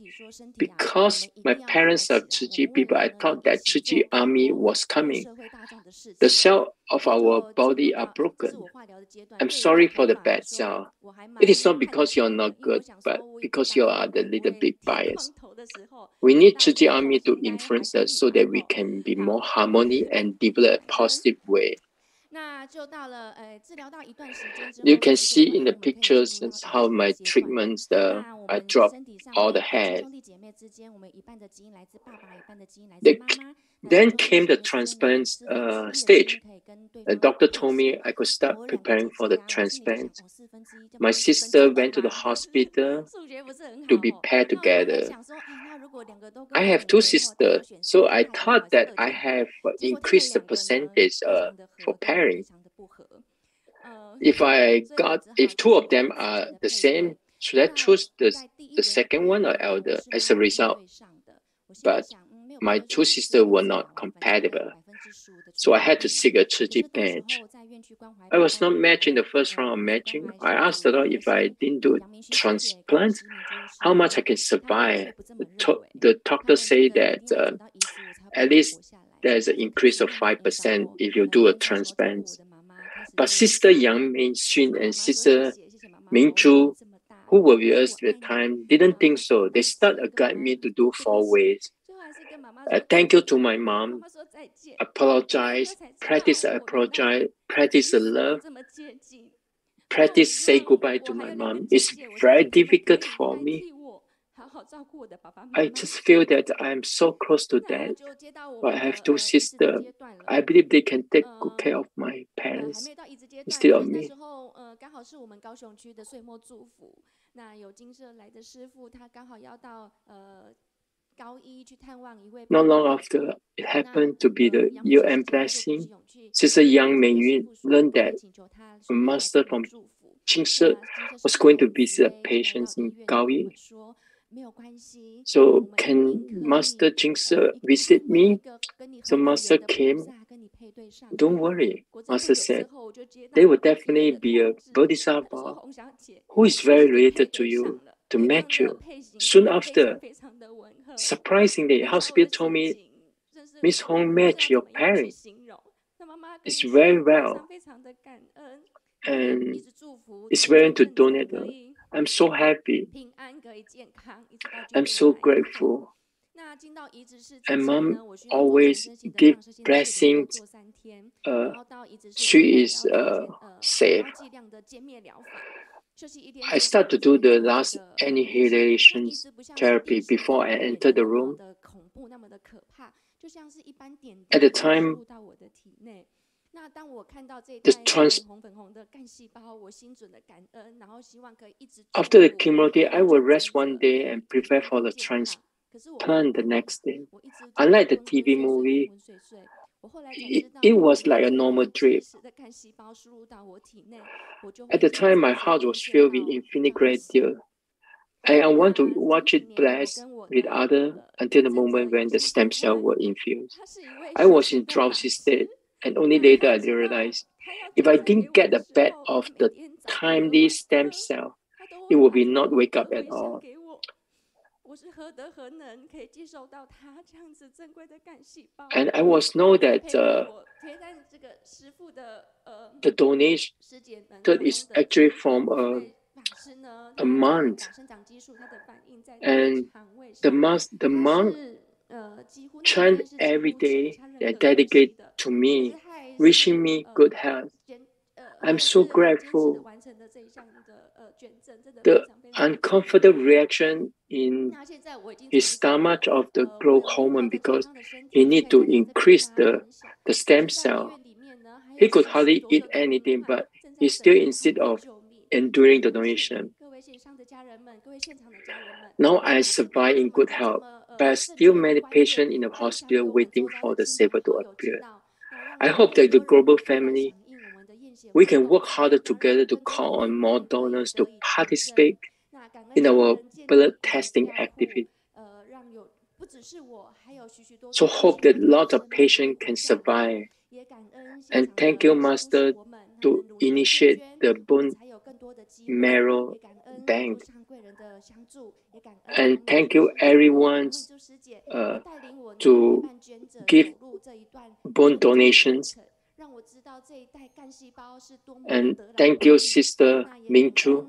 Speaker 13: Because my parents are Cihui people, I thought that Cihui army was coming. The cells of our body are broken. I'm sorry for the bad cell. It is not because you're not good, but because you are a little bit biased. We need Cihui army to influence us so that we can be more harmony and develop a positive way. You can see in the pictures how my treatments, I dropped all the hair. Then came the transplant stage. The doctor told me I could start preparing for the transplant. My sister went to the hospital to be paired together. I have two sisters, so I thought that I have increased the percentage for pairing. If two of them are the same, should I choose the second one or elder as a result? But my two sisters were not compatible, so I had to seek a Cihui match. I was not matched in the first round of matching. I asked the doctor if I didn't do transplant, how much I can survive. The doctor said that at least there's an increase of 5% if you do a transplant. But Sister Yang Mingxun and Sister Mingzhu, who were with us at the time, didn't think so. They started to guide me to do 4 ways. Thank you to my mom. Apologize. Practice apologize. Practice love. Practice say goodbye to my mom. It's very difficult for me. I just feel that I'm so close to death. But I have 2 sisters. I believe they can take good care of my parents instead of me. Not long after, it happened to be the UN blessing. Sister Yang Mengyun learned that a master from Jing-Si was going to visit patients in Gaoyi. So can Master Jing-Si visit me? So Master came. Don't worry, Master said. There will definitely be a Bodhisattva who is very related to you to match you. Soon after, surprisingly, hospital told me, Miss Hong matched your parents. It's very well. And it's willing to donate her. I'm so happy. I'm so grateful. And Mom always give blessings. She is safe. I start to do the last annihilation therapy before I enter the room. At the time, after the chemotherapy, I will rest one day and prepare for the transplant the next day. Unlike the TV movie, it was like a normal drip. At the time, my heart was filled with infinite gratitude. And I want to watch it blessed with others until the moment when the stem cells were infused. I was in drowsy state, and only later I realized if I didn't get the best of the timely stem cell, it would be not wake up at all. And I was know that the donation is actually from a month, and the monk chant every day and dedicate to me, wishing me good health. I'm so grateful. The uncomfortable reaction in his stomach of the growth hormone because he need to increase the stem cell. He could hardly eat anything, but he still insisted of enduring the donation. Now I survive in good health, but still many patients in the hospital waiting for the saver to appear. I hope that the global family, we can work harder together to call on more donors to participate in our blood testing activity. So hope that lots of patients can survive. And thank you, Master, to initiate the bone marrow bank. And thank you, everyone, to give bone donations. And thank you, Sister Mingzhu,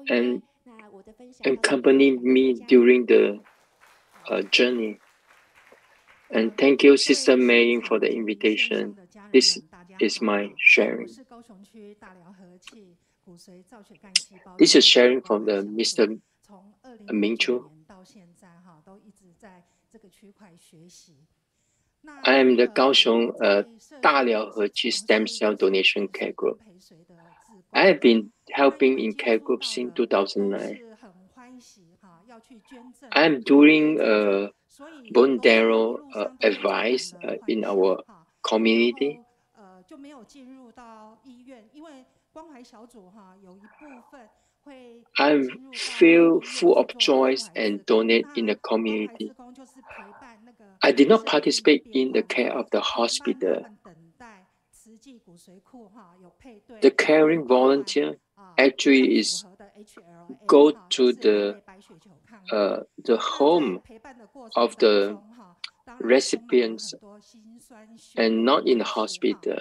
Speaker 13: and accompany me during the journey. And thank you, Sister May, for the invitation. This is my sharing. This is sharing from the Mr. Mingzhu. I am the Kaohsiung Daai Stem Cell Donation Care Group. I have been helping in care groups since 2009. I am doing bone marrow advice in our community. I feel full of joy and donate in the community. I did not participate in the care of the hospital. The caring volunteer actually is go to the home of the recipients and not in the hospital.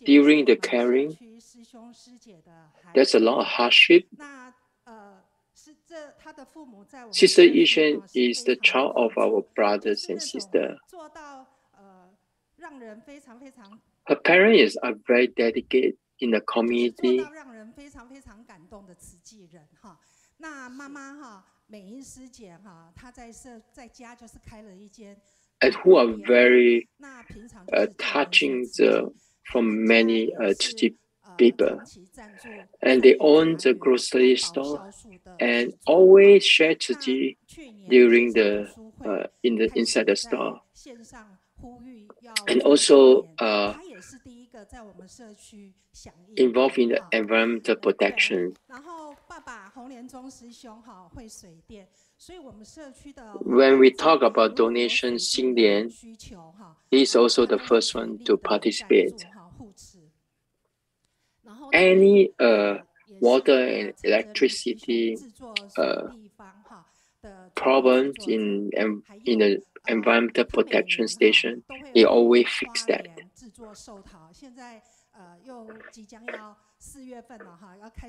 Speaker 13: During the caring, there's a lot of hardship. Sister Yuxuan is the child of our brothers and sisters. Her parents are very dedicated in the community. And who are very touching from many Tzu people. And they own the grocery store and always share Tzu during the inside the store. And also involved in the environmental protection. When we talk about donation, Xinlian, he is also the first one to participate. Any water and electricity problems in the environmental protection station, he always fix that.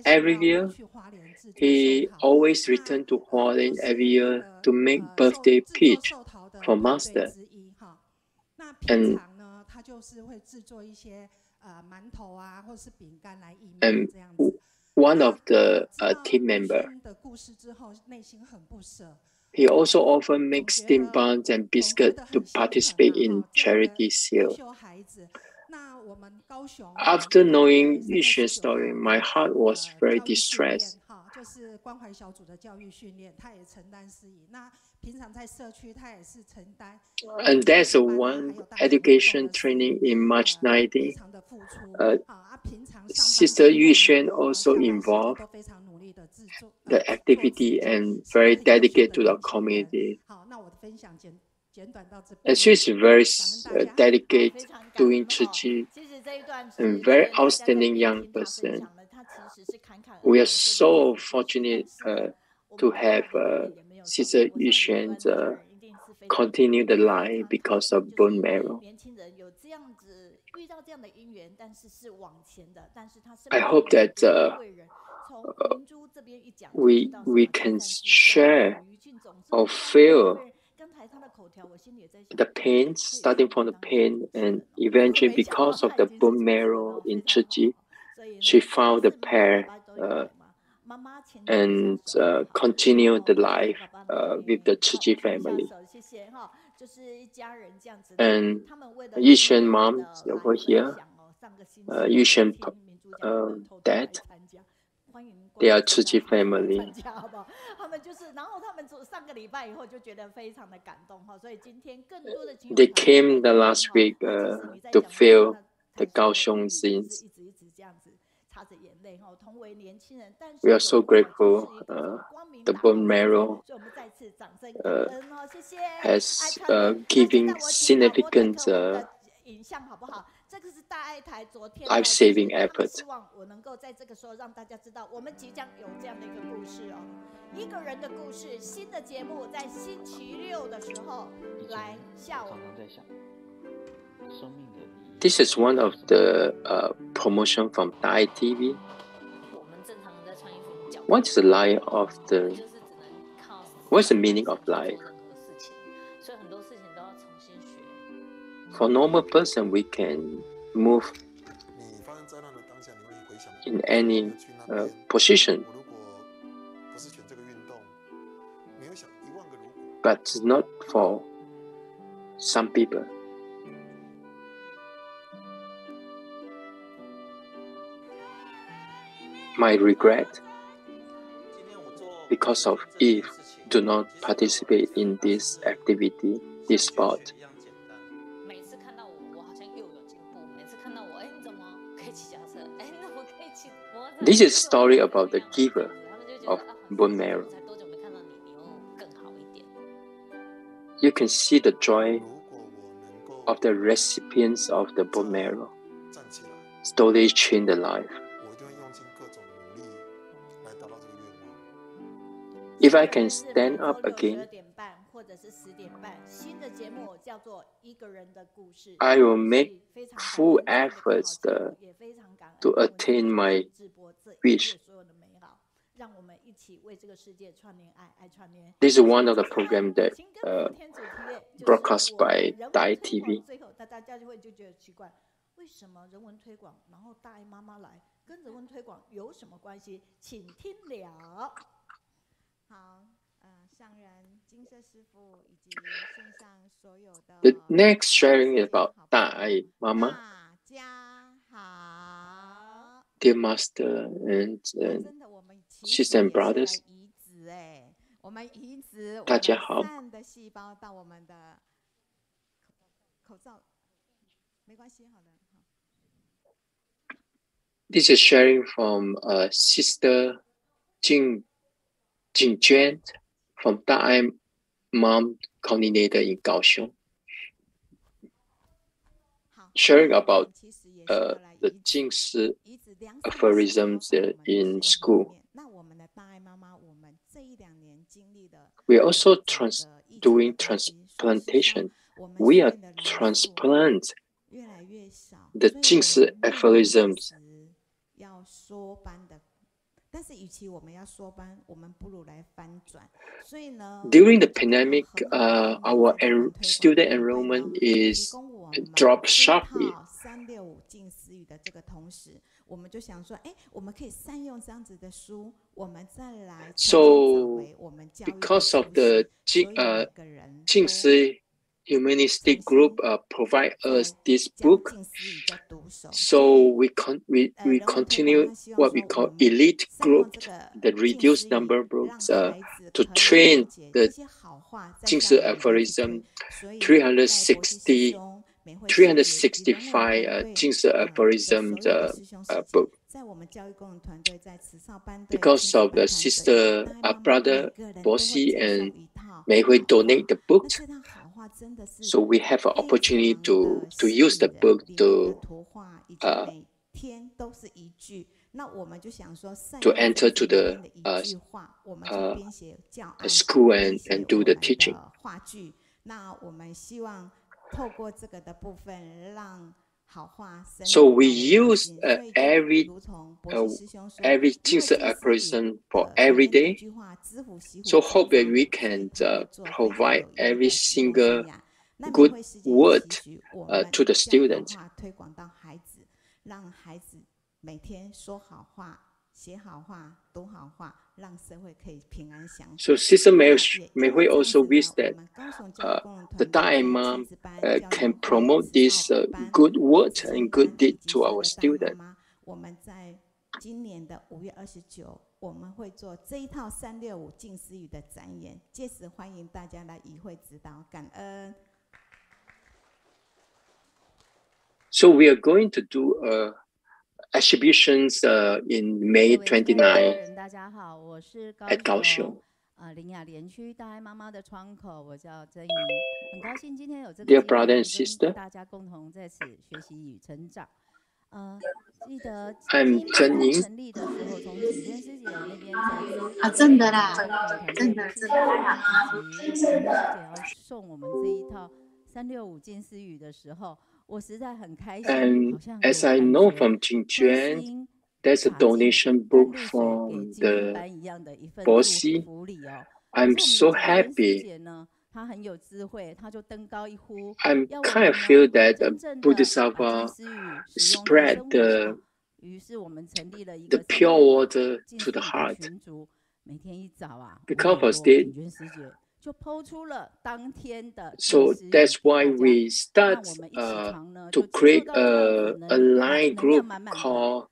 Speaker 13: Every year, he always return to Hualien every year to make birthday peach for Master. And one of the team members, he also often makes steamed buns and biscuits to participate in charity sale. After knowing Yuxuan's story, my heart was very distressed. And there's one education training in March 19. Sister Yuxuan also involved the activity and very dedicated to the community. And she's very dedicated doing Tzu and very outstanding young person. We are so fortunate to have Sister Yuxuan continue the line because of bone marrow. I hope that we can share or feel the pain, starting from the pain, and eventually because of the bone marrow in Tzu, she found a pair and continued the life with the Ciji family. And Yuxuan mom over here, Yuxuan dad, they are Ciji family. They came the last week to feel the Kaohsiung scenes. We are so grateful the bone marrow has giving significant life-saving effort.
Speaker 3: 一个人的故事，新的节目在星期六的时候来下午。
Speaker 13: This is one of the promotion from Daai TV. What is the life of the? What's the meaning of life? For normal person, we can move in any position, but not for some people. My regret, because of if do not participate in this activity, this sport. This is a story about the giver of bone marrow. You can see the joy of the recipients of the bone marrow slowly change the life. If I can stand up again, I will make full efforts to attain my wish. This is one of the programs that broadcast by Daai TV.
Speaker 3: 为什么人文推广，然后大爱妈妈来，跟人文推广有什么关系？请听了。
Speaker 7: 好，上人金色师父以及线上所有的。
Speaker 13: The next sharing is about Daai Mama.
Speaker 7: 大家好。
Speaker 13: Dear Master and sisters and brothers.
Speaker 7: 我们移植
Speaker 13: 大家好。
Speaker 7: 善的细胞到我们的口罩，没关系，好的。
Speaker 13: This is sharing from Sister Jinjyan from Daai Mom Coordinator in Kaohsiung. Sharing about the Jing-Si aphorisms in school. We are also doing transplantation. We are transplant the Jing-Si aphorisms.
Speaker 7: 要缩班的，但是与其我们要缩班，我们不如来翻转。所以呢
Speaker 13: ，During the pandemic, our student enrollment is dropped sharply.
Speaker 7: 365静思语的这个同时，我们就想说，哎，我们可以善用这样子的书，我们再来
Speaker 13: So, because of the Cihui&Humanity group provide us this book, so we continue what we call elite group, the reduced number books, to train the Jing-Si aphorism 365 Jing-Si aphorism book. Because of the sister, brother Guoxin and Mei Hui donate the book, so we have an opportunity to use the book to enter to the school and do the teaching. So we use every Jing-Si aphorism for every day. So hope that we can provide every single good word to the students.
Speaker 7: 每天说好话、写好话、读好话，让社会可以平安祥和。
Speaker 13: So Sister Mei Hui also wish that the Daai Mom can promote this good word and good deed to our students.
Speaker 7: 我们在今年的5月29，我们会做这一套365静思语的展演，届时欢迎大家来与会指导，感恩。
Speaker 13: So we are going to do exhibitions in May 29
Speaker 12: 大家好，我是
Speaker 13: at Kaohsiung.
Speaker 12: 林雅莲区大爱妈妈的窗口，我叫曾怡，很高兴今天有这个
Speaker 13: Dear
Speaker 12: 机会
Speaker 13: brother and
Speaker 12: 跟
Speaker 13: sister,
Speaker 12: 大家共同在此学习与成长。记得
Speaker 13: I'm Zhenyin.
Speaker 12: 成立的时候，从景娟师姐那边得知
Speaker 16: 真的啦，
Speaker 12: 真的，以及师姐要送我们这一套365静思语的时候，我实在很开心。
Speaker 13: And as I know from Jinjyan, there's a donation book from the Guoxin. I'm so happy. I'm kind of feel that Bodhisattva spread the pure water to the heart. Because of this, so that's why we start to create a line group called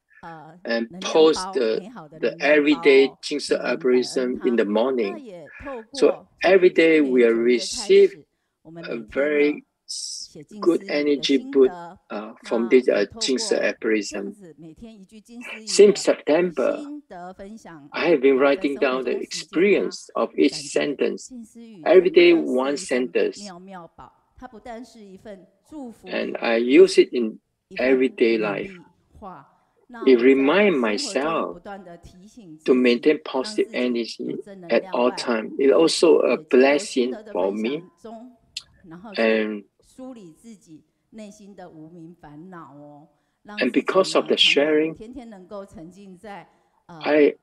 Speaker 13: and post the everyday Jing-Si Aphorism in the morning. So every day we receive a very good energy boot from this Jing-Si Aphorism. Since September, I have been writing down the experience of each sentence, every day one sentence, and I use it in everyday life. It reminds myself to maintain positive energy at all times. It's also a blessing for me. And because of the sharing, I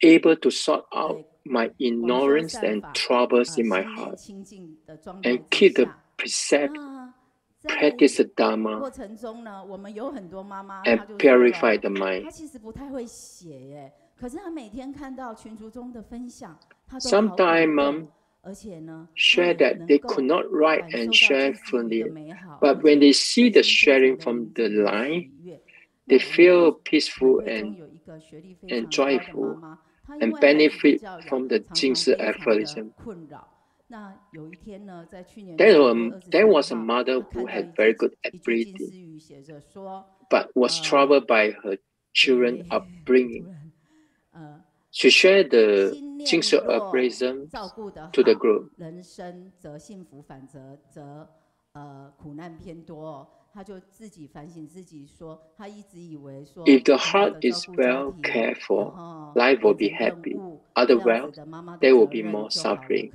Speaker 13: able to sort out my ignorance and troubles in my heart and keep the precept, practice the Dharma, and purify the mind. Sometimes Mom share that they could not write and share fully, but when they see the sharing from the line, they feel peaceful and joyful and benefit from the Jing-Si Aphorism. There was a mother who had very good ability, but was troubled by her children's upbringing. She shared the Jing-Si Aphorism to the group. If the heart is well cared for, life will be happy. Otherwise, there will be more suffering.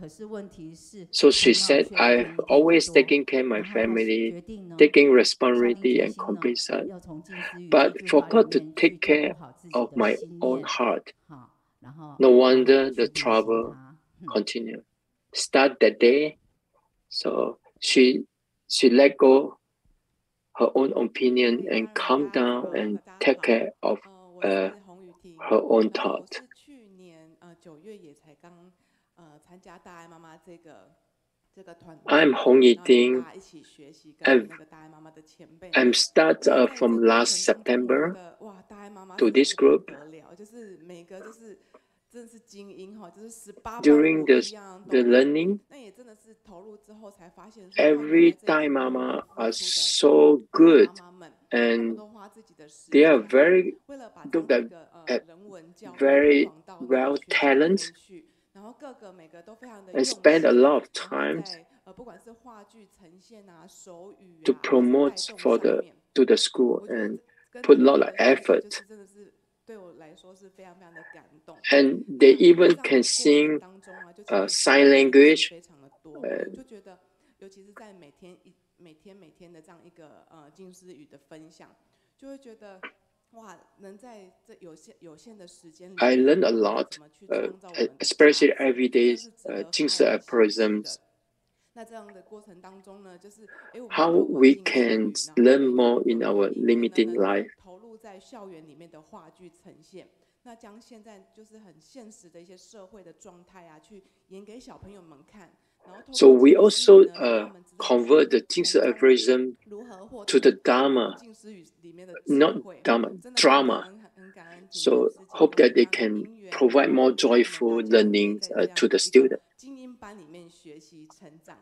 Speaker 13: So she said, I've always taken care of my family, taking responsibility and compensation, but forgot to take care of my own heart. No wonder the trouble continued. Start that day, so she let go her own opinion and calm down and take care of her own thought. I'm Yuting. I'm start from last September to this group. During the learning, every Daai Mama are so good, and they are very very well talented, and spend a lot of time to promote to the school and put a lot of effort. And they even can sing sign language. I learned a lot, especially every day Jing-Si Aphorisms how we can learn more in our limiting life.
Speaker 16: 投入在校园里面的话剧呈现，那将现在就是很现实的一些社会的状态啊，去演给小朋友们看。
Speaker 13: So we also convert the Jing-Si aphorism to the Dharma, not Dharma, drama. So hope that they can provide more joyful learning to the student.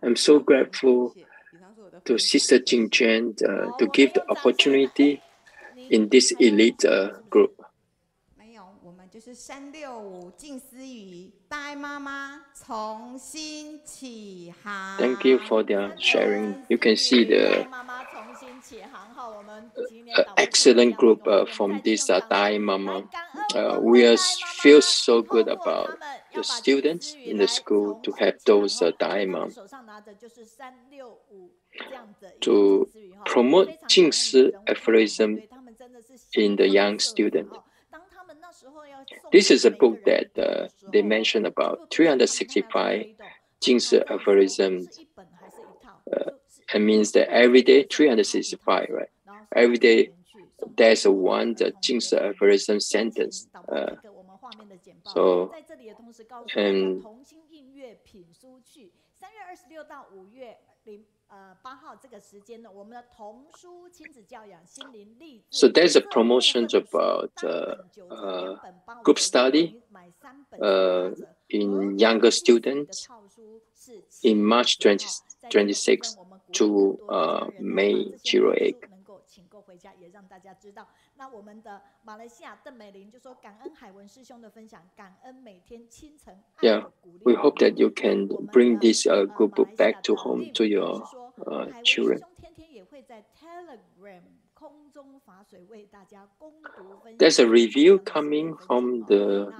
Speaker 13: I'm so grateful to Sister Jinjyan to give the opportunity in this elite group.
Speaker 17: 没有，我们就是365静思语，大爱妈妈重新起航。
Speaker 13: Thank you for their sharing. You can see the excellent group from this Daai Mama. We feel so good about the students in the school to have those Daai Mama to promote Jing-Si aphorism in the young student. This is a book that they mention about 365 Jing-Si aphorisms. It means that every day 365, right? Every day there's one the Jing-Si aphorism sentence. So, and
Speaker 3: 8号这个时间呢，我们的童书亲子教养心灵励志。
Speaker 13: So there's a promotion about group study in younger students in March 26 to May 08.
Speaker 3: 请购回家，也让大家知道。那我们的马来西亚邓美玲就说：“感恩海文师兄的分享，感恩每天清晨爱的鼓励。”
Speaker 13: We hope that you can bring this good book back to home to your children.
Speaker 3: 师兄天天也会在 Telegram 空中法水为大家攻读分享。
Speaker 13: There's a review coming from the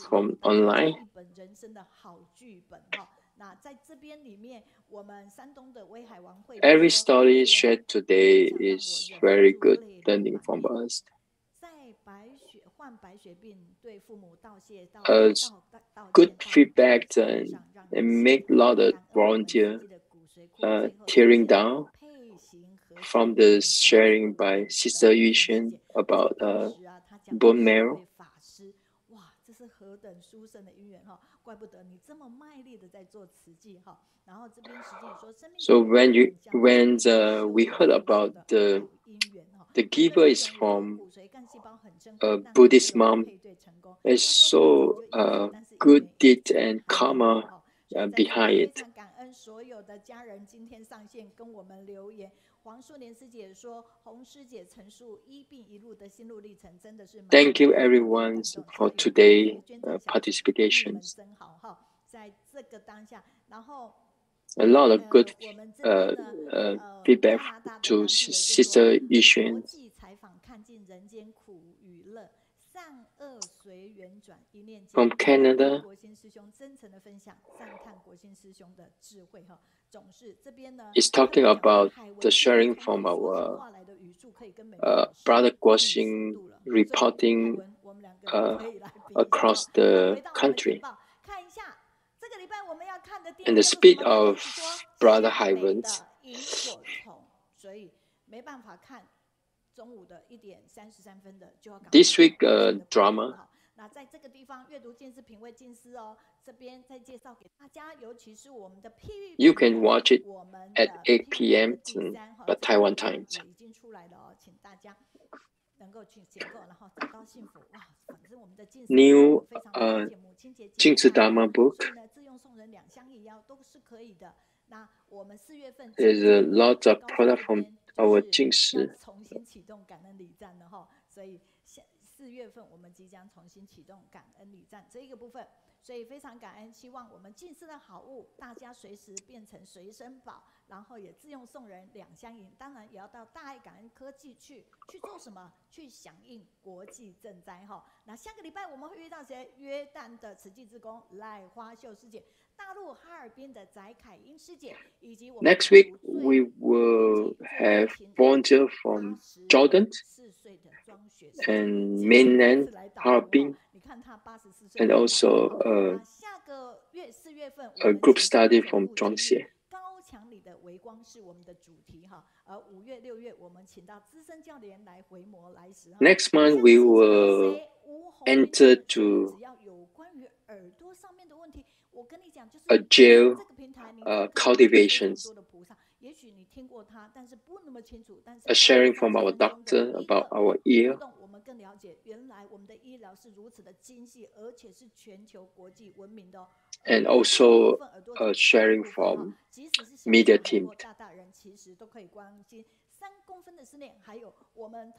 Speaker 13: from online.
Speaker 3: 一本人生的好剧本哈。那在这边里面，我们山东的威海王会
Speaker 13: Every story shared today is very good learning from us.
Speaker 3: 在患白血病对父母道谢道
Speaker 13: good feedback and make a lot of volunteer tearing down from the sharing by Sister Yuxuan about bone marrow.
Speaker 3: 哇，这是何等殊胜的因缘哈！怪不得你这么卖力的在做慈济哈。然后这边实际说，生命
Speaker 13: So when we heard about the giver is from a Buddhist mom, it's so good deed and karma behind it.
Speaker 3: 感恩所有的家人今天上线跟我们留言。黄淑莲师姐说，洪师姐陈述医病一路的心路历程真的是。
Speaker 13: Thank you everyone for today participations.
Speaker 3: 真好哈，在这个当下，然后
Speaker 13: a lot of good feedback to Sister Yuxuan.
Speaker 3: 国际采访看尽人间苦与乐，善恶随缘转，一念间。
Speaker 13: From Canada.
Speaker 3: 国兴师兄真诚的分享，赞叹国兴师兄的智慧哈。总是这边呢
Speaker 13: is talking about the sharing from our brother Guoxin reporting across the country. And the speed of brother Haiwen's.
Speaker 3: 所以没办法看中午的1点33分的就要赶快。
Speaker 13: This week drama.
Speaker 3: 那在这个地方阅读近思品味近思哦，这边再介绍给大家，尤其是我们的譬喻。
Speaker 13: You can watch it at 8 p.m. Taiwan time.
Speaker 3: 已经出来了哦，请大家能够去选购，然后找到幸福哇！反正我们的近思
Speaker 13: New
Speaker 3: 非常了解母亲节
Speaker 13: Jing-Si Dharma book.
Speaker 3: 自用送人2相1邀都是可以的。那我们4月份
Speaker 13: There's a lot of product from our Jing-Si.
Speaker 3: 重新启动感恩礼赞了哈，所以4月份我们即将重新启动感恩礼赞这一个部分，所以非常感恩，希望我们近思的好物，大家随时变成随身宝，然后也自用送人2相1，当然也要到大爱感恩科技去做什么？去响应国际赈灾哈。那下个礼拜我们会遇到谁？约旦的慈济志工赖花秀师姐，大陆哈尔滨的翟凯英师姐，以及我们
Speaker 13: Next week we will have volunteer from Jordan and mainland Harbin, and also a group study from Zhuangxie.
Speaker 3: 高墙里的微光是我们的主题哈，而5月、6月我们请到资深教练来回模来时。
Speaker 13: Next month we will enter to a jail cultivations. A sharing from our doctor about our ear. And also sharing from media team.
Speaker 3: 3公分的思念，还有我们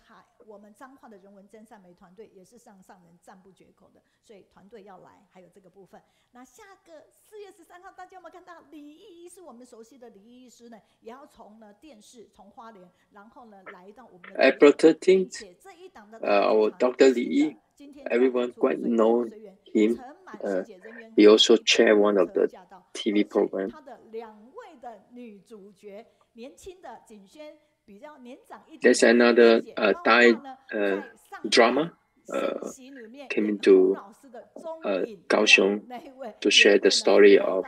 Speaker 3: 彰化的人文真善美团队也是上人赞不绝口的，所以团队要来，还有这个部分。那下个4月13号，大家有没有看到李依依是我们熟悉的李依依师呢？也要从电视，从花莲，然后呢来到我们的
Speaker 13: April 13th, our Dr. Li Yi, everyone quite know him. He also chair one of the TV program.
Speaker 3: 他的2位的女主角，年轻的景轩。
Speaker 13: There's another Daai drama came into Kaohsiung to share the story of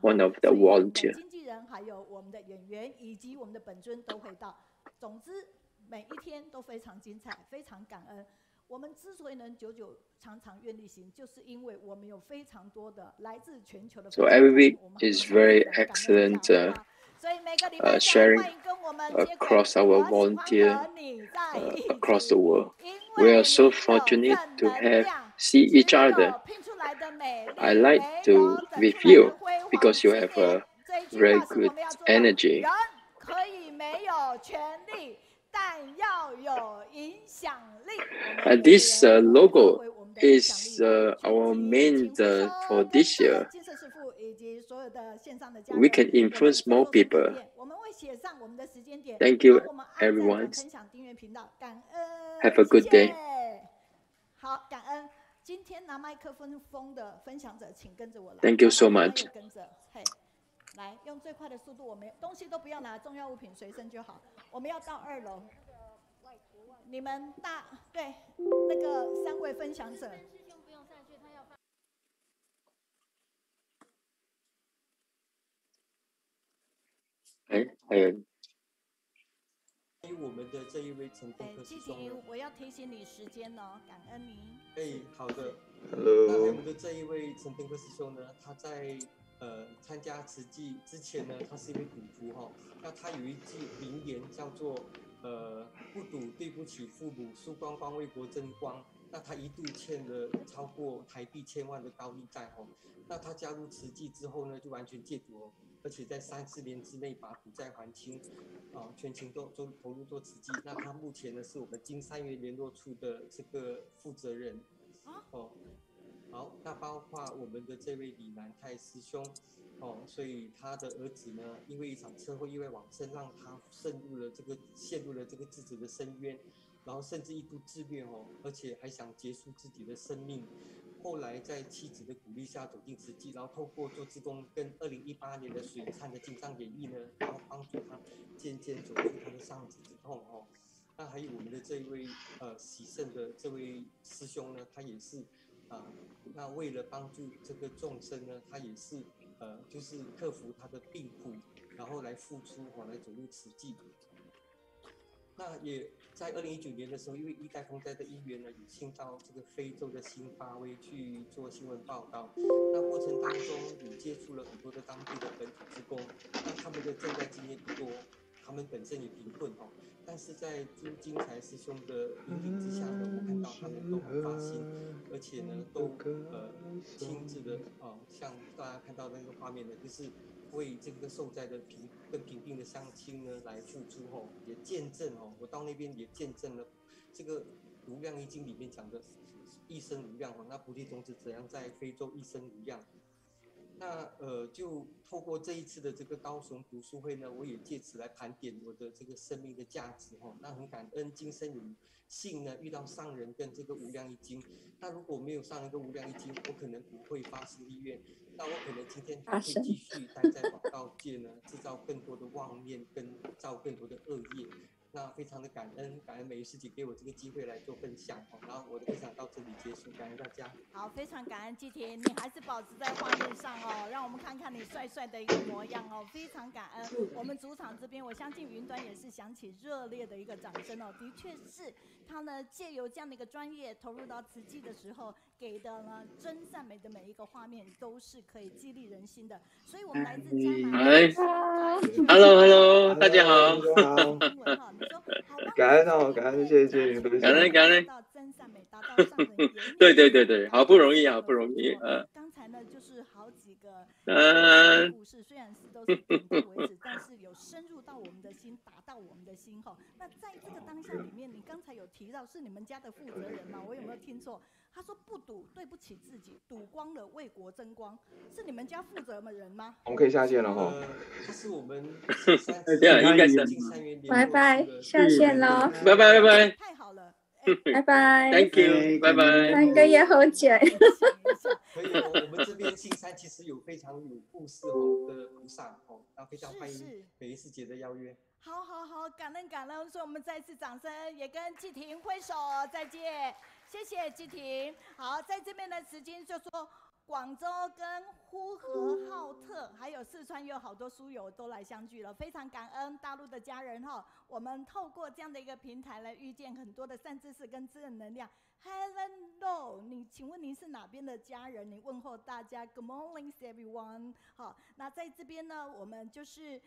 Speaker 13: one of the volunteers.
Speaker 3: 经纪人还有我们的演员以及我们的本尊都会到。总之，每一天都非常精彩，非常感恩。我们之所以能久久常常愿力行，就是因为我们有非常多的来自全球的。
Speaker 13: So every week is very excellent. Sharing across our volunteer across the world. We are so fortunate to see each other. I like to with you because you have a very good energy. This logo is our main for this year. We can influence more people. Thank you, everyone. Have a good day.
Speaker 3: 好，感恩。今天拿麦克风的分享者，请跟着我来。
Speaker 13: Thank you so much.
Speaker 3: 跟着，嘿，来用最快的速度，我们东西都不要拿，重要物品随身就好。我们要到2楼。你们对那个3位分享者。
Speaker 13: 还有
Speaker 18: 我们的这一位陈功科师兄，
Speaker 3: 我要提醒你时间哦，感恩您。
Speaker 18: 好的。
Speaker 8: Hello。
Speaker 18: 那我们的这一位陈功科师兄呢，他在参加慈济之前呢，他是一位赌徒哈。那他有一句名言叫做不赌对不起父母，输光光为国争光。那他一度欠了超过台币1000万的高利贷哈。那他加入慈济之后呢，就完全戒赌哦。 而且在3-4年之内把赌债还清，全情都投入做慈济。那他目前呢是我们金山园联络处的这个负责人。好，那包括我们的这位李南泰师兄，所以他的儿子呢，因为一场车祸意外往生，让他陷入了这个自责的深渊，然后甚至一度自虐而且还想结束自己的生命。 后来在妻子的鼓励下走进慈济，然后透过做志工跟2018年的水忏的经上演绎呢，然后帮助他渐渐走出他的丧子之痛那还有我们的这一位喜圣的这位师兄呢，他也是那为了帮助这个众生呢，他也是就是克服他的病苦，然后来付出来走入慈济。那也在2019年的时候，因为一代风灾的因缘呢，有幸到这个非洲的辛巴威去做新闻报道。那过程当中，也接触了很多的当地的本土志工，那他们的赈灾经验不多，他们本身也贫困但是在朱金才师兄的引领之下呢，我看到他们都很发心，而且呢都亲自的像大家看到那个画面呢，就是为这个受灾的贫病的乡亲呢来付出也见证我到那边也见证了这个《无量易经》里面讲的一生无量那菩提种子怎样在非洲一生无量。那就透过这一次的这个高雄读书会呢，我也借此来盘点我的这个生命的价值那很感恩今生有幸呢遇到上人跟这个无量易经。那如果没有上人跟无量易经，我可能不会发誓意愿，那我可能今天还会继续待在广告界呢，制造更多的妄念，跟造更多的恶业。那非常的感恩美师姐给我这个机会来做分享哦。然后我的分享到这里结束，感恩大家。
Speaker 3: 好，非常感恩季婷，你还是保持在画面上哦，让我们看看你帅帅的一个模样哦，非常感恩。我们主场这边，我相信云端也是响起热烈的一个掌声哦，的确是他呢借由这样的一个专业投入到慈济的时候，给的呢真善美的每一个画面都是可以激励人心的。所以我们来自加拿大
Speaker 13: ，Hello，大家好。
Speaker 8: 感恩哦，感恩，谢谢你，
Speaker 13: 感恩感恩。
Speaker 3: 真善美达到上人
Speaker 13: 对对对对，好不容易好不容易
Speaker 3: 刚才呢就是好几个故事，虽然是都是点到为止，但是有深入到我们的心，打到我们的心哈。那在这个当下里面，你刚才有提到是你们家的负责人吗？我有没有听错？他说不赌对不起自己，赌光了为国争光，是你们家负责人吗？
Speaker 8: 我们可以下线了哈。
Speaker 18: 这是我们
Speaker 13: 应该是。
Speaker 5: 拜拜，下线喽。
Speaker 13: 拜拜拜拜。
Speaker 3: 太好了。
Speaker 5: 拜拜
Speaker 13: ，Thank you， 拜拜。
Speaker 5: 3个月后见。
Speaker 18: 可以哦，我们这边青山其实有非常有故事哦的菩萨哦，那非常欢迎每一师姐的邀约。
Speaker 3: 好好好，感恩感恩，所以我们再次掌声，也跟季婷挥手再见，谢谢季婷。好，在这边的时间就说。广州跟呼和浩特，还有四川有好多书友都来相聚了，非常感恩大陆的家人哈。我们透过这样的一个平台来遇见很多的善知识跟正能量。Hello， 请问您是哪边的家人？你问候大家 ，Good morning everyone。好，那在这边呢，我们就是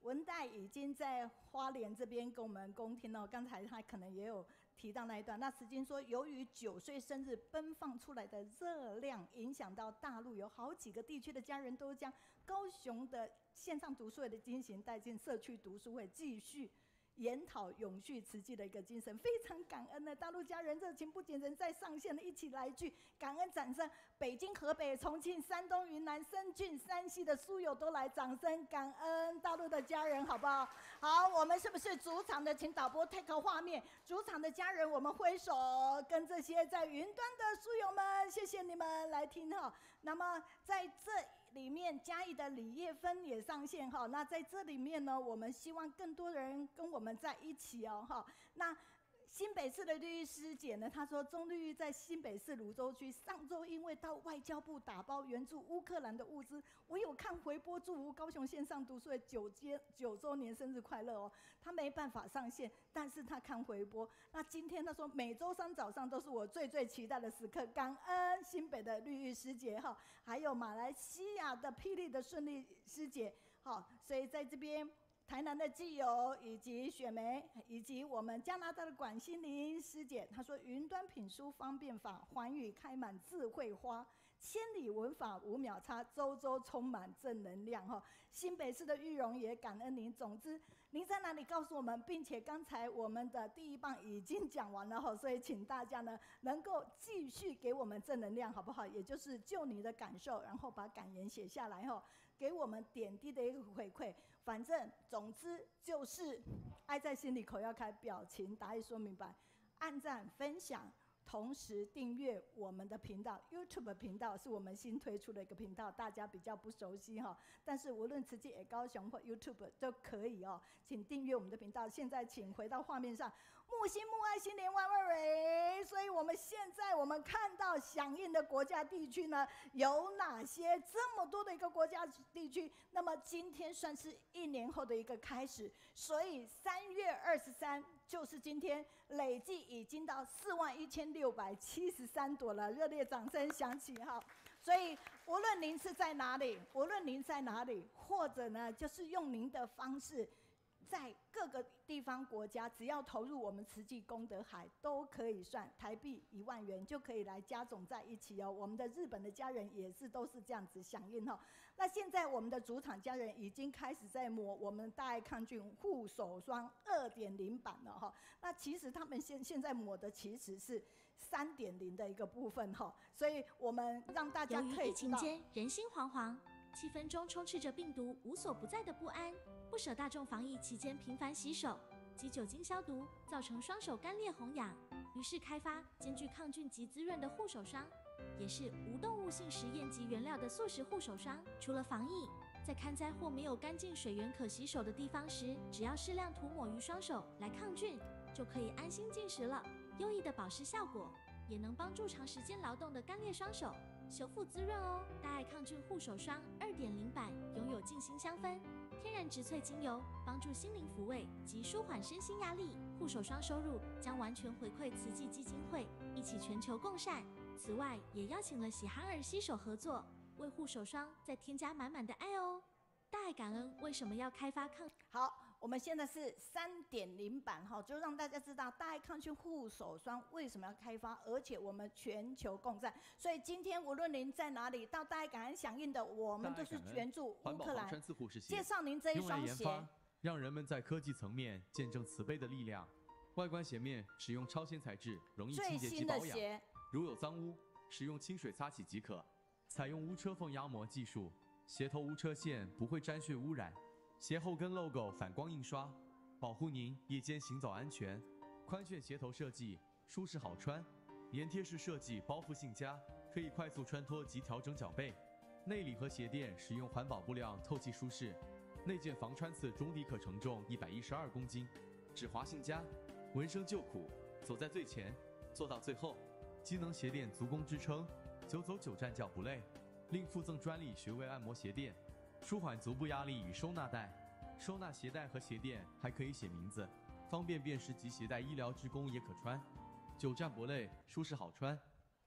Speaker 3: 文代已经在花莲这边跟我们恭听了，刚才他可能也有。提到那一段，那时间说，由于9岁生日奔放出来的热量，影响到大陆有好几个地区的家人都将高雄的线上读书会的精神带进社区读书会，继续研讨永续慈济的一个精神，非常感恩的大陆家人热情不减人，在上线的一起来一句感恩掌声。北京、河北、重庆、山东、云南、深圳、山西的书友都来掌声感恩大陆的家人，好不好？好，我们是不是主场的，请导播 take 画面，主场的家人我们挥手，跟这些在云端的书友们，谢谢你们来听哈。那么在这里面嘉义的李叶芬也上线哈，那在这里面呢，我们希望更多人跟我们在一起哦哈。那新北市的律师姐呢，她说中律在新北市泸州区上周因为到外交部打包援助乌克兰的物资，我有看回播，祝福高雄线上读书会9周年生日快乐哦。她没办法上线，但是她看回播。那今天她说每周3早上都是我最期待的时刻，感恩新北的律师姐哈，还有马来西亚的霹雳的顺利师姐好，所以在这边。台南的基友以及雪梅，以及我们加拿大的管心玲师姐，她说云端品书方便法，寰宇开满智慧花，千里文法5秒差，周周充满正能量哈。新北市的玉荣也感恩您。总之，您在哪里告诉我们，并且刚才我们的第1棒已经讲完了哈，所以请大家呢能够继续给我们正能量，好不好？也就是就你的感受，然后把感言写下来哈，给我们点滴的一个回馈。反正总之就是爱在心里口要开，表情答疑说明白，按赞分享，同时订阅我们的频道 YouTube 频道是我们新推出的一个频道，大家比较不熟悉哈，但是无论慈济也高雄或 YouTube 都可以哦，请订阅我们的频道。现在请回到画面上，木心木爱心连万万蕊。所以我们现在看到响应的国家地区呢有哪些？这么多的一个国家地区，那么今天算是1年后的一个开始，所以3月23就是今天，累计已经到41673朵了，热烈掌声响起哈！所以无论您是在哪里，或者呢就是用您的方式。在各个地方国家，只要投入我们慈济功德海，都可以算台币1万元，就可以来加总在一起哦。我们的日本的家人也是都是这样子响应哈。那现在我们的主场家人已经开始在抹我们大爱抗菌护手霜2.0版了哈。那其实他们现在抹的其实是3.0的一个部分哈，所以我们让大家可以知道。
Speaker 19: 由于疫情间人心惶惶，气氛中充斥着病毒无所不在的不安。不舍大众防疫期间频繁洗手及酒精消毒，造成双手干裂红痒，于是开发兼具抗菌及滋润的护手霜，也是无动物性实验及原料的素食护手霜。除了防疫，在勘灾或没有干净水源可洗手的地方时，只要适量涂抹于双手来抗菌，就可以安心进食了。优异的保湿效果，也能帮助长时间劳动的干裂双手修复滋润哦。大爱抗菌护手霜2.0版拥有静心香氛、天然植萃精油，帮助心灵抚慰及舒缓身心压力。护手霜收入将完全回馈慈济基金会，一起全球共善。此外，也邀请了喜憨儿携手合作，为护手霜再添加满满的爱哦。大爱感恩为什么要开发抗？
Speaker 3: 好，我们现在是3.0版哈，就让大家知道大爱抗菌护手霜为什么要开发，而且我们全球共赞。所以今天无论您在哪里，到大爱感恩响应的，我们都是援助乌克兰。介绍您这一双鞋，
Speaker 20: 让人们在科技层面见证慈悲的力量。外观鞋面使用超纤材质，容易清洁及保养。如有脏污，使用清水擦洗即可。采用无车缝压模技术。鞋头无车线，不会沾血污染。鞋后跟 logo 反光印刷，保护您夜间行走安全。宽楦鞋头设计，舒适好穿。粘贴式设计，包覆性佳，可以快速穿脱及调整脚背。内里和鞋垫使用环保布料，透气舒适。内件防穿刺中底可承重112公斤，指滑性佳，闻声就苦，走在最前，做到最后。机能鞋垫足弓支撑，久走久站脚不累。另附赠专利穴位按摩鞋垫，舒缓足部压力与收纳带。收纳鞋带和鞋垫还可以写名字，方便辨识及携带医疗职工也可穿。久站不累，舒适好穿。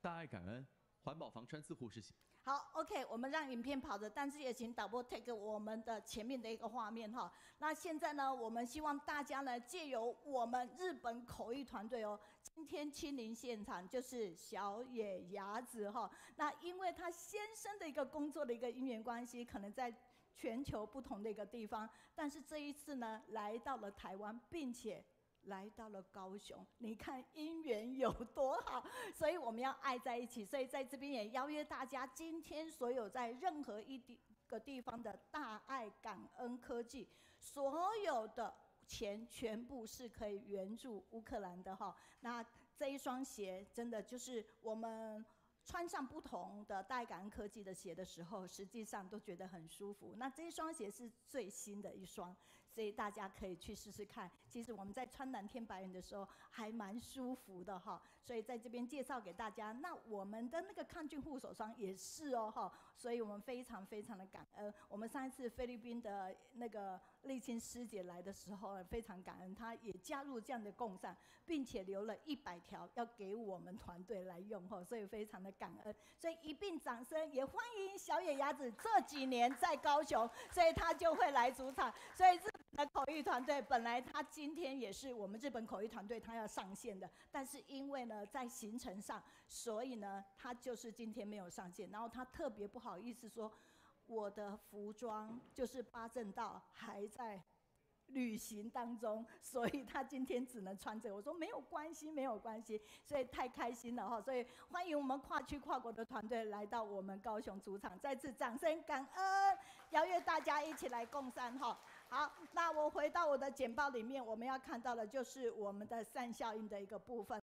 Speaker 20: 大爱感恩，环保防穿刺护士鞋。
Speaker 3: 好 ，OK， 我们让影片跑着，但是也请导播 take 我们的前面的一个画面哈。那现在呢，我们希望大家呢，借由我们日本口译团队哦，今天亲临现场就是小野雅子哈。那因为他先生的一个工作的一个因缘关系，可能在全球不同的一个地方，但是这一次呢，来到了台湾，并且来到了高雄，你看姻缘有多好，所以我们要爱在一起。所以在这边也邀约大家，今天所有在任何一个地方的大爱感恩科技，所有的钱全部是可以援助乌克兰的哈。那这一双鞋真的就是我们穿上不同的大爱感恩科技的鞋的时候，实际上都觉得很舒服。那这一双鞋是最新的一双，所以大家可以去试试看。其实我们在穿蓝天白云的时候还蛮舒服的哈，所以在这边介绍给大家。那我们的那个抗菌护手霜也是哦哈，所以我们非常非常的感恩。我们上一次菲律宾的那个丽青师姐来的时候，非常感恩，她也加入这样的共善，并且留了100条要给我们团队来用哈，所以非常的感恩。所以一并掌声，也欢迎小野雅子这几年在高雄，所以她就会来主场。所以日本的口译团队本来她今天也是我们日本口译团队她要上线的，但是因为呢在行程上，所以呢她就是今天没有上线。然后她特别不好意思说，我的服装就是八正道还在旅行当中，所以他今天只能穿这个。我说没有关系，没有关系，所以太开心了哈！所以欢迎我们跨区跨国的团队来到我们高雄主场，再次掌声感恩，邀约大家一起来共善哈。好，那我回到我的简报里面，我们要看到的就是我们的善效应的一个部分。